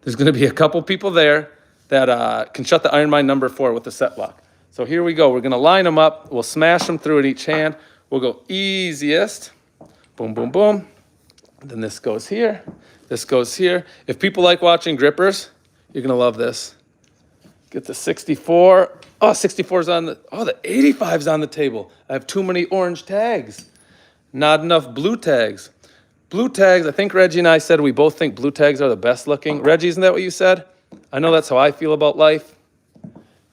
There's going to be a couple people there that can shut the Iron Mind number 4 with the set block. So here we go. We're going to line them up. We'll smash them through at each hand. We'll go easiest. Boom, boom, boom. Then this goes here. This goes here. If people like watching grippers, you're going to love this. Get the 64. Oh, 64's on the, oh, the 85's on the table. I have too many orange tags. Not enough blue tags. Blue tags, I think Reggie and I said we both think blue tags are the best looking. Reggie, isn't that what you said? I know that's how I feel about life.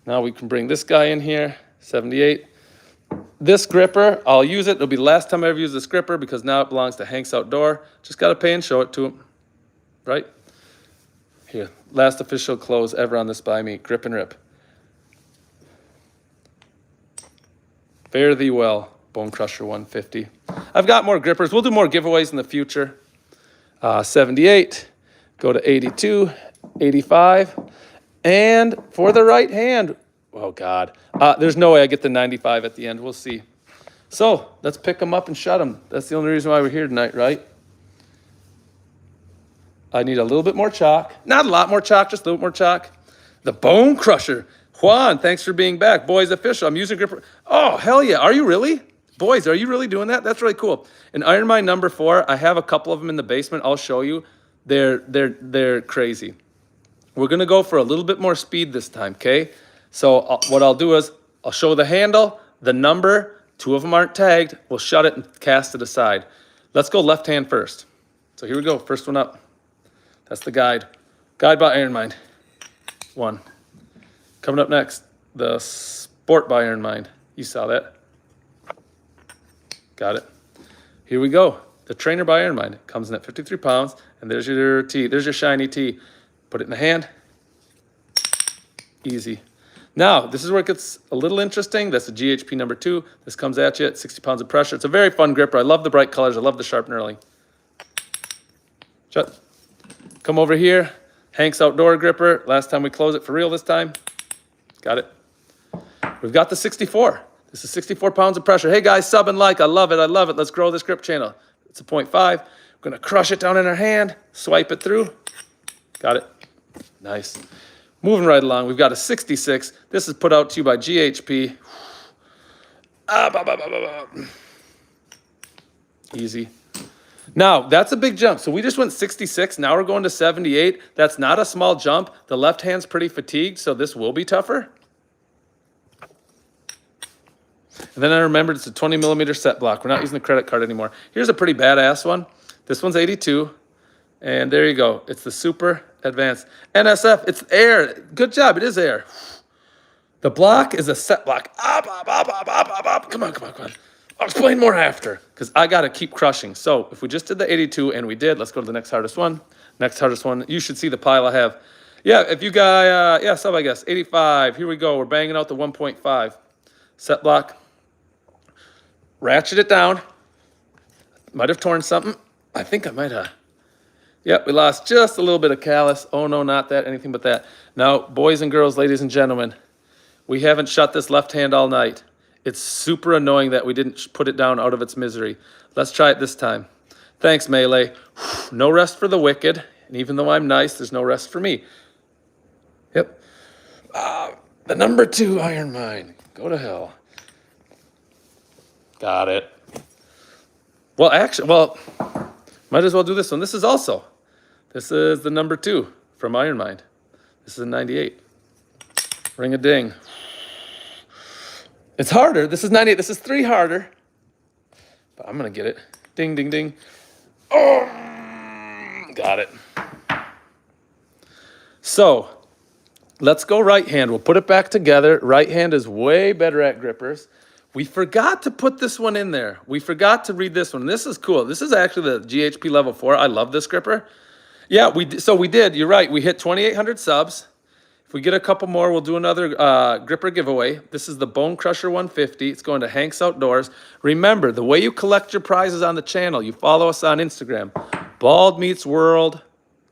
Now we can bring this guy in here, 78. This gripper, I'll use it. It'll be the last time I ever use this gripper because now it belongs to Hank's Outdoor. Just got to pay and show it to him, right? Here, last official close ever on this by me, Grip and Rip. Fare thee well, Bone Crusher 150. I've got more grippers. We'll do more giveaways in the future. 78, go to 82, 85. And for the right hand, oh God, there's no way I get the 95 at the end. We'll see. So let's pick them up and shut them. That's the only reason why we're here tonight, right? I need a little bit more chalk. Not a lot more chalk, just a little more chalk. The Bone Crusher. Juan, thanks for being back. Boys official. I'm using gripper. Oh, hell yeah. Are you really? Boys, are you really doing that? That's really cool. And Iron Mind number 4, I have a couple of them in the basement. I'll show you. They're crazy. We're going to go for a little bit more speed this time, okay? So what I'll do is I'll show the handle, the number, 2 of them aren't tagged. We'll shut it and cast it aside. Let's go left hand first. So here we go, first one up. That's the guide. Guide by Iron Mind. 1. Coming up next, the Sport by Iron Mind. You saw that. Got it. Here we go. The Trainer by Iron Mind. Comes in at 53 pounds. And there's your tee. There's your shiny tee. Put it in the hand. Easy. Now, this is where it gets a little interesting. That's the GHP number 2. This comes at you at 60 pounds of pressure. It's a very fun gripper. I love the bright colors. I love the sharp knurling. Shut. Come over here. Hank's Outdoor gripper. Last time we close it for real this time. Got it. We've got the 64. This is 64 pounds of pressure. Hey guys, sub and like. I love it. I love it. Let's grow this grip channel. It's a 0.5. We're going to crush it down in our hand. Swipe it through. Got it. Nice. Moving right along, we've got a 66. This is put out to you by GHP. Easy. Now, that's a big jump. So we just went 66. Now we're going to 78. That's not a small jump. The left hand's pretty fatigued, so this will be tougher. And then I remembered it's a 20 millimeter set block. We're not using the credit card anymore. Here's a pretty badass one. This one's 82. And there you go. It's the Super Advanced. NSF, it's air. Good job. It is air. The block is a set block. Up. Come on. I'll explain more after because I got to keep crushing. So if we just did the 82 and we did, let's go to the next hardest one. Next hardest one. You should see the pile I have. Yeah, if you got, sub, I guess. 85. Here we go. We're banging out the 1.5. Set block. Ratchet it down. Might have torn something. I think I might have. Yep, we lost just a little bit of callus. Oh, no, not that, anything but that. Now, boys and girls, ladies and gentlemen, we haven't shut this left hand all night. It's super annoying that we didn't put it down out of its misery. Let's try it this time. Thanks, Melee. No rest for the wicked. And even though I'm nice, there's no rest for me. Yep. The number 2 Iron Mine. Go to hell. Got it. Well, actually, might as well do this one. This is the number 2 from Iron Mind. This is a 98. Ring a ding. It's harder. This is 98. This is 3 harder. But I'm going to get it. Ding, ding, ding. Oh, got it. So let's go right hand. We'll put it back together. Right hand is way better at grippers. We forgot to put this one in there. We forgot to read this one. This is cool. This is actually the GHP level 4. I love this gripper. Yeah, we did. You're right. We hit 2,800 subs. If we get a couple more, we'll do another gripper giveaway. This is the Bone Crusher 150. It's going to Hank's Outdoors. Remember, the way you collect your prizes on the channel, you follow us on Instagram. Bald Meets World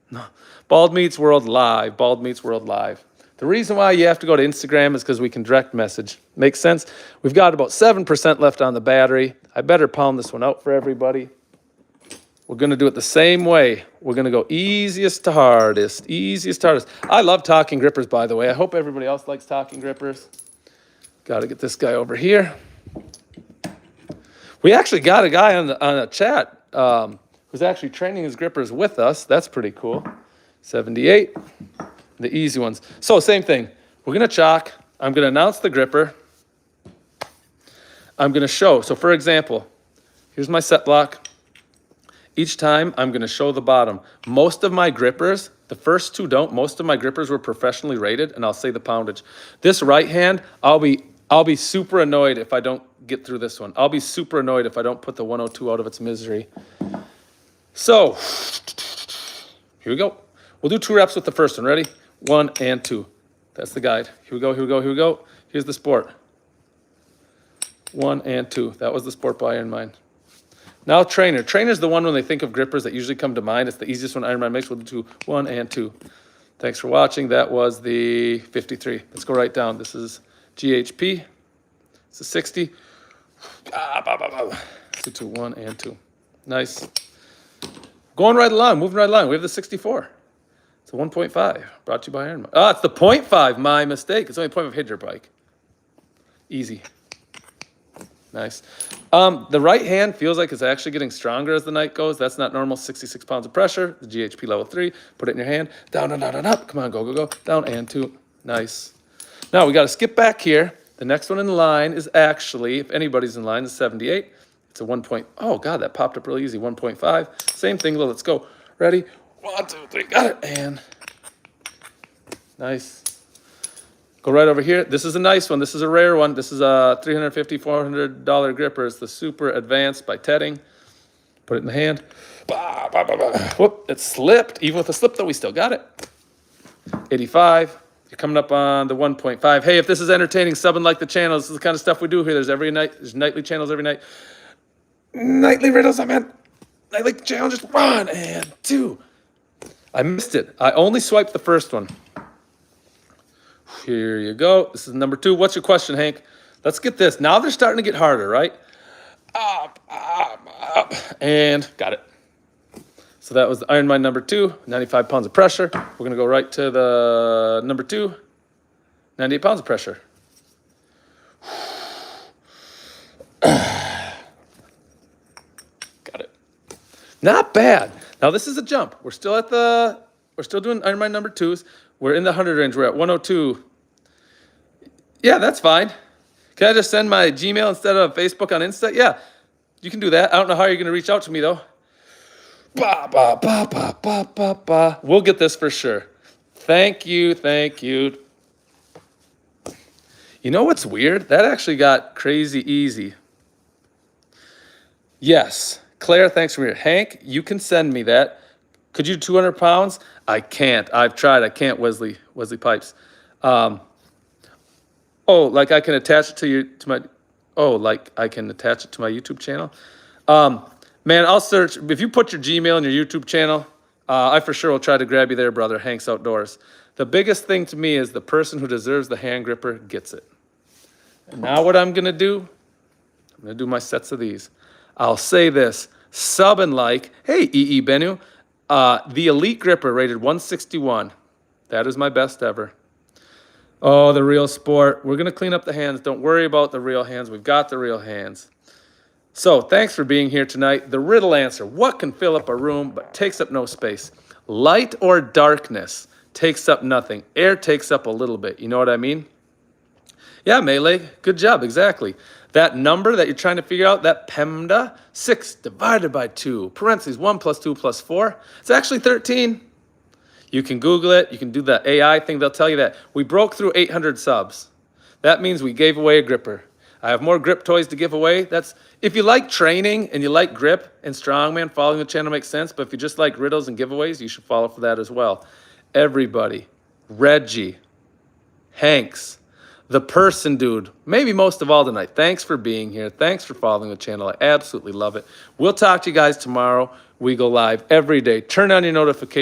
Live. Bald Meets World Live. The reason why you have to go to Instagram is because we can direct message. Makes sense? We've got about 7% left on the battery. I better pound this one out for everybody. We're going to do it the same way. We're going to go easiest to hardest. Easiest to hardest. I love talking grippers, by the way. I hope everybody else likes talking grippers. Got to get this guy over here. We actually got a guy on a chat who's actually training his grippers with us. That's pretty cool. 78. The easy ones. So same thing. We're going to chalk. I'm going to announce the gripper. I'm going to show. So for example, here's my set block. Each time I'm going to show the bottom. Most of my grippers, the first 2 don't. Most of my grippers were professionally rated, and I'll say the poundage. This right hand, I'll be super annoyed if I don't get through this one. I'll be super annoyed if I don't put the 102 out of its misery. So here we go. We'll do 2 reps with the first one. Ready? 1 and 2. That's the guide. Here we go. Here's the Sport. 1 and 2. That was the Sport by Iron Mind. Now Trainer. Trainer's the one when they think of grippers that usually come to mind. It's the easiest one Iron Mind makes. We'll do 2, 1 and 2. Thanks for watching. That was the 53. Let's go right down. This is GHP. It's a 60. So 2, 1 and 2. Nice. Going right along. Moving right along. We have the 64. It's a 1.5. Brought to you by Iron Mind. It's the 0.5. My mistake. It's only 0.5. Hit your bike. Easy. Nice. The right hand feels like it's actually getting stronger as the night goes. That's not normal. 66 pounds of pressure. The GHP level 3. Put it in your hand. Down, down, down, down, up. Come on, go, go, go. Down and 2. Nice. Now we got to skip back here. The next one in line is actually, if anybody's in line, is 78. It's a 1 point. Oh, God, that popped up really easy. 1.5. Same thing. Let's go. Ready? 1, 2, 3. Got it. And nice. Go right over here. This is a nice one. This is a rare one. This is a $350, $400 gripper. It's the Super Advanced by Tedding. Put it in the hand. Bah, bah, bah, bah. Whoop, it slipped. Even with the slip, though, we still got it. 85. You're coming up on the 1.5. Hey, if this is entertaining, sub and like the channel. This is the kind of stuff we do here. There's nightly channels every night. Nightly riddles, I meant. Nightly challenges. 1 and 2. I missed it. I only swiped the first one. Here you go. This is number 2. What's your question, Hank? Let's get this. Now they're starting to get harder, right? Up, up, up. And got it. So that was the Iron Mind number 2, 95 pounds of pressure. We're going to go right to the number 2, 98 pounds of pressure. Got it. Not bad. Now this is a jump. We're still doing Iron Mind number 2s. We're in the 100 range. We're at 102. Yeah, that's fine. Can I just send my Gmail instead of Facebook on Insta? Yeah, you can do that. I don't know how you're going to reach out to me, though. Ba, ba, ba, ba, ba, ba, ba. We'll get this for sure. Thank you, thank you. You know what's weird? That actually got crazy easy. Yes. Claire, thanks for your. Hank, you can send me that. Could you do 200 pounds? I can't. I've tried. I can't, Wesley Pipes. Oh, like I can attach it I can attach it to my YouTube channel? Man, I'll search. If you put your Gmail in your YouTube channel, I for sure will try to grab you there, brother. Hank's Outdoors. The biggest thing to me is the person who deserves the hand gripper gets it. And now what I'm going to do, I'm going to do my sets of these. I'll say this. Sub and like. Hey, E.E. Benu. The Elite Gripper rated 161. That is my best ever. Oh, the Real Sport. We're going to clean up the hands. Don't worry about the real hands. We've got the real hands. So thanks for being here tonight. The riddle answer. What can fill up a room but takes up no space? Light or darkness takes up nothing. Air takes up a little bit. You know what I mean? Yeah, Melee. Good job. Exactly. That number that you're trying to figure out, that PEMDA, 6 divided by 2, parentheses, 1 plus 2 plus 4. It's actually 13. You can Google it. You can do the AI thing. They'll tell you that. We broke through 800 subs. That means we gave away a gripper. I have more grip toys to give away. That's if you like training and you like grip and strongman, following the channel makes sense. But if you just like riddles and giveaways, you should follow for that as well. Everybody, Reggie, Hanks, the person dude, maybe most of all tonight. Thanks for being here. Thanks for following the channel. I absolutely love it. We'll talk to you guys tomorrow. We go live every day. Turn on your notifications.